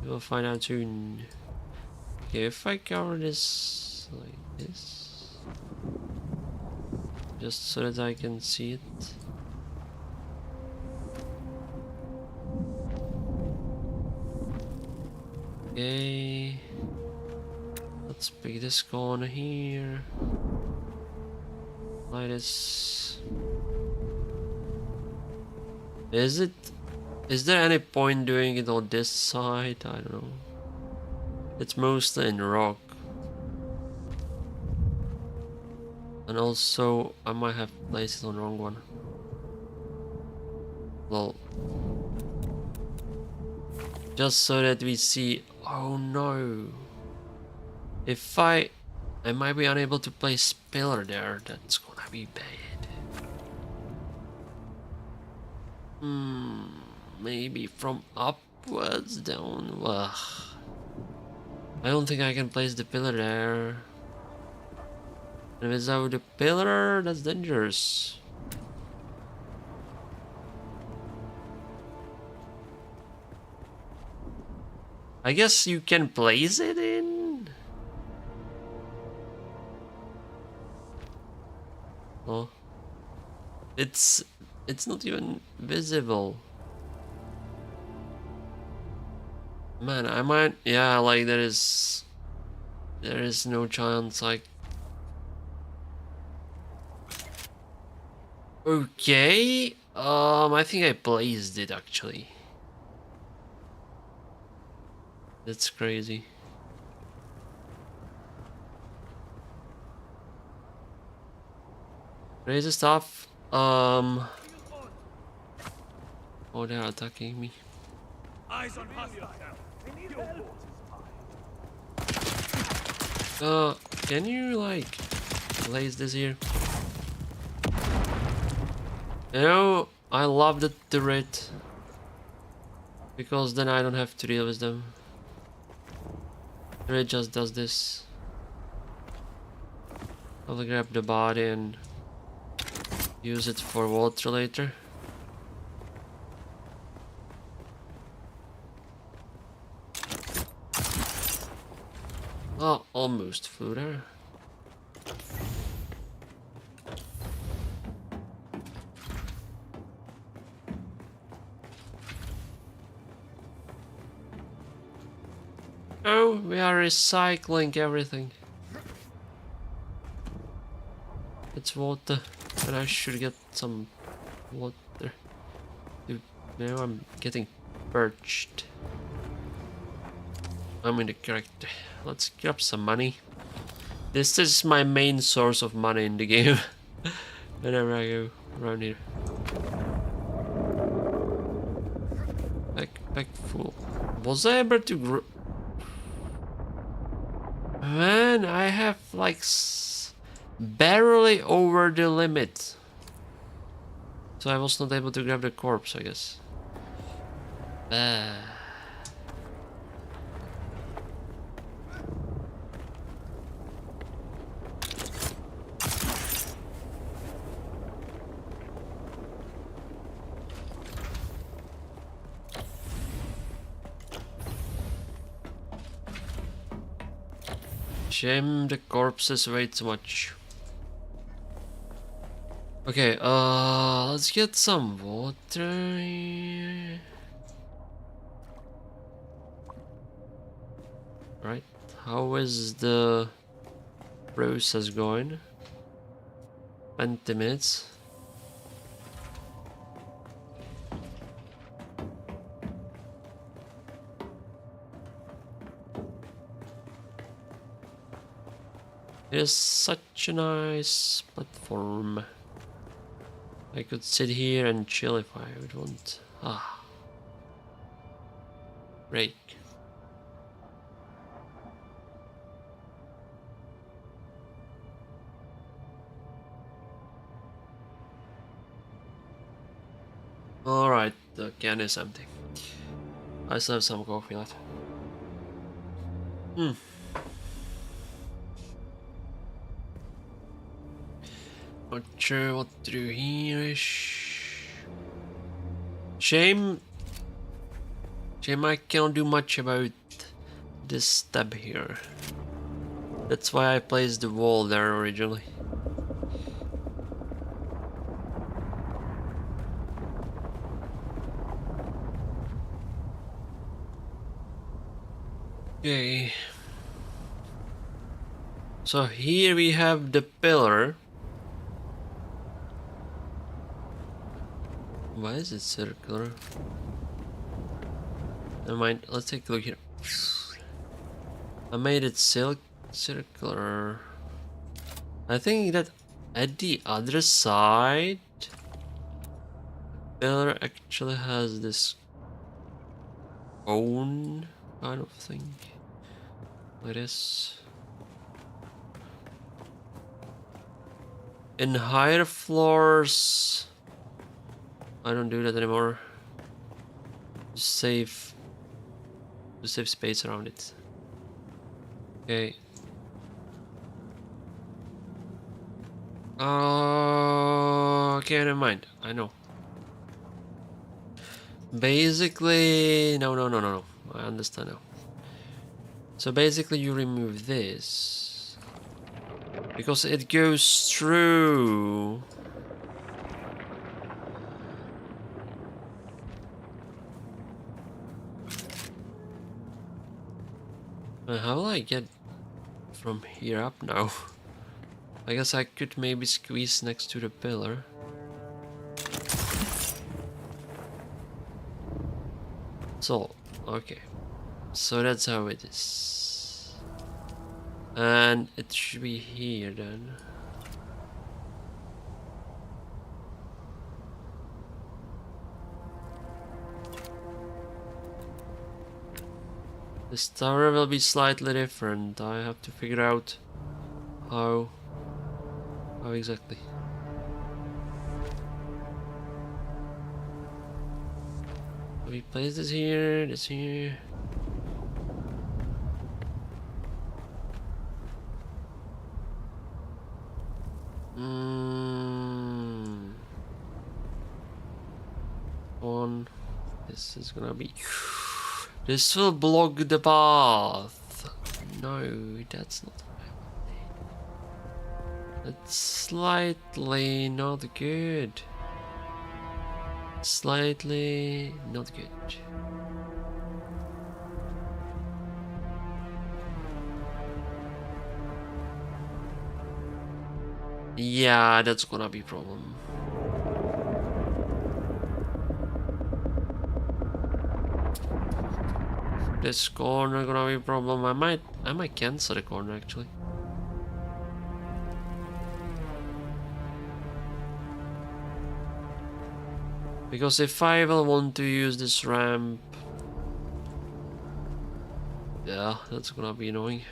We will find out soon. Okay, if I cover this like this, just so that I can see it. Okay, let's pick this corner here. Like this. Is there any point doing it on this side? I don't know. It's mostly in rock. And also, I might have placed it on the wrong one. Well, just so that we see. Oh no! If I might be unable to place pillar there. That's gonna be bad. Maybe from upwards down. Ugh. I don't think I can place the pillar there. And without the pillar, that's dangerous. I guess you can place it in. Oh, it's not even visible. Man, I might, yeah, like there is no chance. Like, okay, I think I placed it actually. That's crazy. Crazy stuff. Oh, they're attacking me. Eyes on hostile. Can you like place this here? You know, I love the turret because then I don't have to deal with them. Turret just does this. I'll grab the body and use it for water later. Oh, almost flew there. Oh, we are recycling everything. It's water, and I should get some water. Dude, now I'm getting perched. I'm in the character. Let's grab some money. This is my main source of money in the game. Whenever I go around here. Backpack full. Was I able to grow? Man, I have like barely over the limit. So I was not able to grab the corpse, I guess. Shame the corpses way too much. Okay, let's get some water here. Right, how is the process going? 20 minutes. It is such a nice platform. I could sit here and chill if I would want. Ah. Break. Alright, the can is empty. I still have some coffee left. Not sure what to do here. Shame I cannot do much about this step here. That's why I placed the wall there originally. Okay. So here we have the pillar. Why is it circular? Never mind, let's take a look here. I made it circular. I think that at the other side, the pillar actually has this cone kind of thing. Like this. In higher floors, I don't do that anymore. To save space around it. Okay. Okay, never mind. I know. Basically, no. I understand now. So basically, you remove this because it goes through. How will I get from here up now? I guess I could maybe squeeze next to the pillar. So, okay. So that's how it is. And it should be here then. This tower will be slightly different. I have to figure out how exactly. We place this here, this here. On. This is gonna be. This will block the path. No, that's not. That's slightly not good. Slightly not good. Yeah, that's gonna be a problem. This corner gonna be a problem. I might cancel the corner actually. Because if I will want to use this ramp, yeah, that's gonna be annoying.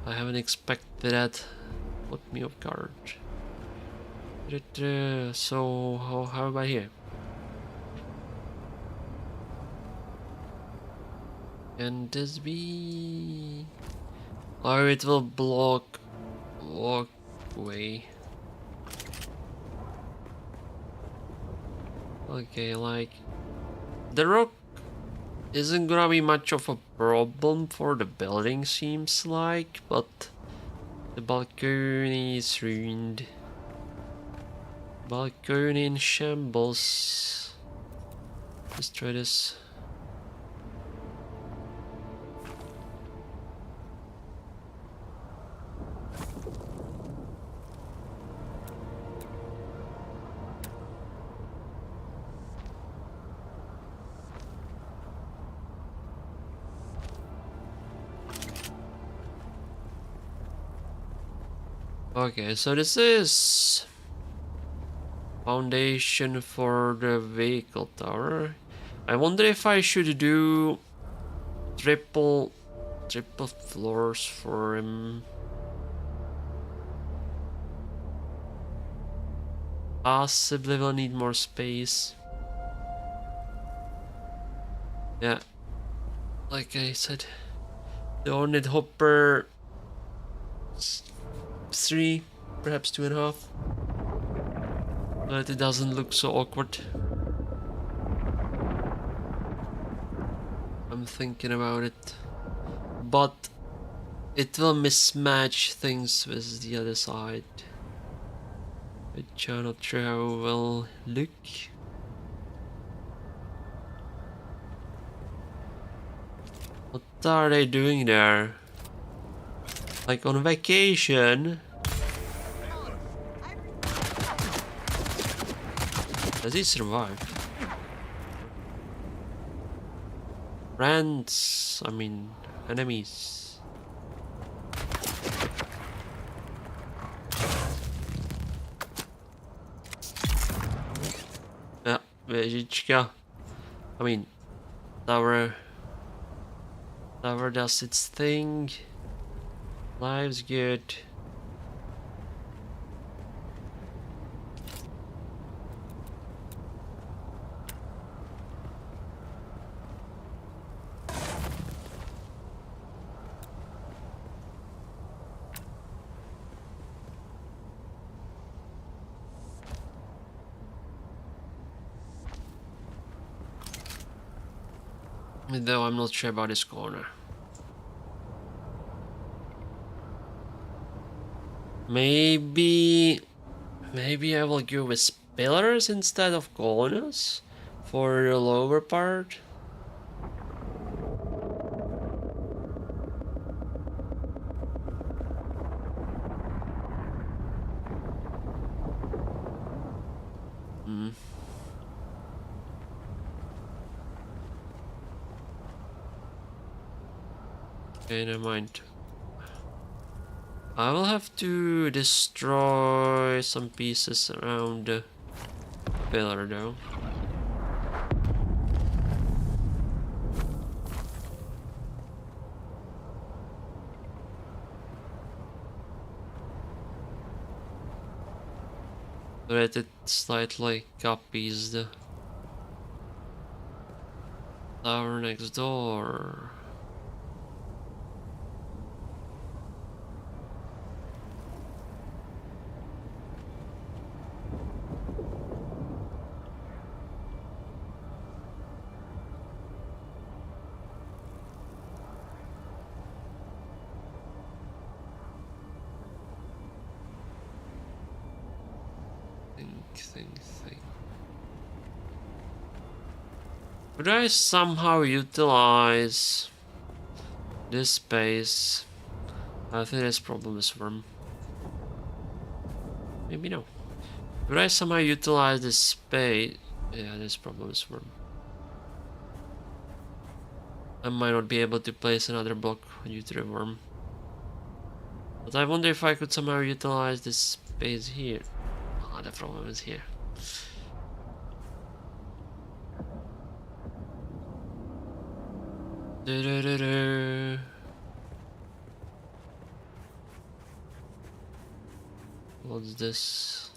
I haven't expected that. Put me off guard. So how about here? Can this be? Oh, it will block walkway. Okay, like the rock isn't gonna be much of a problem for the building, seems like, but the balcony is ruined. Balcony in shambles. Let's try this. Okay, so this is foundation for the vehicle tower. I wonder if I should do triple floors for him. Possibly will need more space. Yeah, like I said, the Ornithopter 3, perhaps 2.5. But it doesn't look so awkward. I'm thinking about it. But it will mismatch things with the other side. Which I'm not sure how it will look. What are they doing there? Like on vacation? Does he survive? Friends, I mean enemies. Yeah, Vejichka. I mean, tower does its thing. Life's good. Though I'm not sure about this corner. Maybe I will go with pillars instead of columns for the lower part. Okay, never mind. I will have to destroy some pieces around the pillar though. So that it slightly copies the tower next door. Think. Could I somehow utilize this space? I think this problem is worm. Maybe no. Could I somehow utilize this space? Yeah, this problem is worm. I might not be able to place another block due to the worm. But I wonder if I could somehow utilize this space here. Ah, the problem is here. What's this?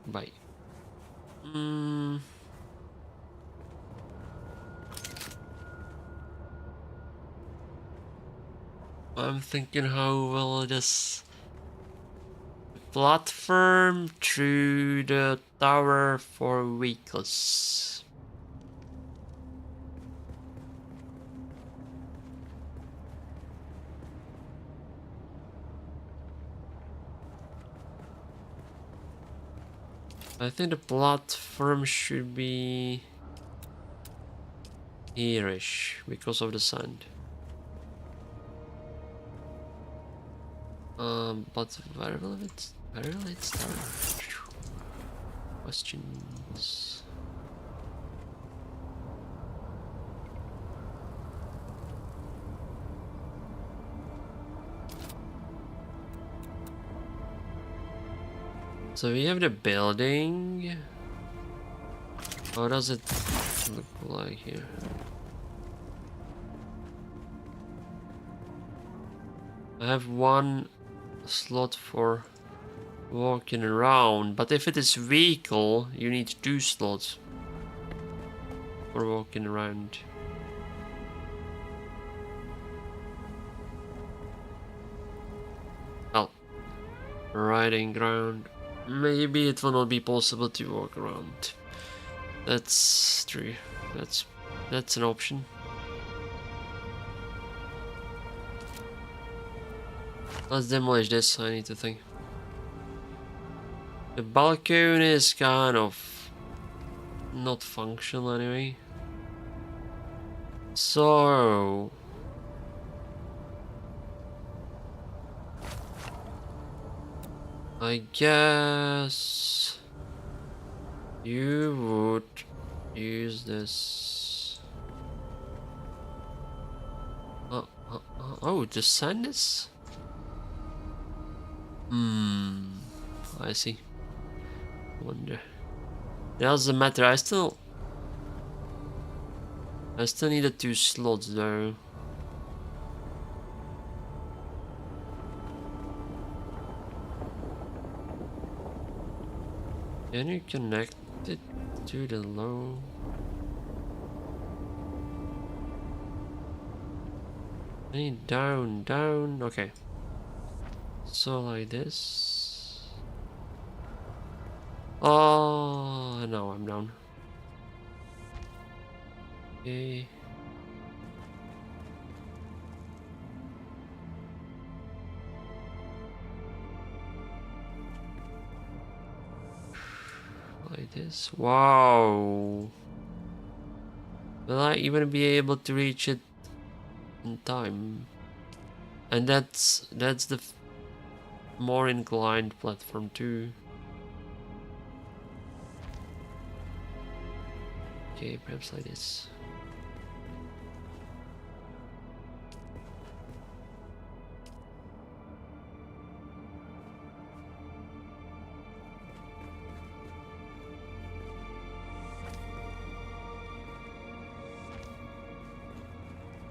Bye. I'm thinking how will this platform through the tower for vehicles. I think the platform should be here-ish because of the sand. But where will it start? Questions. So we have the building. How does it look like here? I have one slot for walking around, but if it is vehicle, you need 2 slots for walking around. Oh, riding ground. Maybe it will not be possible to walk around. That's true. That's an option. Let's demolish this, I need to think. The balcony is kind of not functional anyway. So I guess you would use this. Oh, the sand is. I see. Wonder. Doesn't matter. I still needed 2 slots though. Can you connect it to the low? I need down, down. Okay. So like this. Oh, now I'm down. Okay. Like this. Wow. Will I even be able to reach it in time? And that's the more inclined platform too. Okay, perhaps like this.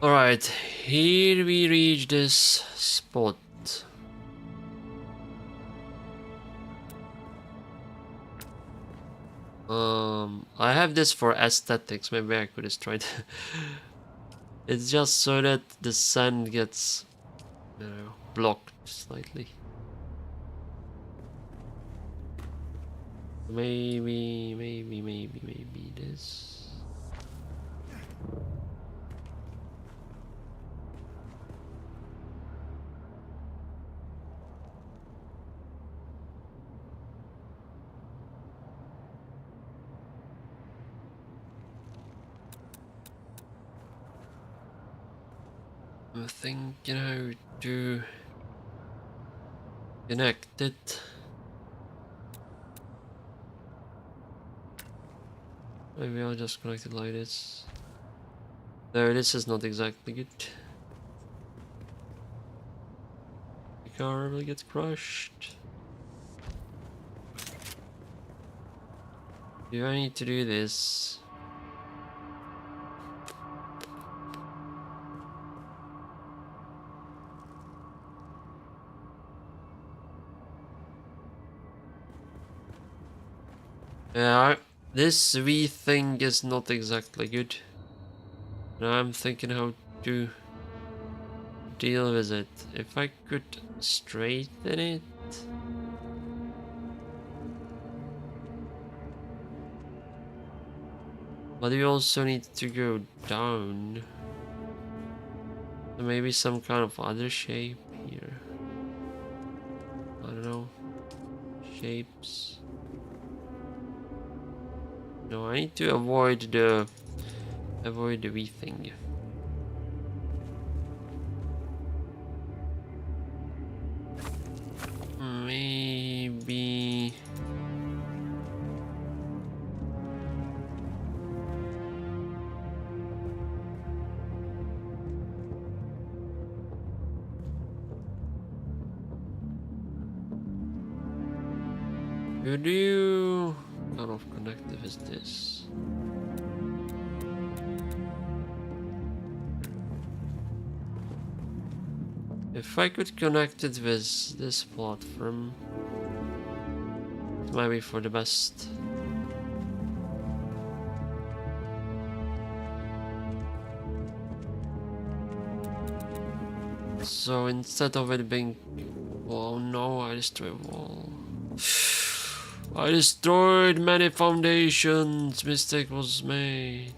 Alright, here we reach this spot. I have this for aesthetics, maybe I could destroy it. It's just so that the sand gets, you know, blocked slightly. Maybe this. I'm thinking how to connect it. Maybe I'll just connect it like this. No, this is not exactly good. The car really gets crushed. Do I need to do this? Yeah, this V thing is not exactly good. Now I'm thinking how to deal with it. If I could straighten it. But you also need to go down. So maybe some kind of other shape here. I don't know. Shapes. No, I need to avoid the V thing. Maybe. Could you kind of connect it with this? If I could connect it with this platform, it might be for the best. So instead of it being... Oh no, I destroyed a wall. I destroyed many foundations. Mistake was made.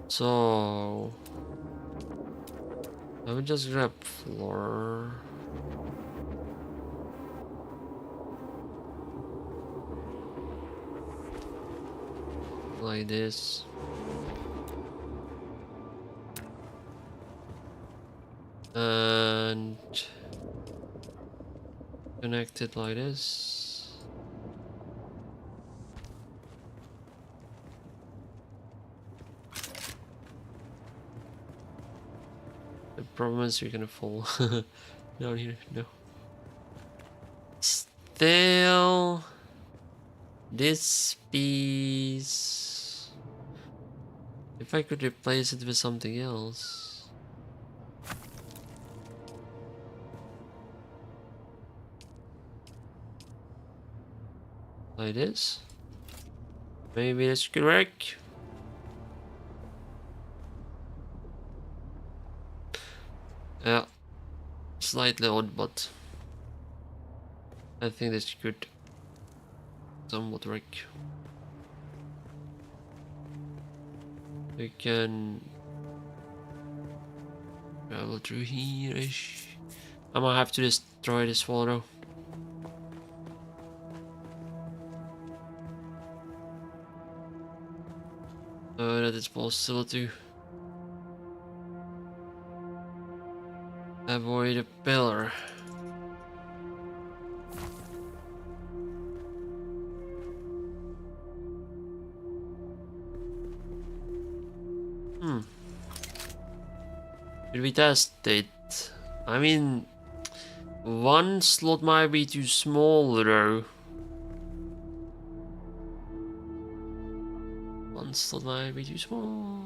So let me just grab floor. Like this. And connect it like this. The problem is you're gonna fall down here. No. Still, this piece. If I could replace it with something else. Like this. Maybe this could work. Yeah. Slightly odd, but I think this could somewhat work. We can travel through here-ish. I might have to destroy this wall though. So that it's possible to avoid a pillar. Should we test it? I mean, one slot might be too small though. One slot might be too small.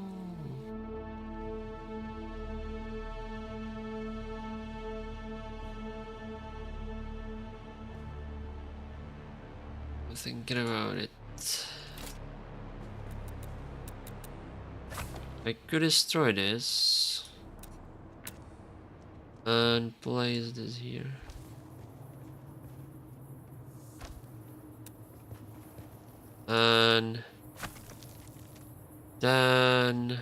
I'm thinking about it. I could destroy this and place this here. And then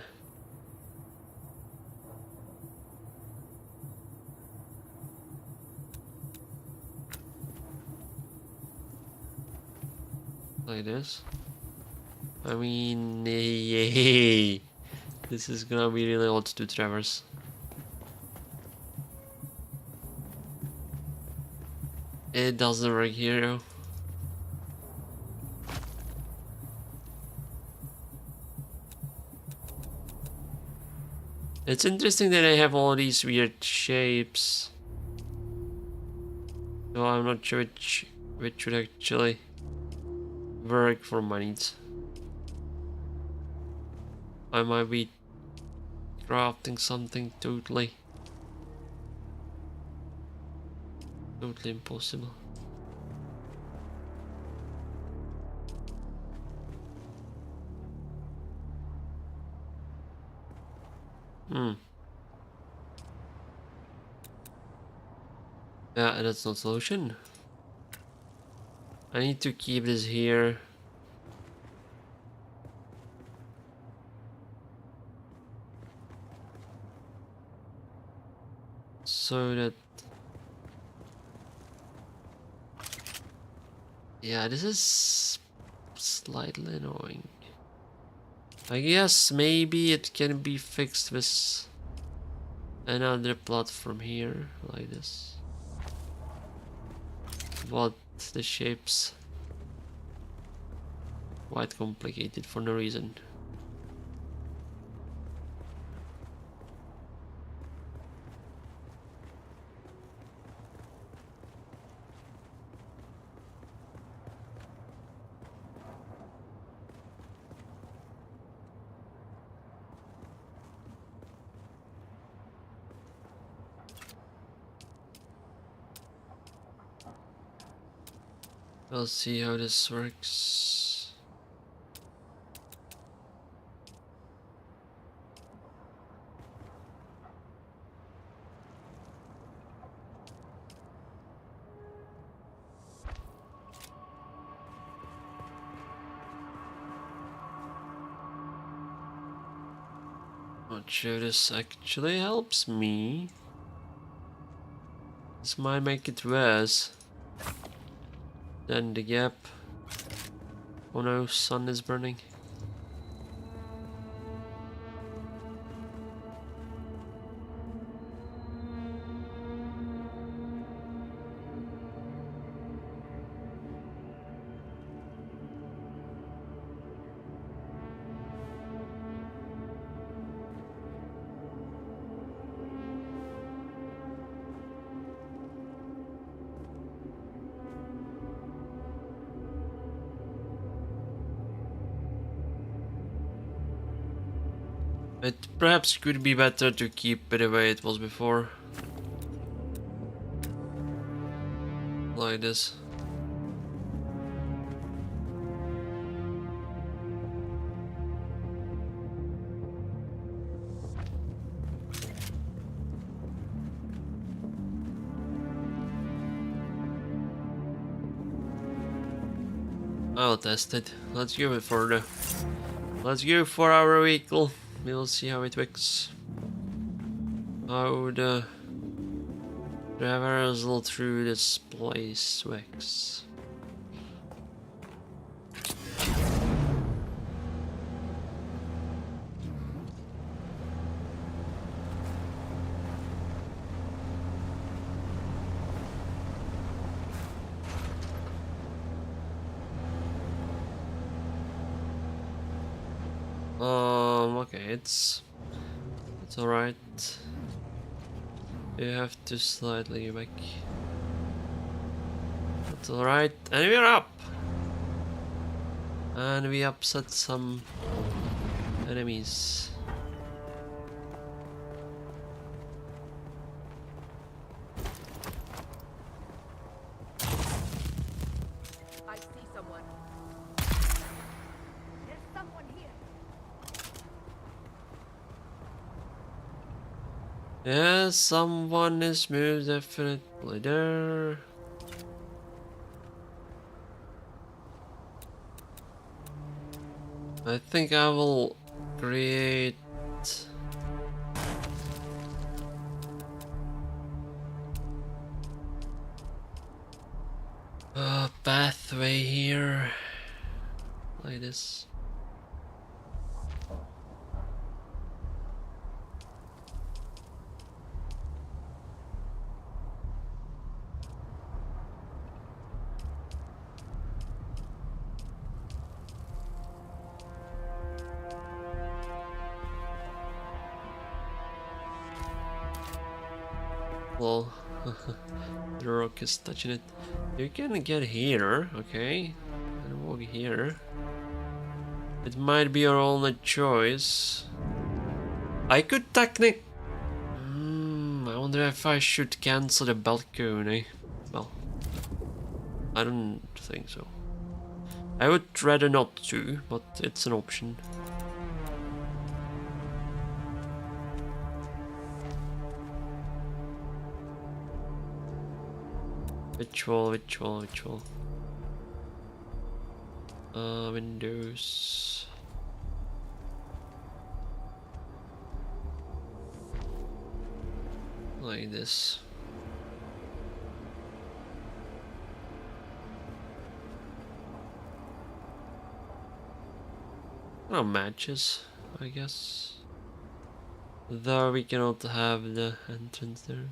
like this. I mean, yay. This is gonna be really odd to traverse. It doesn't work here though. It's interesting that I have all these weird shapes. So I'm not sure which would actually work for my needs. I might be crafting something totally impossible. Yeah, that's not solution. I need to keep this here. So that... Yeah, this is slightly annoying. I guess maybe it can be fixed with another platform here, like this. But the shape's quite complicated for no reason. We'll see how this works. Not sure this actually helps me. This might make it worse. Then the gap. Oh no, sun is burning. It perhaps could be better to keep it the way it was before. Like this. I'll test it. Let's go for our vehicle. We'll see how it works. How the traversal through this place works. Okay, it's alright. You have to slightly back. That's alright, and we're up! And we upset some enemies. I see someone. There's someone here. Yeah, someone is moved definitely there. I think I will create a pathway here like this. Well, the rock is touching it. You can get here, okay? And walk here. It might be your only choice. I could technic. I wonder if I should cancel the balcony. Well, I don't think so. I would rather not to, but it's an option. Which wall? Windows. Like this. No matches, I guess. Though we cannot have the entrance there.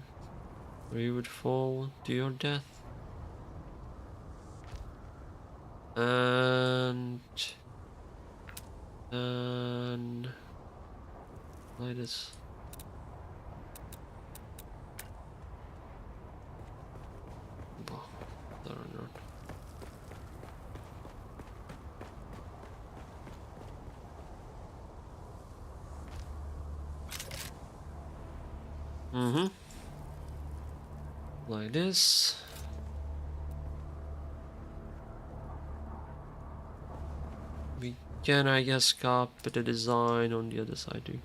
Or you would fall to your death. And like this. Oh, there or not. Like this. We can, I guess, copy the design on the other side too.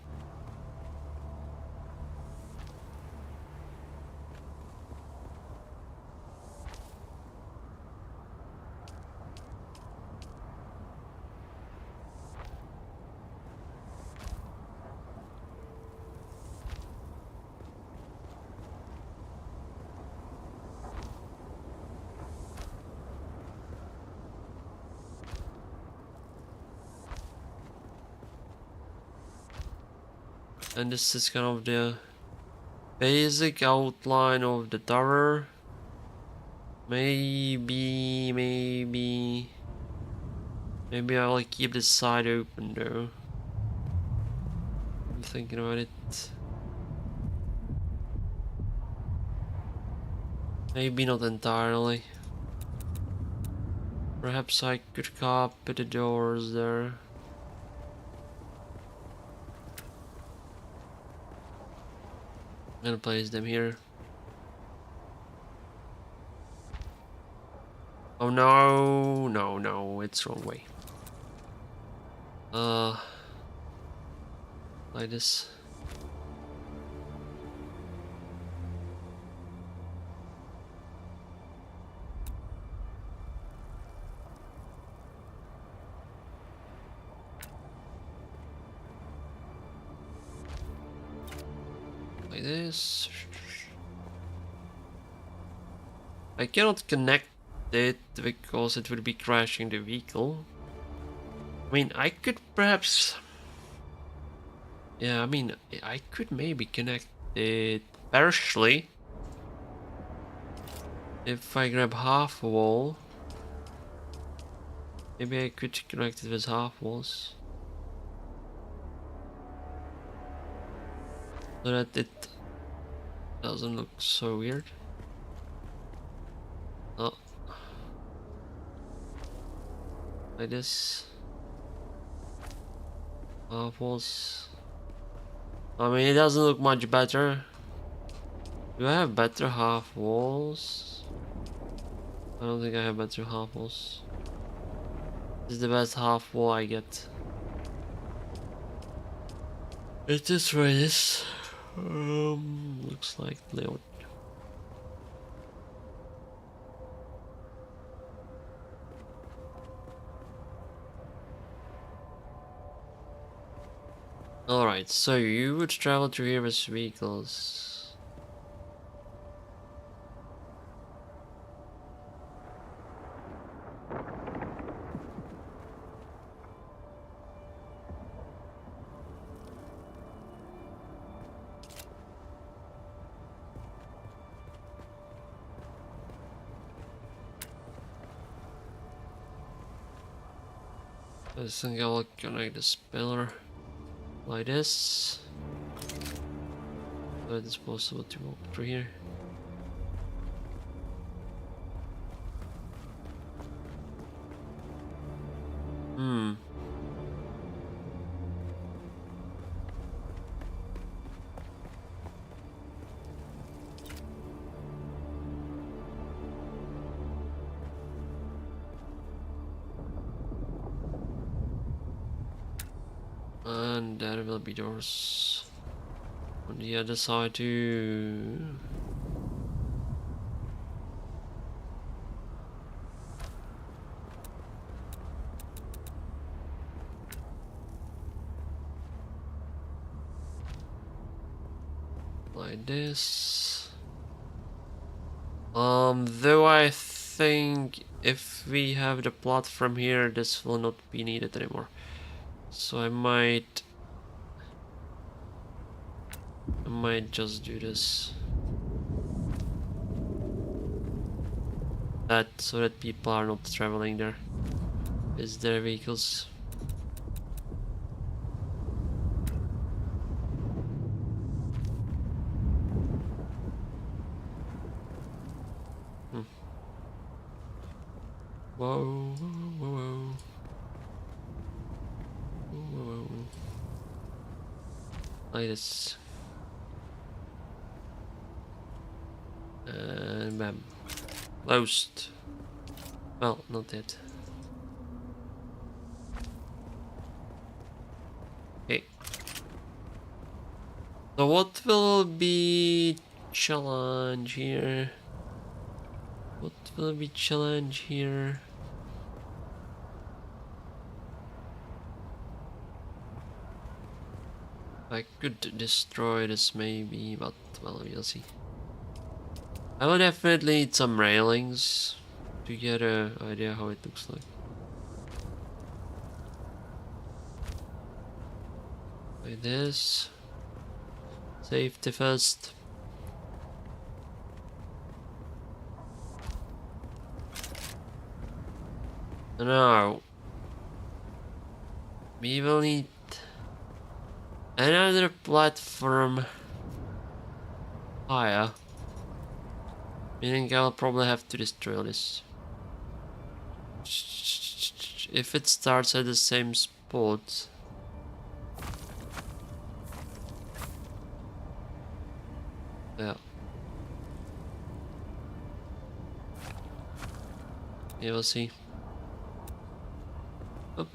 And this is kind of the basic outline of the tower. Maybe I'll keep this side open though. I'm thinking about it. Maybe not entirely. Perhaps I could copy the doors there. I'm gonna place them here. Oh no, no, it's wrong way. Like this. Like this. I cannot connect it because it would be crashing the vehicle. I mean, I could perhaps... Yeah, I mean, I could maybe connect it partially. If I grab half a wall. Maybe I could connect it with half walls. So that it doesn't look so weird. Oh. Like this. Half walls. I mean, it doesn't look much better. Do I have better half walls? I don't think I have better half walls. This is the best half wall I get. Let's just try this. Looks like layout. Alright, so you would travel through here with vehicles. I think I'll connect this pillar like this. So it is possible to walk through here. And there will be doors on the other side too. Like this. Though I think if we have the platform here, this will not be needed anymore. So I might just do this. So that people are not traveling there with their vehicles. Whoa, whoa, whoa, whoa, whoa. Like this. And bam. Closed. Well, not yet. So what will be challenge here? What will be challenge here? I could destroy this maybe, but well, we'll see. I will definitely need some railings to get an idea how it looks like. Like this. Safety first. Now, we will need another platform higher. Meaning I'll probably have to destroy this. If it starts at the same spot. Yeah. Yeah, we'll see. And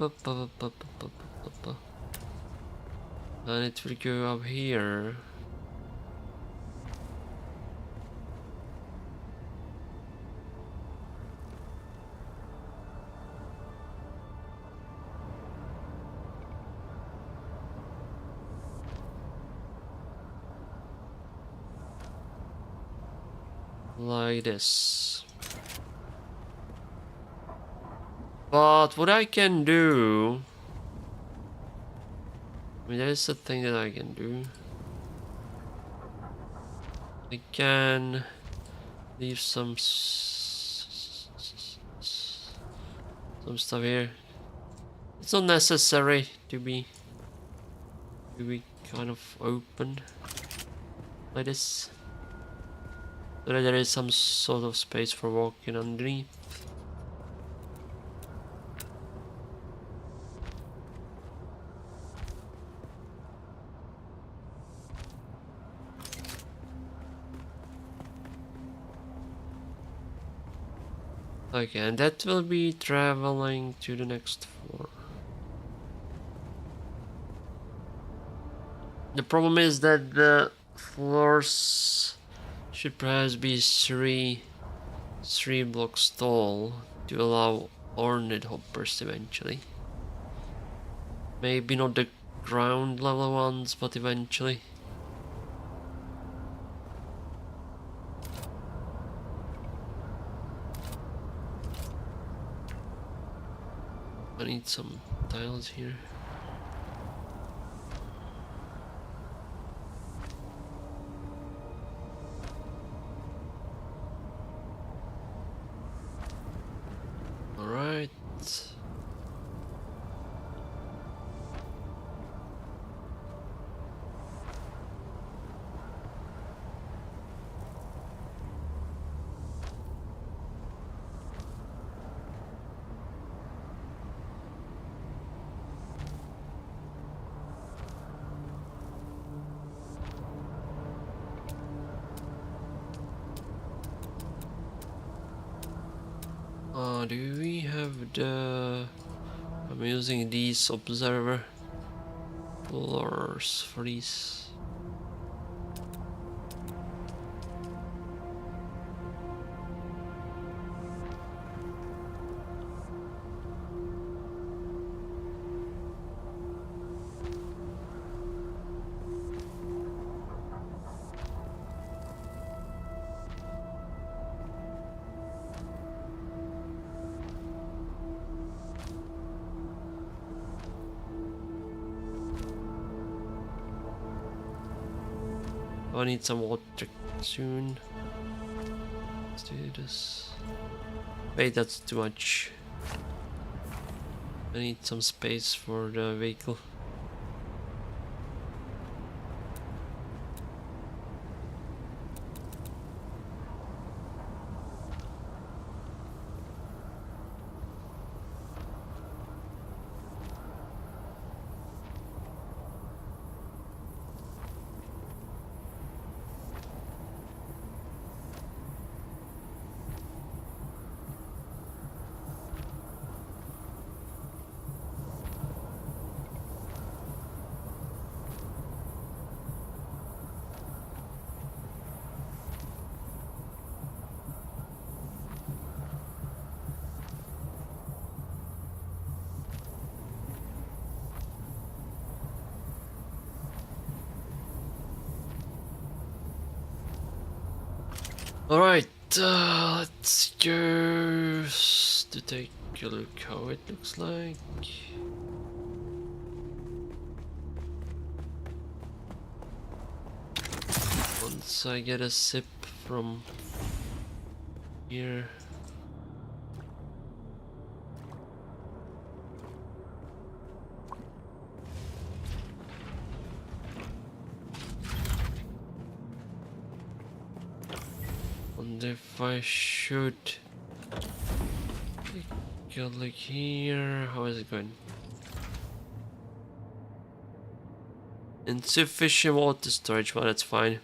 it will go up here. Like this. But what I can do... I mean, there's a thing that I can do. I can leave some stuff here. It's not necessary to be kind of open like this. So that there is some sort of space for walking underneath. Okay, and that will be traveling to the next floor. The problem is that the floors should perhaps be three blocks tall to allow ornate hoppers eventually. Maybe not the ground level ones, but eventually. I need some tiles here. All right. Do we have the... I'm using these observer floors for these. I need some water soon. Let's do this. Wait, that's too much. I need some space for the vehicle. Alright, let's go to take a look how it looks like. Once I get a sip from here. Wonder if I should take a look here. How is it going? Insufficient water storage, well that's fine.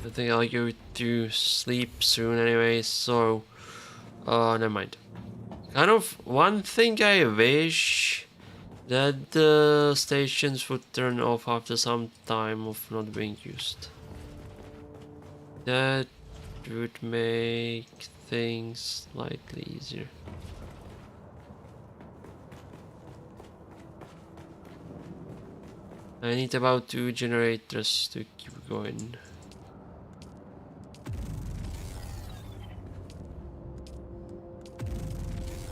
I think I'll go to sleep soon anyway, so never mind. Kind of one thing I wish that the stations would turn off after some time of not being used. That would make things slightly easier. I need about 2 generators to keep going.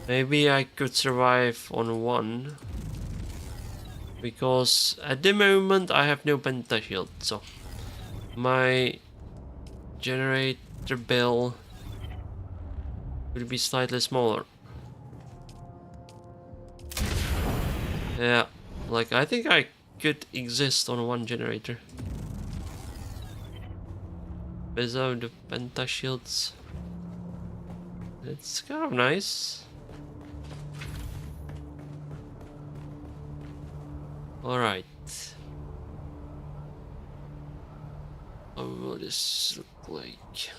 Maybe I could survive on 1. Because at the moment I have no penta shield, so my generator bill would be slightly smaller. Yeah, like I think I could exist on 1 generator without the penta shields. It's kind of nice. Alright. How will this look like?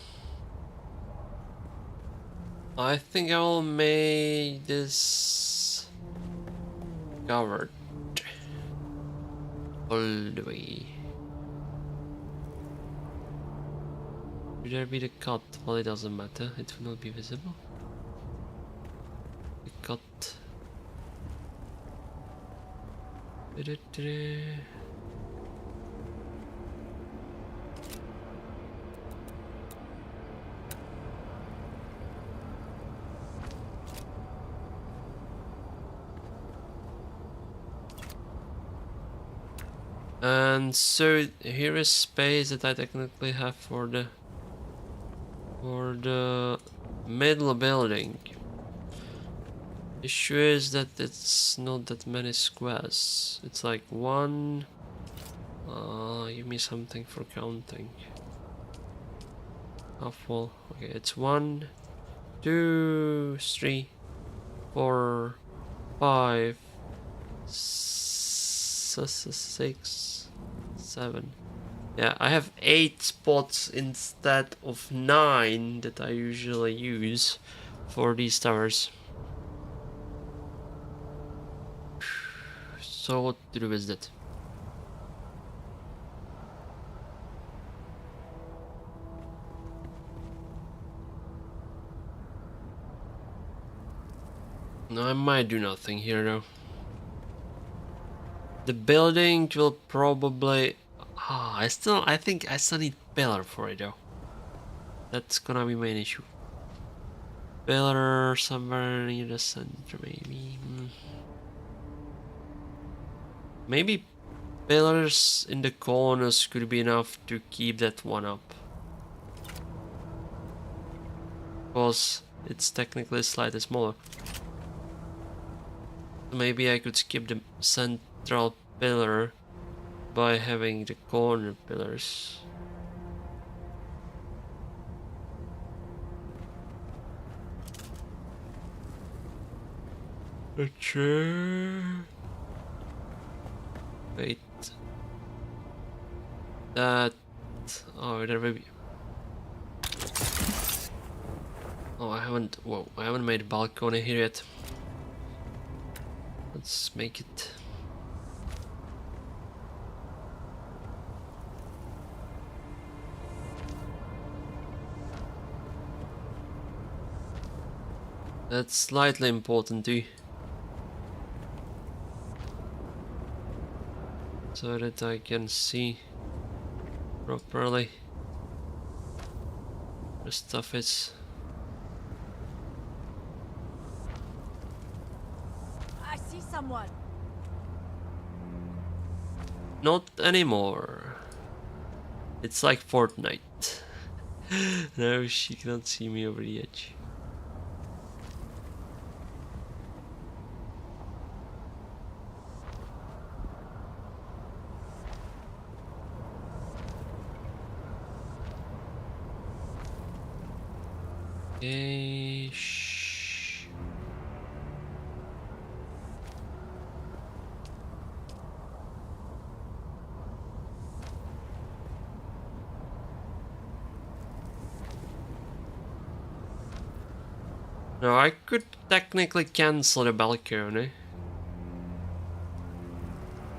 I think I will make this covered all the way. Should there be the cut? Well, it doesn't matter, it will not be visible. The cut. And so here is space that I technically have for the middle building. Issue is that it's not that many squares. It's like 1. Give me something for counting. Half wall. Okay, it's 1, 2, 3, 4, 5, 6, 7. Yeah, I have 8 spots instead of 9 that I usually use for these towers. So what to do with that? No, I might do nothing here though. The building will probably... I think I still need pillar for it though. That's gonna be main issue. Pillar somewhere near the center maybe. Maybe pillars in the corners could be enough to keep that one up. Because it's technically slightly smaller. Maybe I could skip the central pillar by having the corner pillars. A chair. Wait. That. Oh, there may be. Oh, I haven't. Whoa, I haven't made a balcony here yet. Let's make it. That's slightly important too. So that I can see properly. the stuff is. I see someone. Not anymore. It's like Fortnite. No, she cannot see me over the edge. Okay, shh. No, I could technically cancel the balcony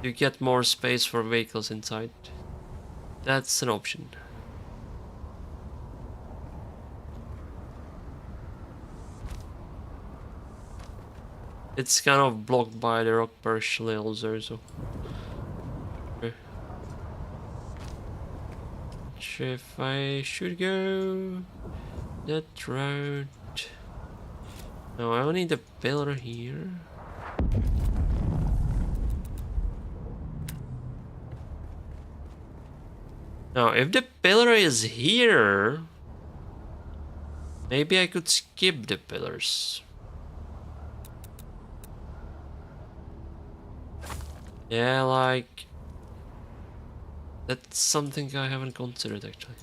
to get more space for vehicles inside. That's an option. It's kind of blocked by the rock partially also, so. Okay. Not sure if I should go that route. No, I only need a pillar here. Now, if the pillar is here, maybe I could skip the pillars. Yeah, like... That's something I haven't considered actually.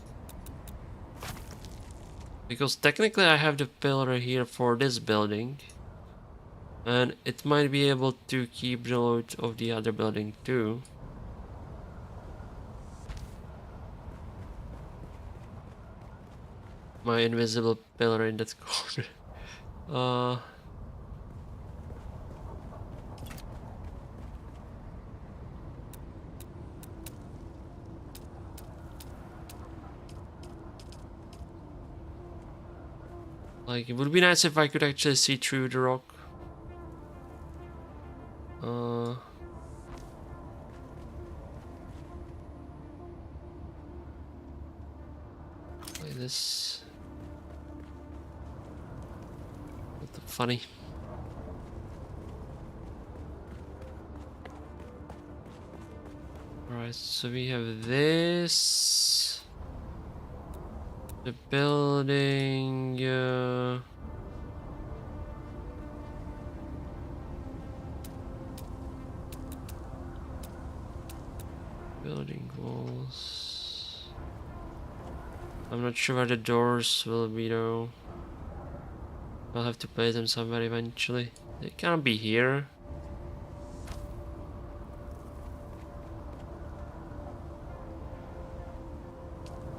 Because technically I have the pillar here for this building. And it might be able to keep the load of the other building too. My invisible pillar in that corner. Like, it would be nice if I could actually see through the rock. Like this. What funny. Alright, so we have this. The building, building walls. I'm not sure where the doors will be though. I'll have to place them somewhere eventually. They can't be here.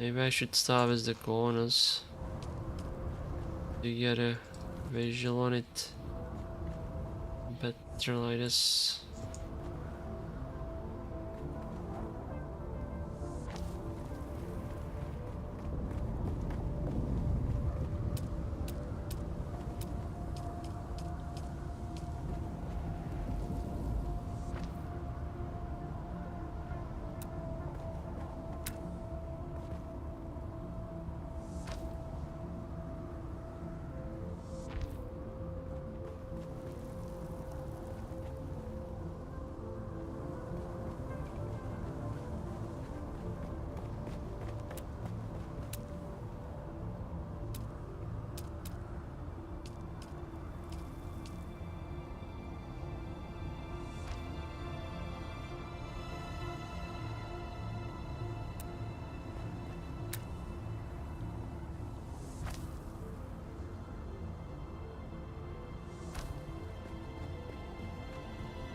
Maybe I should start with the corners to get a visual on it better like this.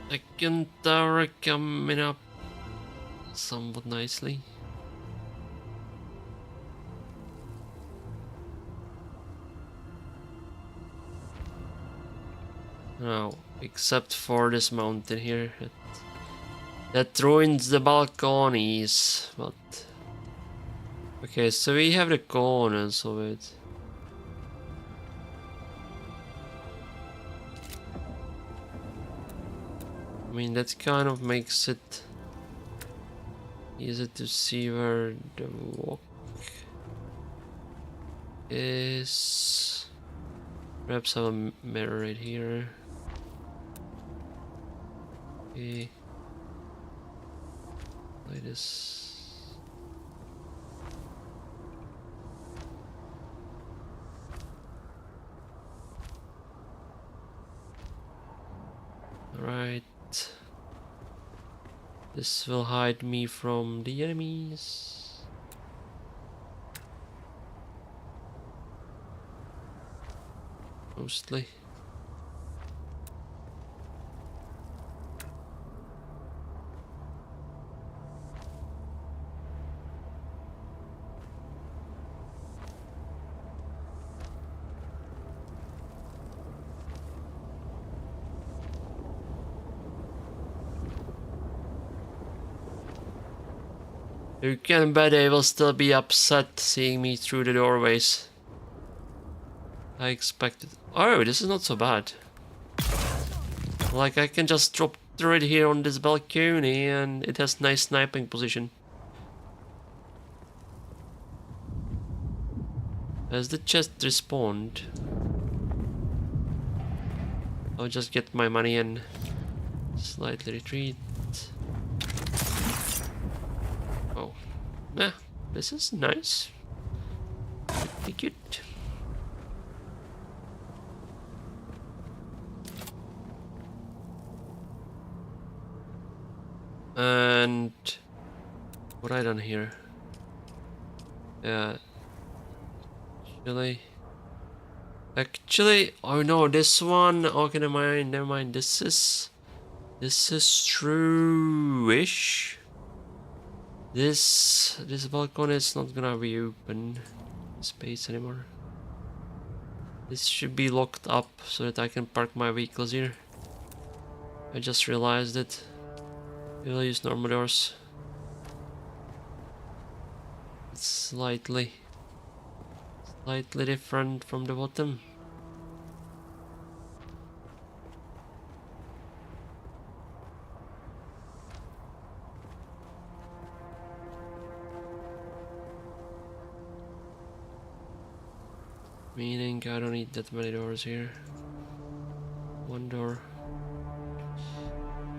Second tower coming up somewhat nicely. No, except for this mountain here. That ruins the balconies, but... Okay, so we have the corners of it. I mean, that kind of makes it easy to see where the walk is perhaps have a mirror right here. Okay. Like this. Alright. This will hide me from the enemies. Mostly. You can bet they will still be upset seeing me through the doorways. I expected. Oh, this is not so bad. Like I can just drop through it here on this balcony and it has nice sniping position. Has the chest respawned? I'll just get my money and slightly retreat. Oh, nah, this is nice. Pretty cute. And what I done here? Yeah. Actually, oh no, this one. Okay, never mind. This is true-ish. This balcony is not gonna be open space anymore. This should be locked up so that I can park my vehicles here. I just realized it. We'll use normal doors. It's slightly different from the bottom. Meaning I don't need that many doors here. One door.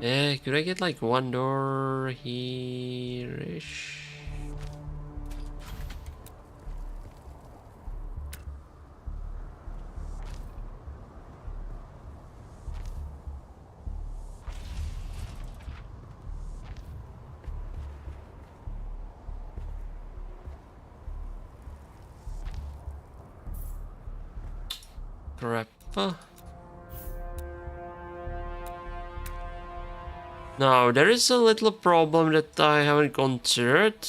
Yeah, could I get like one door here-ish? Crap. Now, there is a little problem that I haven't considered.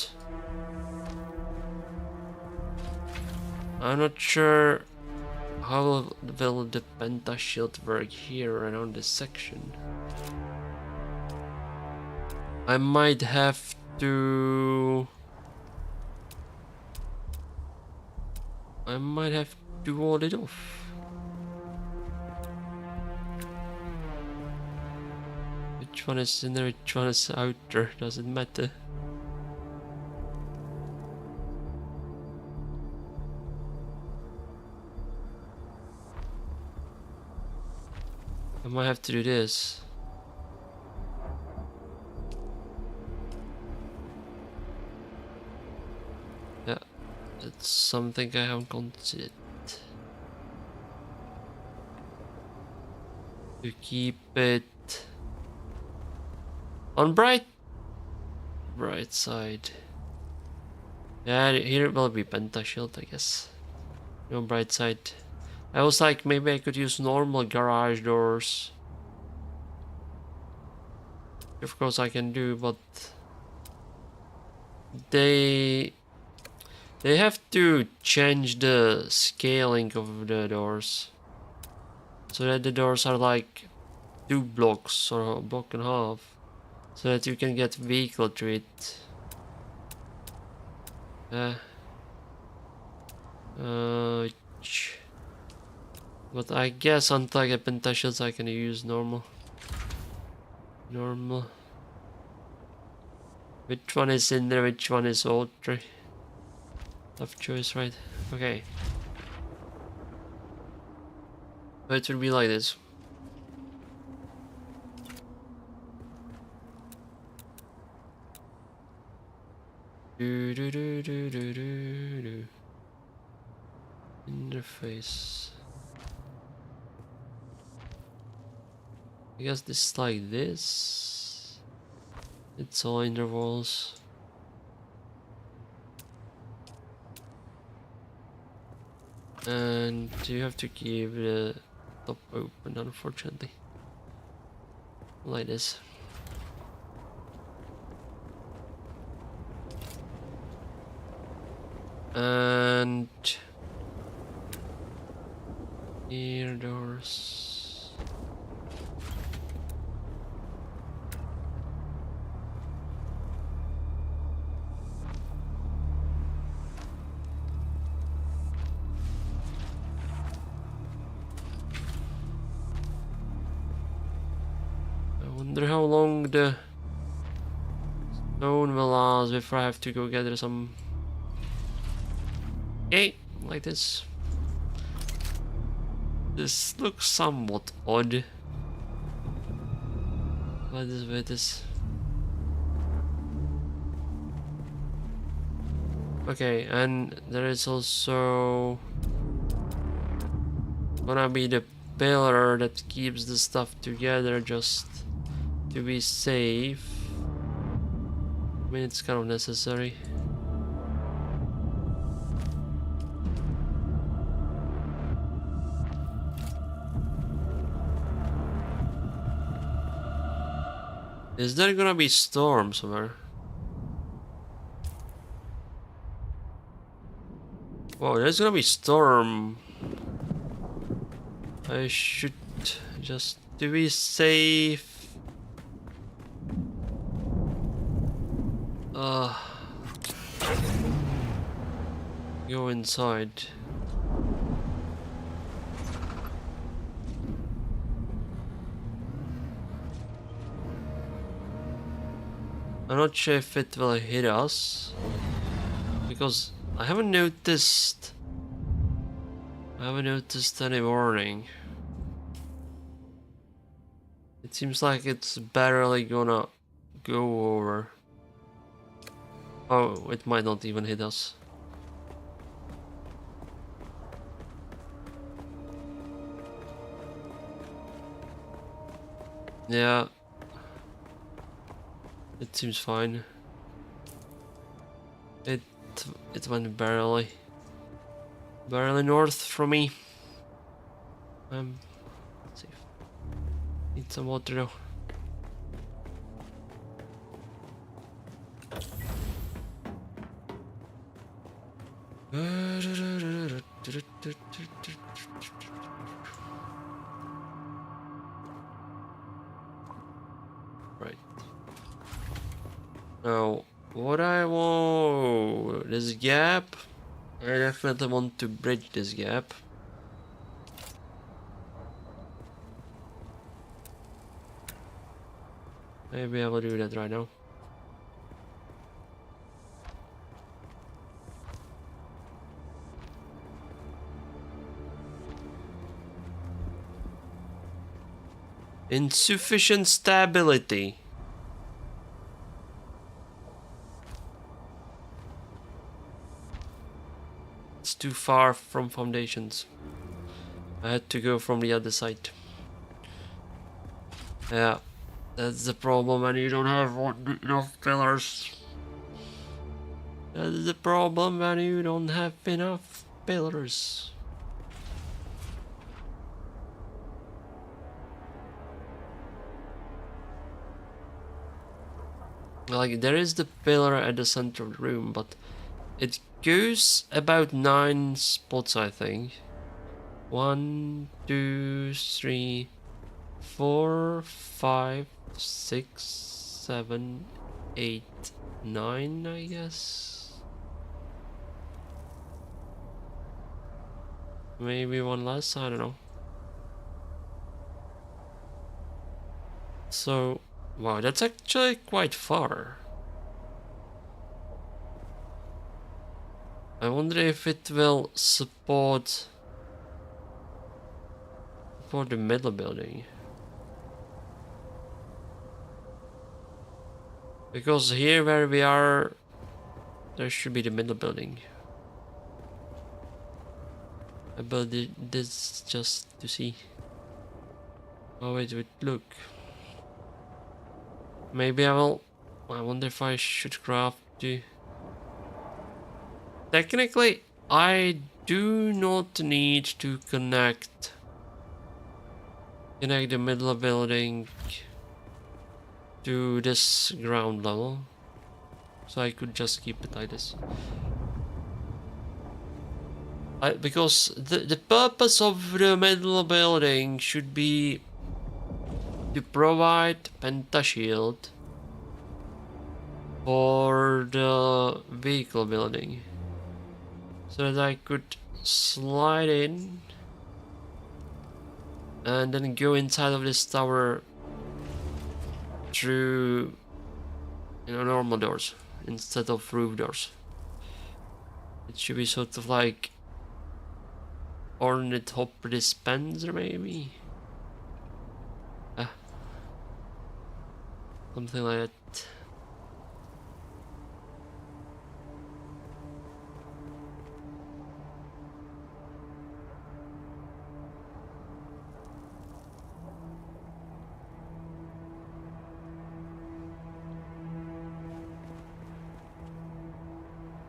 I'm not sure how will the Penta shield work here around this section. I might have to wall it off. Which one is inner, which one is outer, doesn't matter. I might have to do this. Yeah, that's something I haven't considered. To keep it on bright side. Yeah, here it will be Penta shield, I guess. On bright side. I was like, maybe I could use normal garage doors. Of course I can do, but they have to change the scaling of the doors so that the doors are like 2 blocks or a block and a half, so that you can get vehicle to it. But I guess until I get Penta shields I can use normal. Which one is in there, which one is ultra? Tough choice, right? Okay. So it will be like this. Do do do do do do do. Interface. I guess this is like this. It's all intervals. And you have to keep the top open, unfortunately. Like this. And here doors. I wonder how long the stone will last before I have to go gather some. Okay, like this. This looks somewhat odd. What is with this? Okay, and there is also gonna be the pillar that keeps the stuff together just to be safe. I mean, it's kind of necessary. Is there gonna be storm somewhere? Whoa, there's gonna be storm. I should just to be safe. Go inside. I'm not sure if it will hit us, because I haven't noticed any warning. It seems like it's barely gonna go over. Oh, it might not even hit us. Yeah. It seems fine. It went barely north from me. Safe. Need some water though. Right. Now, what I want, this gap, I definitely want to bridge this gap. Maybe I will do that right now. Insufficient stability. It's too far from foundations. I had to go from the other side. Yeah, that's the problem when you don't have enough pillars. That's the problem when you don't have enough pillars. Like, there is the pillar at the center of the room, but it goes about 9 spots, I think. 1, 2, 3, 4, 5, 6, 7, 8, 9, I guess. Maybe one less, I don't know. So, wow, that's actually quite far. I wonder if it will support for the middle building? Because here where we are, there should be the middle building. I built this just to see. Oh wait, look. Maybe I will... I wonder if I should craft the... Technically, I do not need to connect the middle building to this ground level. So I could just keep it like this. Because the purpose of the middle building should be to provide pentashield for the vehicle building, so that I could slide in and then go inside of this tower through, you know, normal doors instead of roof doors. It should be sort of like ornithopter dispenser, maybe. Something like that.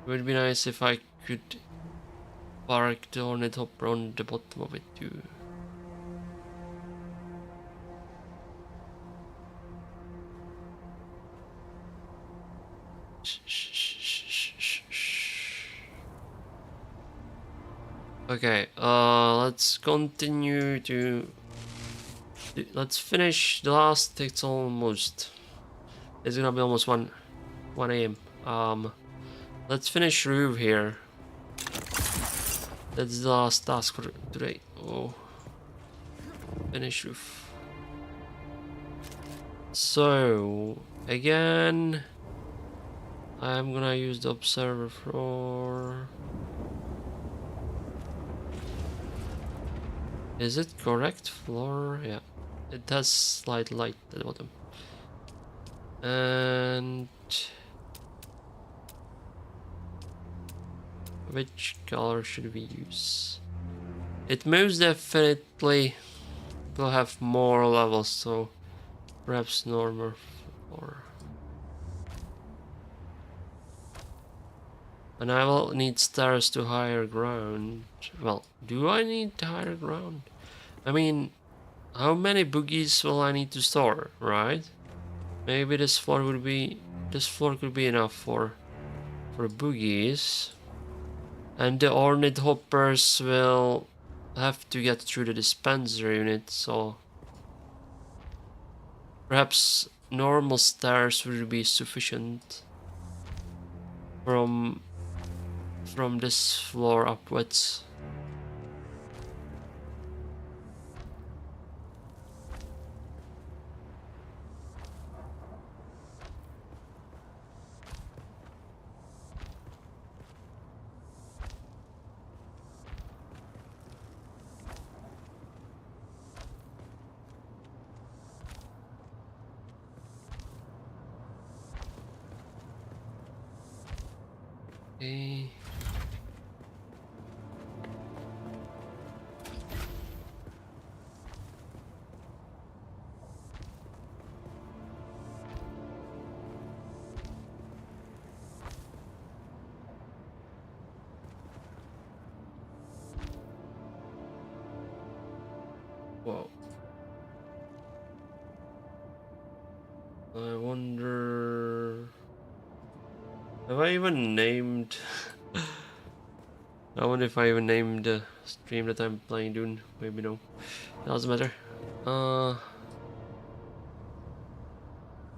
It would be nice if I could park the ornithopter on the bottom of it too. Okay, let's continue to... Let's finish the last, it's gonna be almost 1 AM. Let's finish roof here. That's the last task for today. Oh. Finish roof. So, again, I'm gonna use the observer floor. Is it correct floor? Yeah. It has slight light at the bottom. And which color should we use? It most definitely will have more levels, so perhaps normal floor. And I will need stairs to higher ground. Well, do I need higher ground? I mean, how many boogies will I need to store, right? Maybe this floor could be enough for boogies. And the ornithoppers will have to get through the dispenser unit, so perhaps normal stairs would be sufficient from this floor upwards. Okay. Whoa. I wonder... Have I even named... I wonder if I even named the stream that I'm playing Dune. Maybe no. Doesn't matter.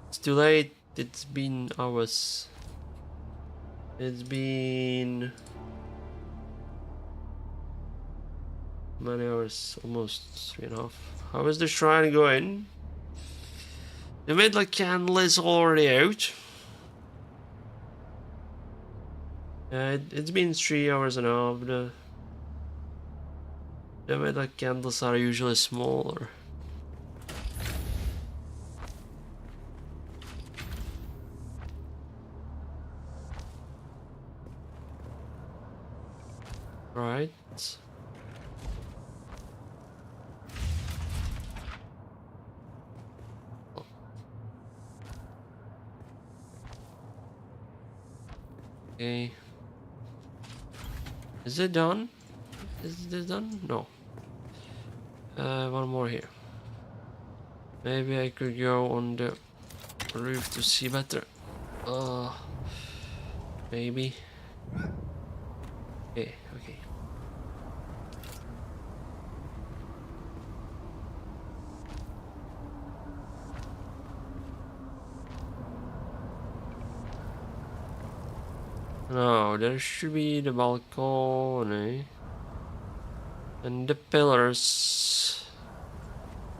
It's too late. It's been hours. It's been... many hours, almost 3.5. How is the shrine going? The middle candle is already out. It's been 3 hours and a half. The metal candles are usually smaller. Right. Okay. Is it done? Is this done? No. One more here. Maybe I could go on the roof to see better. Maybe. Okay, okay. No, there should be the balcony and the pillars.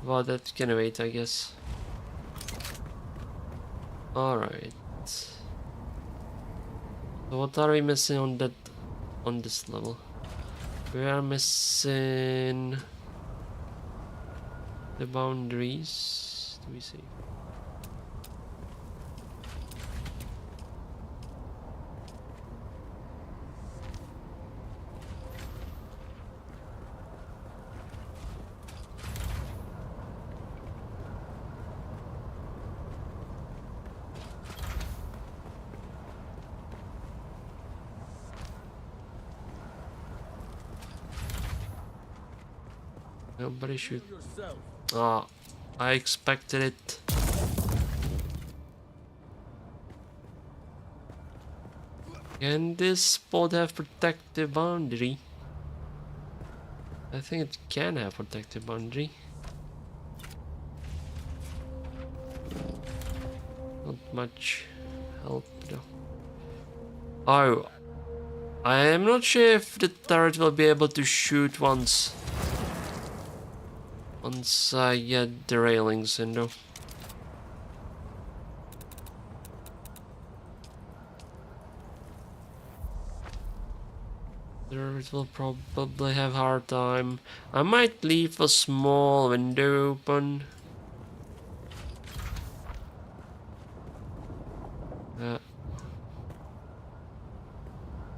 Well, that can wait, I guess. Alright. So what are we missing on this level? We are missing the boundaries. Do we see? Nobody should. Ah, I expected it. Can this spot have protective boundary? I think it can have protective boundary. Not much help though. Oh, I am not sure if the turret will be able to shoot once I get the railings in though. It will probably have hard time. I might leave a small window open.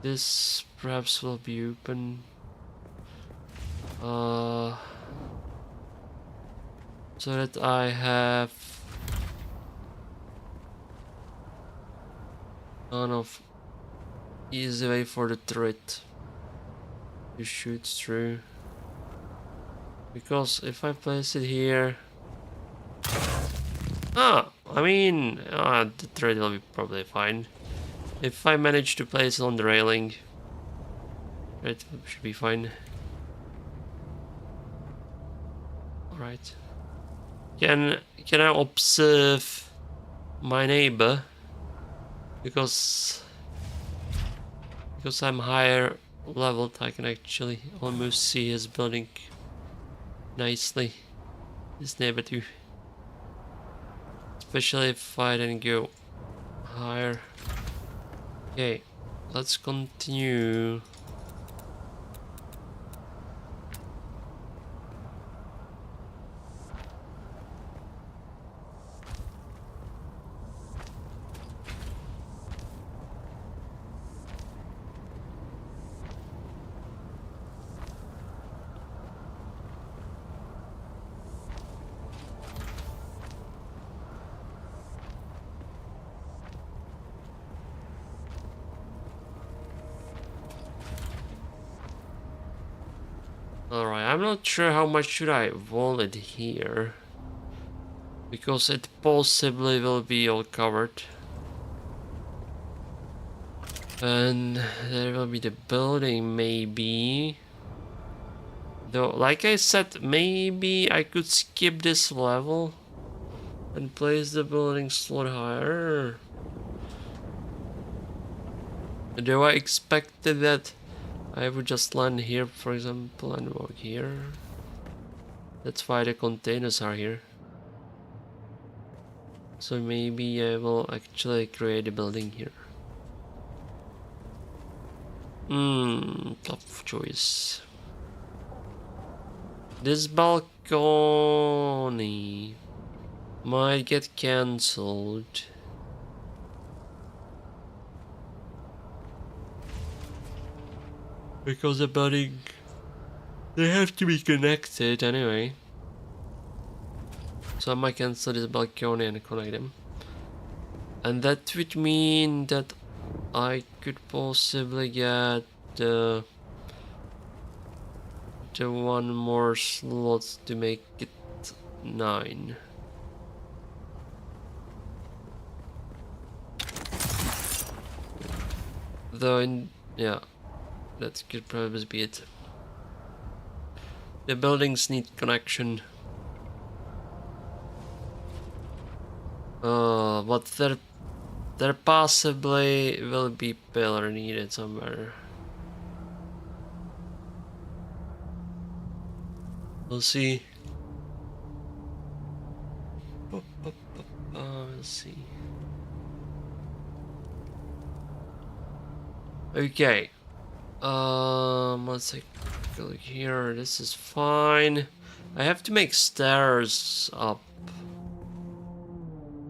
This perhaps will be open. So that I have kind of easy way for the turret to shoot through. Because if I place it here, I mean, the turret will be probably fine. If I manage to place it on the railing, it should be fine. Alright. Can I observe my neighbor? Because I'm higher leveled, I can actually almost see his building nicely. His neighbor too. Especially if I didn't go higher. Okay, let's continue. Alright, I'm not sure how much should I wall it here. Because it possibly will be all covered. And there will be the building maybe. Though, like I said, maybe I could skip this level and place the building slot higher. Though I expected that I would just land here, for example, and walk here. That's why the containers are here. So maybe I will actually create a building here. Tough choice. This balcony might get cancelled. Because the building, they have to be connected anyway. So I might cancel this balcony and connect them. And that would mean that I could possibly get the one more slot to make it 9. Though, yeah, that could probably be it. The buildings need connection. But there possibly will be pillar needed somewhere. We'll see. We'll see. Okay. Let's take a look here. This is fine. I have to make stairs up.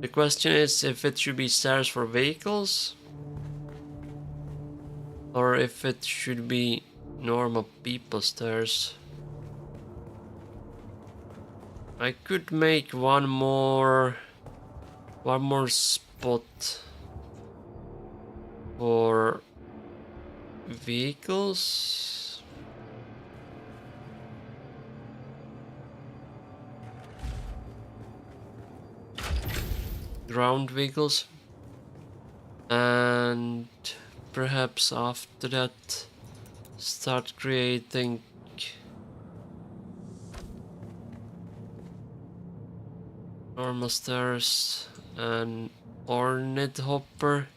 The question is if it should be stairs for vehicles or if it should be normal people stairs. I could make one more spot for vehicles. Ground vehicles. And perhaps after that start creating normal stairs and ornithopper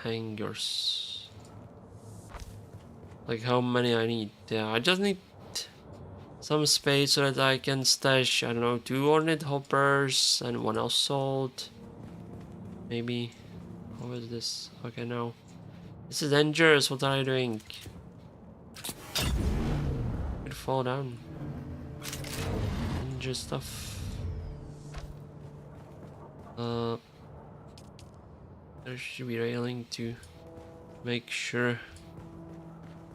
hangers. Like how many I need? Yeah, I just need some space so that I can stash, I don't know, 2 ornithoppers and 1 assault. Maybe. How is this? Okay, no. This is dangerous. What are you doing? Could fall down. Dangerous stuff. There should be railing to make sure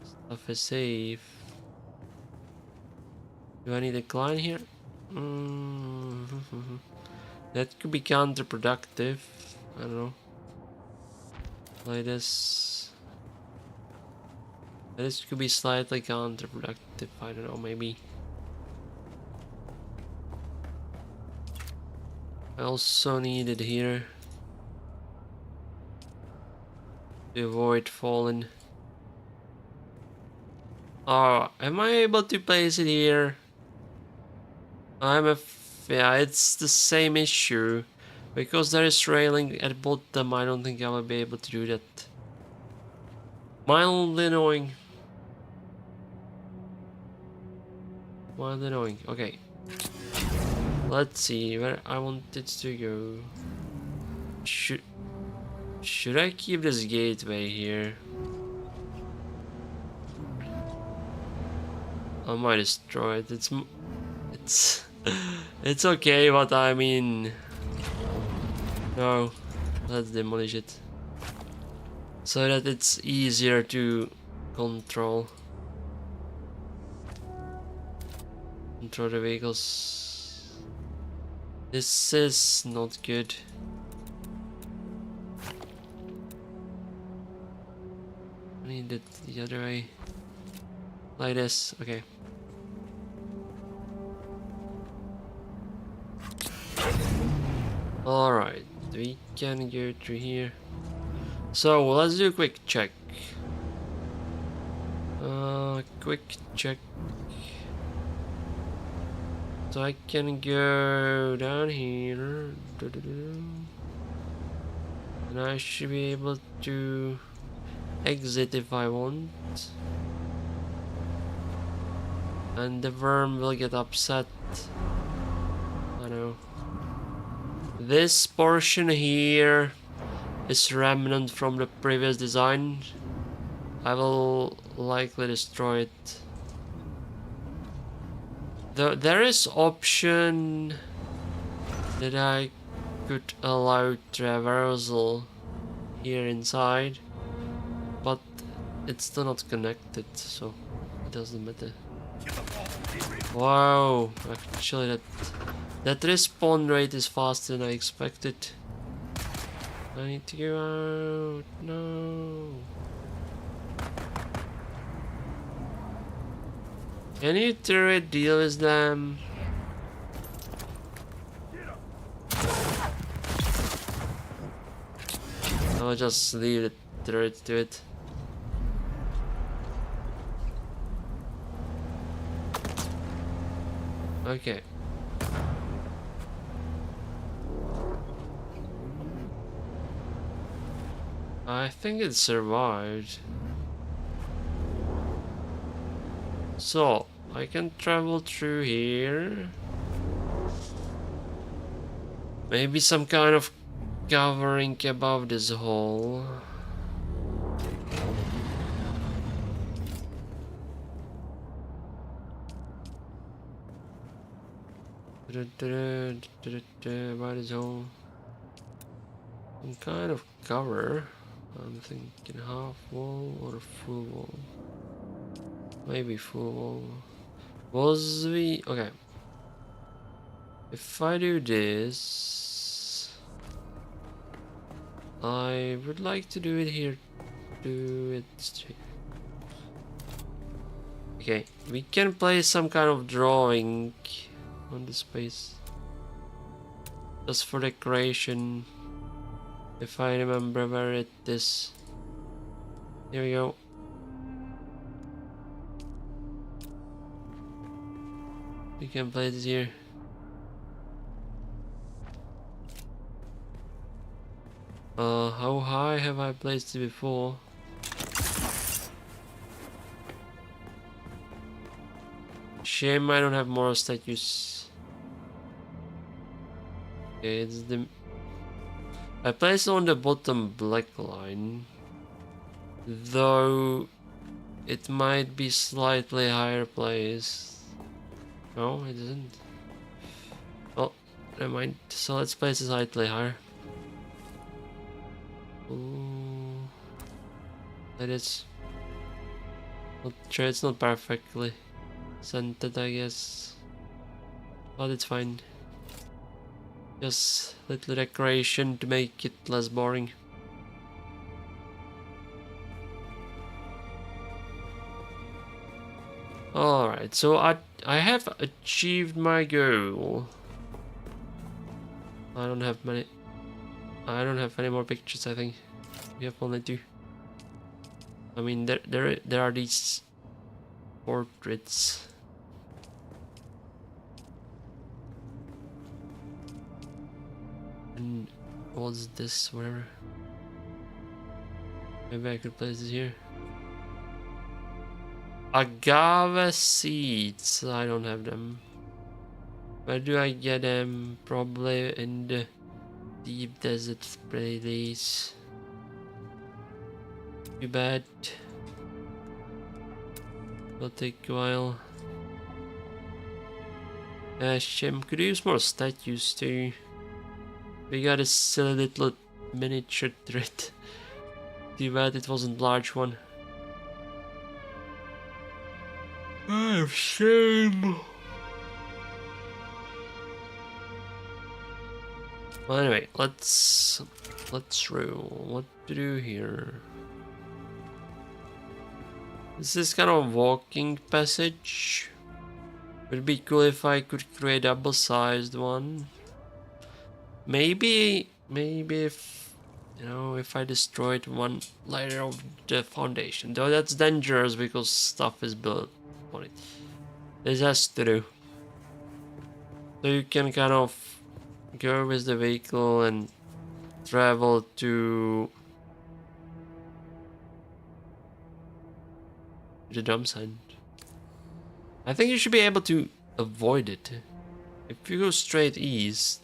stuff is safe. Do I need a climb here? That could be counterproductive. I don't know. Like this. This could be slightly counterproductive. I don't know, maybe. I also need it here to avoid falling. Oh, am I able to place it here? Yeah, it's the same issue. Because there is railing at bottom, I don't think I will be able to do that. Mildly annoying. Mildly annoying. Okay. Let's see where I want it to go. Should I keep this gateway here? I might destroy it. It's okay, but I mean, no, let's demolish it so that it's easier to control the vehicles. This is not good. I need it the other way, like this. Okay. Alright, we can go through here. So let's do a quick check. Quick check. So I can go down here. And I should be able to exit if I want. And the worm will get upset. I know. This portion here is remnant from the previous design. I will likely destroy it. there is option that I could allow traversal here inside, but it's still not connected, so it doesn't matter. Wow, actually that respawn rate is faster than I expected. I need to go out. No. Can you turret deal with them? I'll just leave the turret to it. Okay. I think it survived. So, I can travel through here. Maybe some kind of covering above this hole. About this hole. Some kind of cover. I'm thinking half wall or full wall. Maybe full wall. Was we okay? If I do this, I would like to do it here. Do it straight. Okay, we can place some kind of drawing on the space just for decoration. If I remember where it is. Here we go. We can place it here. How high have I placed it before? Shame I don't have more statues. Okay, it's the... I placed it on the bottom black line. Though... it might be slightly higher placed. No, it isn't. Oh, never mind. So let's place it slightly higher. Ooh. That is... not sure, it's not perfectly centered, I guess. But it's fine. Just little decoration to make it less boring. Alright, so I have achieved my goal. I don't have any more pictures, I think. We have only 2. I mean there are these portraits. And what's this, whatever? Maybe I could place it here. Agave seeds, I don't have them. Where do I get them? Probably in the deep desert place. Too bad. Will take a while. Shem, could use more statues too. We got a silly little miniature turret. Too bad it wasn't large one. Oh, shame. Well, anyway, let's roll. What to do here? This is kind of a walking passage. Would be cool if I could create a double-sized one. Maybe if, you know, if I destroyed one layer of the foundation. Though that's dangerous because stuff is built on it. This has to do. So you can kind of go with the vehicle and travel to the dump site. I think you should be able to avoid it. If you go straight east,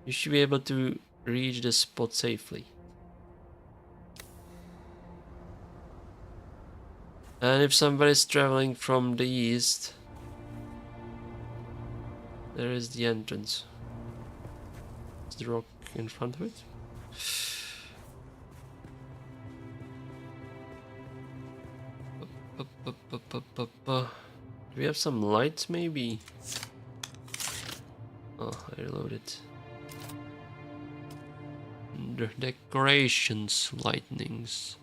you should be able to reach the spot safely. And if somebody's traveling from the east, There is the entrance. Is the rock in front of it? Do we have some lights maybe? Oh, I reloaded. The decorations, lightnings.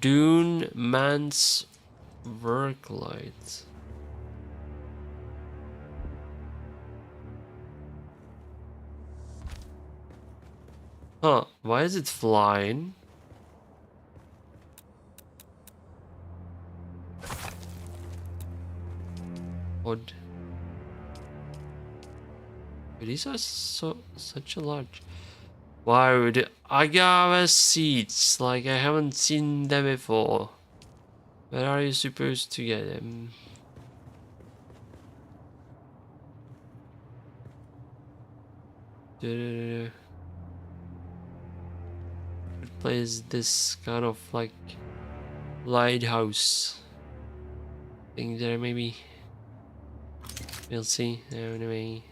Dune Man's work light. Huh, why is it flying? Odd. These are such a large. Wow, the agave seeds, like I haven't seen them before. Where are you supposed to get them? Could place this kind of like lighthouse thing there maybe. We'll see. Anyway,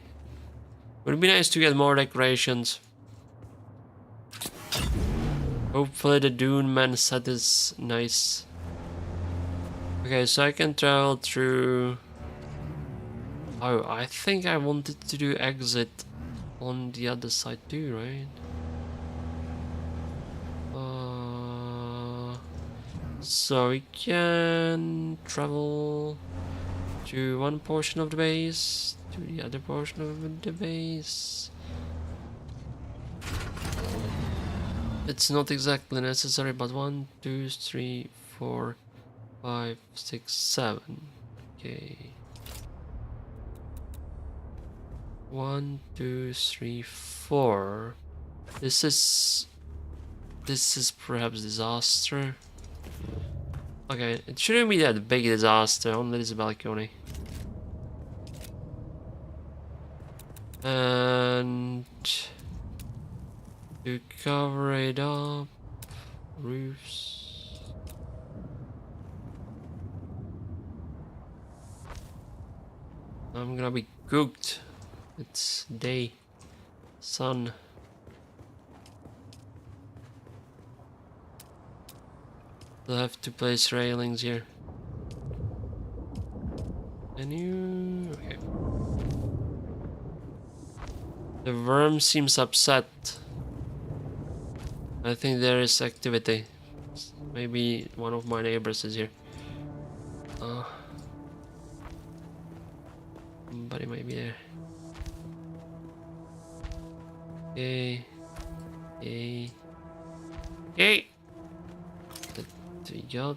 would be nice to get more decorations. Hopefully the Dune Man set is nice. Okay, so I can travel through. Oh, I think I wanted to do exit on the other side too, right? So we can travel to one portion of the base, to the other portion of the base. It's not exactly necessary, but 1, 2, 3, 4, 5, 6, 7. Okay. 1, 2, 3, 4. This is perhaps disaster. Okay, it shouldn't be that big a disaster, only this balcony. And to cover it up, roofs. I'm gonna be cooked. It's day, sun. We'll have to place railings here. And you... okay. The worm seems upset. I think there is activity. Maybe one of my neighbors is here. Somebody might be there. Okay. Okay. Okay. That we got.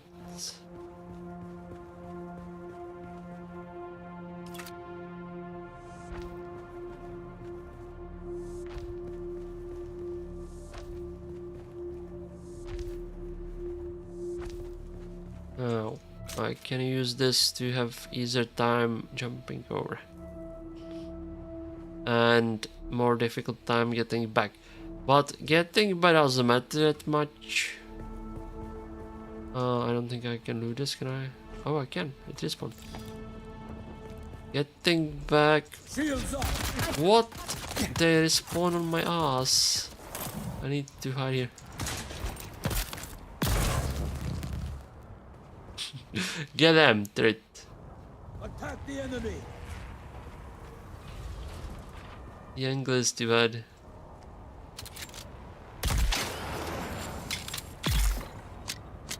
Now, I can use this to have easier time jumping over. And more difficult time getting back. But getting back doesn't matter that much. I don't think I can do this, can I? Oh, I can. It respawned. Getting back. Shields up. What? They respawn on my ass. I need to hide here. Get them, Trit. Attack the enemy. The angle is too bad.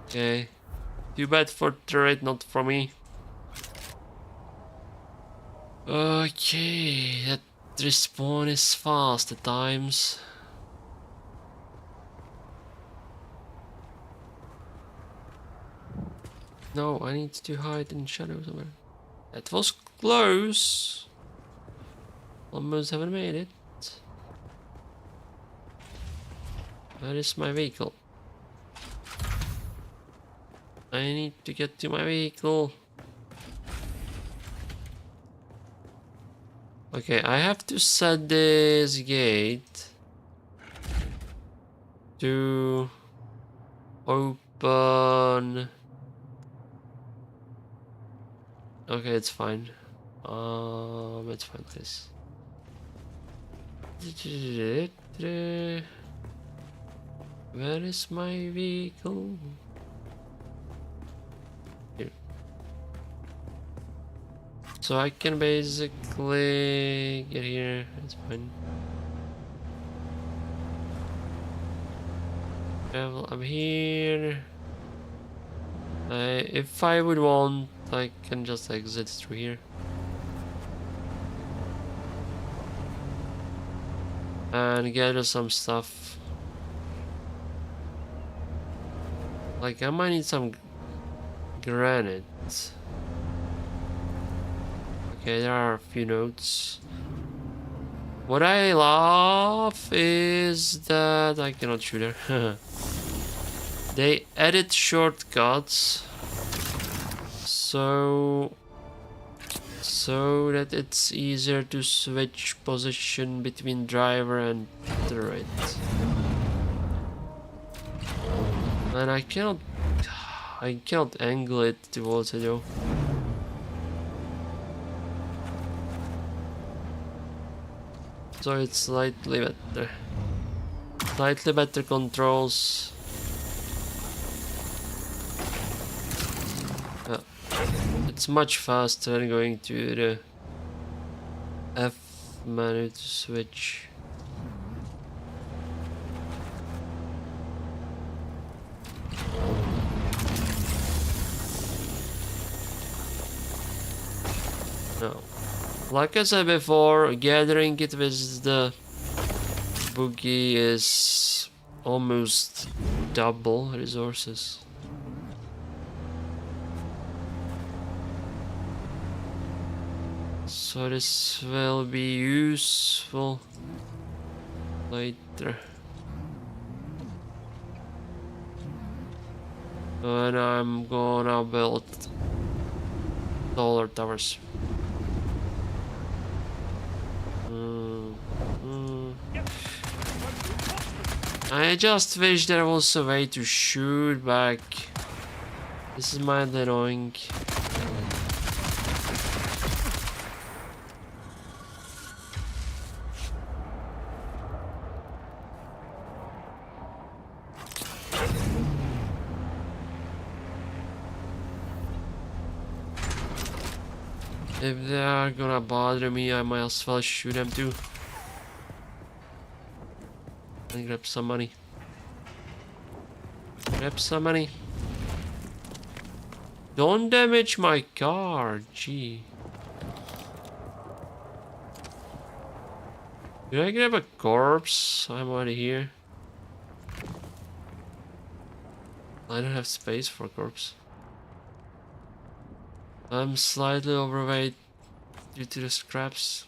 Okay. Too bad for turret, not for me. Okay, that respawn is fast at times. No, I need to hide in shadow somewhere. That was close. Almost haven't made it. Where is my vehicle? I need to get to my vehicle. Okay, I have to set this gate to open. Okay, it's fine. Let's find this. Where is my vehicle? Here. So I can basically get here. It's fine. Travel up here. If I would want, I can just exit through here. And gather some stuff. Like, I might need some granite. Okay, there are a few notes. What I love is that I cannot shoot her. They added shortcuts so that it's easier to switch position between driver and turret. And I cannot angle it towards it though. So it's slightly better controls. It's much faster than going to the F menu to switch. No. Like I said before, gathering it with the boogie is almost double resources. So this will be useful later. And I'm gonna build solar towers. I just wish there was a way to shoot back. This is mildly annoying. If they are gonna bother me, I might as well shoot them too. And grab some money. Grab some money. Don't damage my car, gee. Did I grab a corpse? I'm out of here. I don't have space for a corpse. I'm slightly overweight due to the scraps.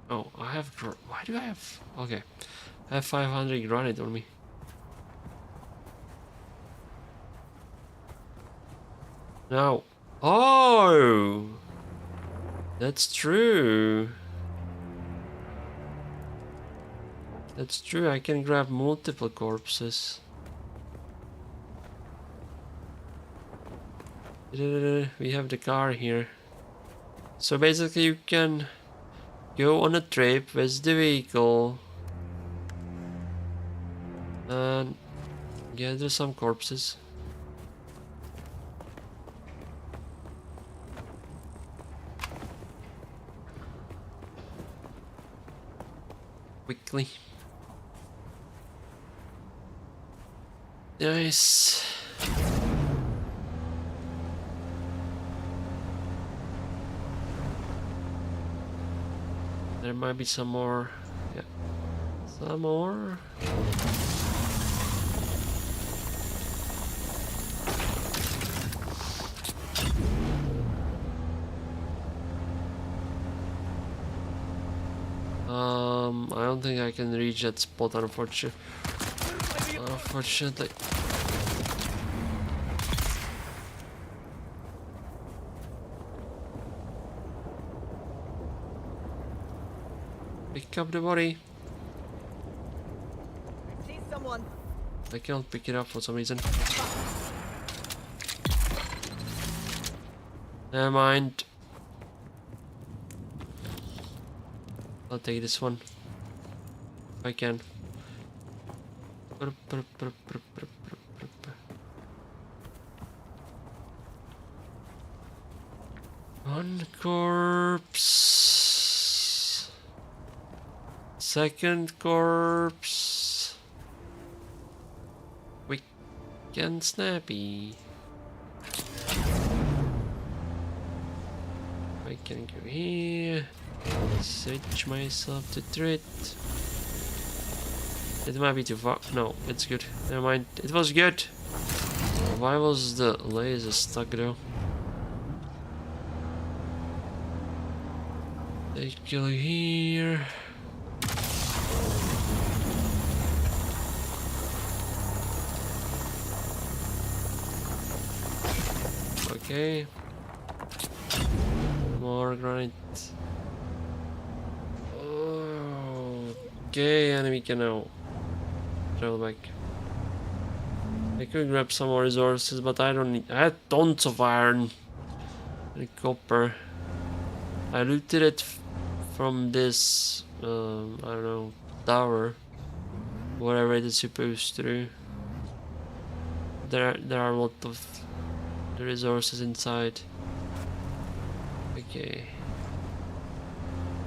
Oh, I have. Why do I have? Okay, I have 500 granite on me. Now, oh, that's true. That's true. I can grab multiple corpses. We have the car here. So basically you can go on a trip with the vehicle and gather some corpses. Quickly. Nice. There might be some more. Yeah. Some more. I don't think I can reach that spot, unfortunately. Pick up the body. See someone. I can't pick it up for some reason. Never mind. I'll take this one. If I can. One corpse. Second corpse. Quick and snappy. I can go here. Switch myself to threat. It might be too far. No, it's good. Never mind. It was good. Why was the laser stuck though? They kill here. Okay. More granite. Okay, and we can now travel back. I could grab some more resources, but I don't need. I had tons of iron and copper. I looted it from this, I don't know, tower, whatever it is supposed to do. There are a lot of the resources inside. Okay.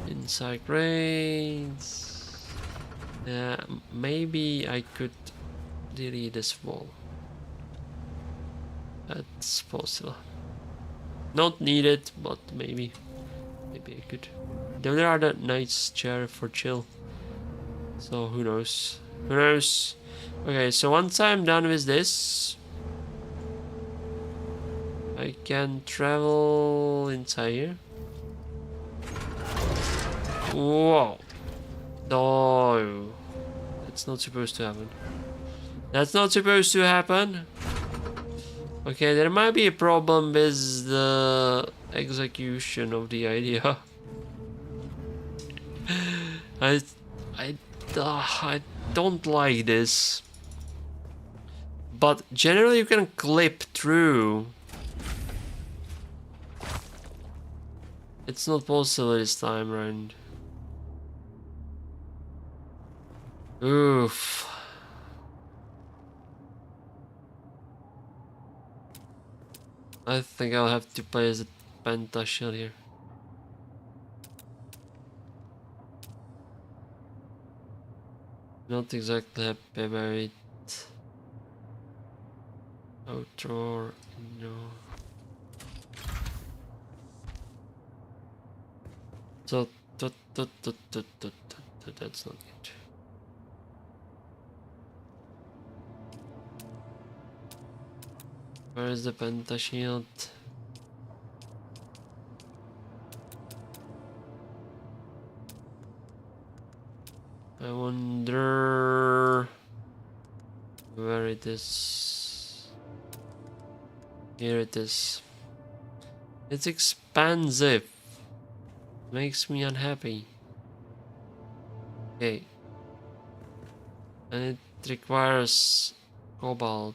Inside raids. Yeah, maybe I could delete this wall. That's possible. Not needed, but maybe I could. There are that nice chair for chill. So who knows? Who knows? Okay, so once I'm done with this, I can travel inside here. Whoa! No, that's not supposed to happen. That's not supposed to happen. Okay, there might be a problem with the execution of the idea. I don't like this. But generally you can clip through. It's not possible this time around. Oof. I think I'll have to play as a Pentashell here. Not exactly happy about it. Outdoor, no. So, that's not good. Where is the Pentashield? I wonder where it is. Here it is. It's expensive. Makes me unhappy. Okay. And it requires cobalt.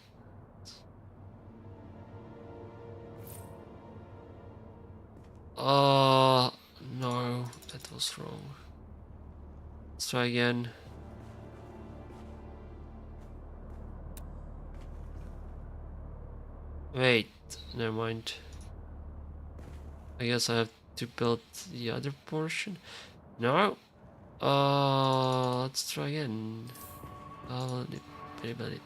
No, that was wrong. Let's try again. Wait, never mind. I guess I have to build the other portion. No. Let's try again. I'll build it.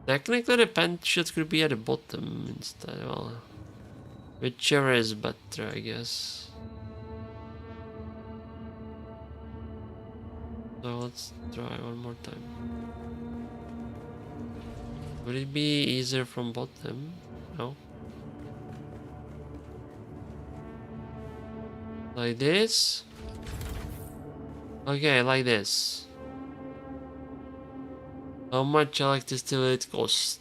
Technically the Pentashell could be at the bottom instead. Well, whichever is better, I guess. So let's try one more time. Would it be easier from bottom? No. Like this? Okay, like this. How much electricity will it cost?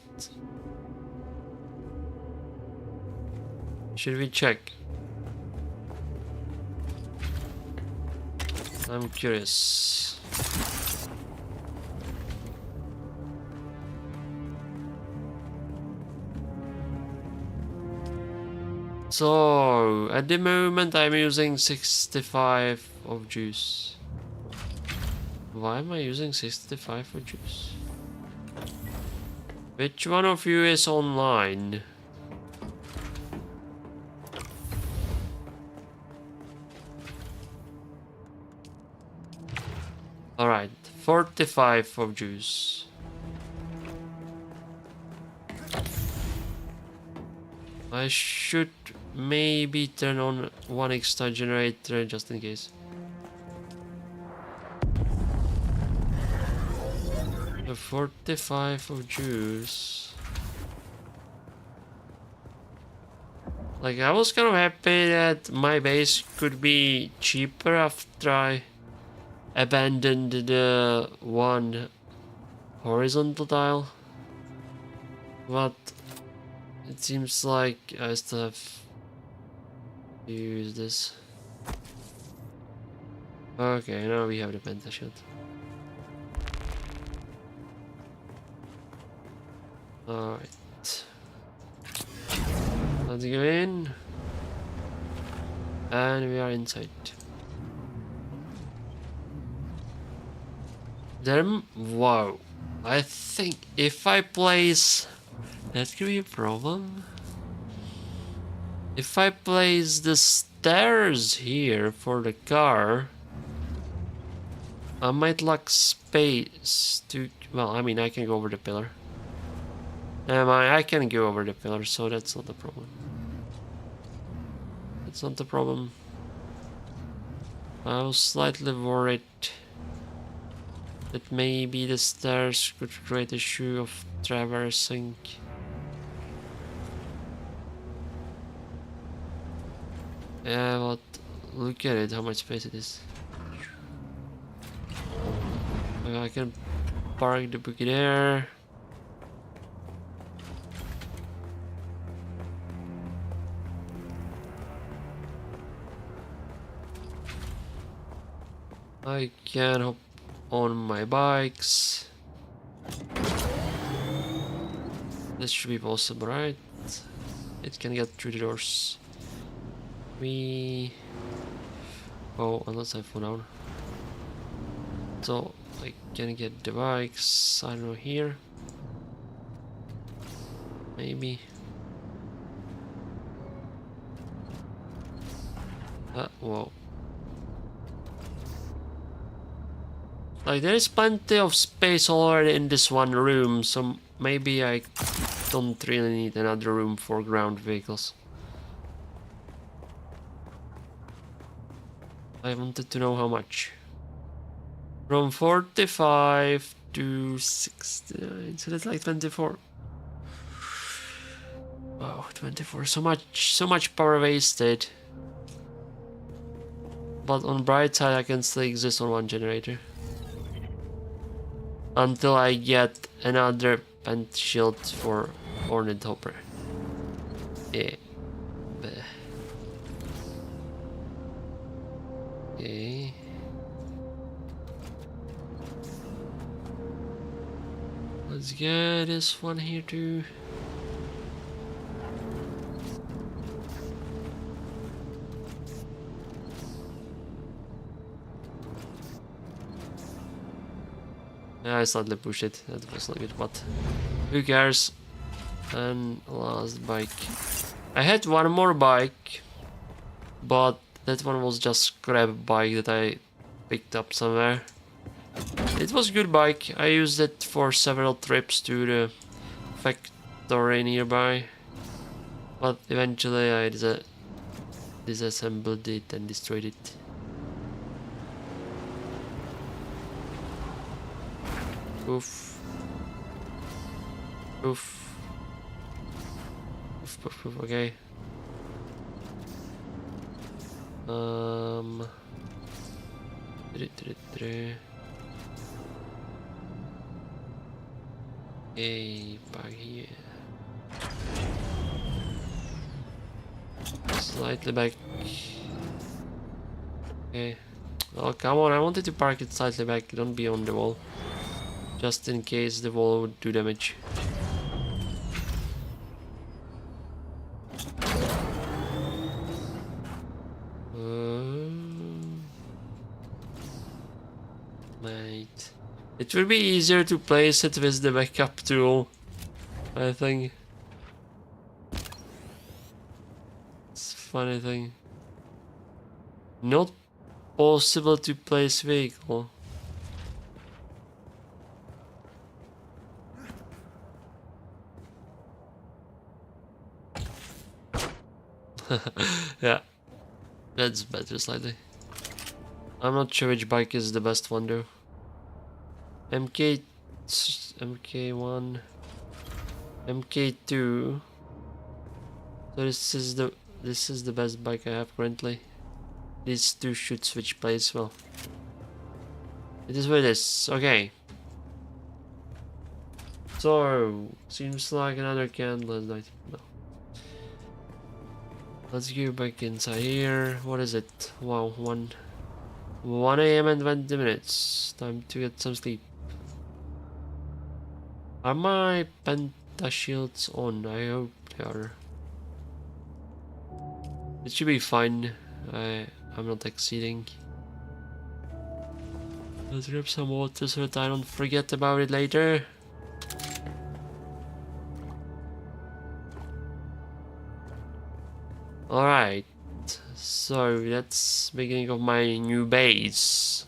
Should we check? I'm curious. So, at the moment I'm using 65 of juice. Why am I using 65 for juice? Which one of you is online? Alright, 45 of juice. I should maybe turn on one extra generator just in case. The 45 of juice. Like, I was kind of happy that my base could be cheaper after I abandoned the one horizontal tile. But it seems like I still have to use this. Okay, now we have the penta shield. Alright. Let's go in. And we are inside. Wow. I think if I place... That could be a problem. If I place the stairs here for the car, I might lack space to... Well, I mean, I can go over the pillar. I can go over the pillar, so that's not the problem. That's not the problem. I was slightly worried that maybe the stairs could create a issue of traversing. Yeah, but look at it, how much space it is. I can park the buggy there. I can hop on my bikes. This should be possible, right? It can get through the doors. Oh, unless I fall down. So I can get the bikes, I don't know, here. Maybe. Whoa. Like, there is plenty of space already in this one room, so maybe I don't really need another room for ground vehicles. I wanted to know how much. From 45 to 69, so that's like 24. Wow, 24, so much power wasted. But on bright side, I can still exist on one generator. Until I get another pent shield for Ornithopter. Yeah. Okay. Let's get this one here too. Yeah, I slightly pushed it. That was not good, but who cares? And last bike. I had one more bike, but that one was just scrap bike that I picked up somewhere. It was a good bike. I used it for several trips to the factory nearby, but eventually I disassembled it and destroyed it. Oof. Oof. Oof, oof, oof, okay. Okay, back here. Slightly back. Okay. Oh, come on, I wanted to park it slightly back, don't be on the wall. Just in case the wall would do damage. It will be easier to place it with the backup tool, I think. It's a funny thing. Not possible to place vehicle. Yeah, that's better slightly. I'm not sure which bike is the best one though. MK1, MK2. So this is the best bike I have currently. These two should switch places well. It is what it is. Okay. So seems like another candle night. No. Let's go back inside here. What is it? Wow, 1 AM and 20 minutes. Time to get some sleep. Are my penta shields on? I hope they are. It should be fine. I'm not exceeding. Let's grab some water so that I don't forget about it later. Alright, so that's beginning of my new base.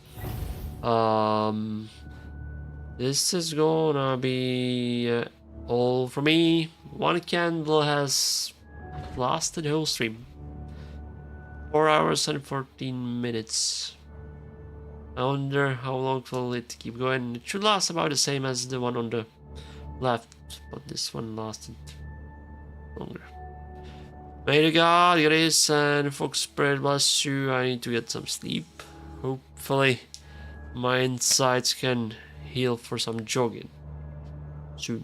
This is gonna be all for me. One candle has lasted the whole stream. 4 hours and 14 minutes. I wonder how long will it keep going. It should last about the same as the one on the left, but this one lasted longer. May the God, grace and Fox Spirit bless you. I need to get some sleep. Hopefully my insides can heal for some jogging soon.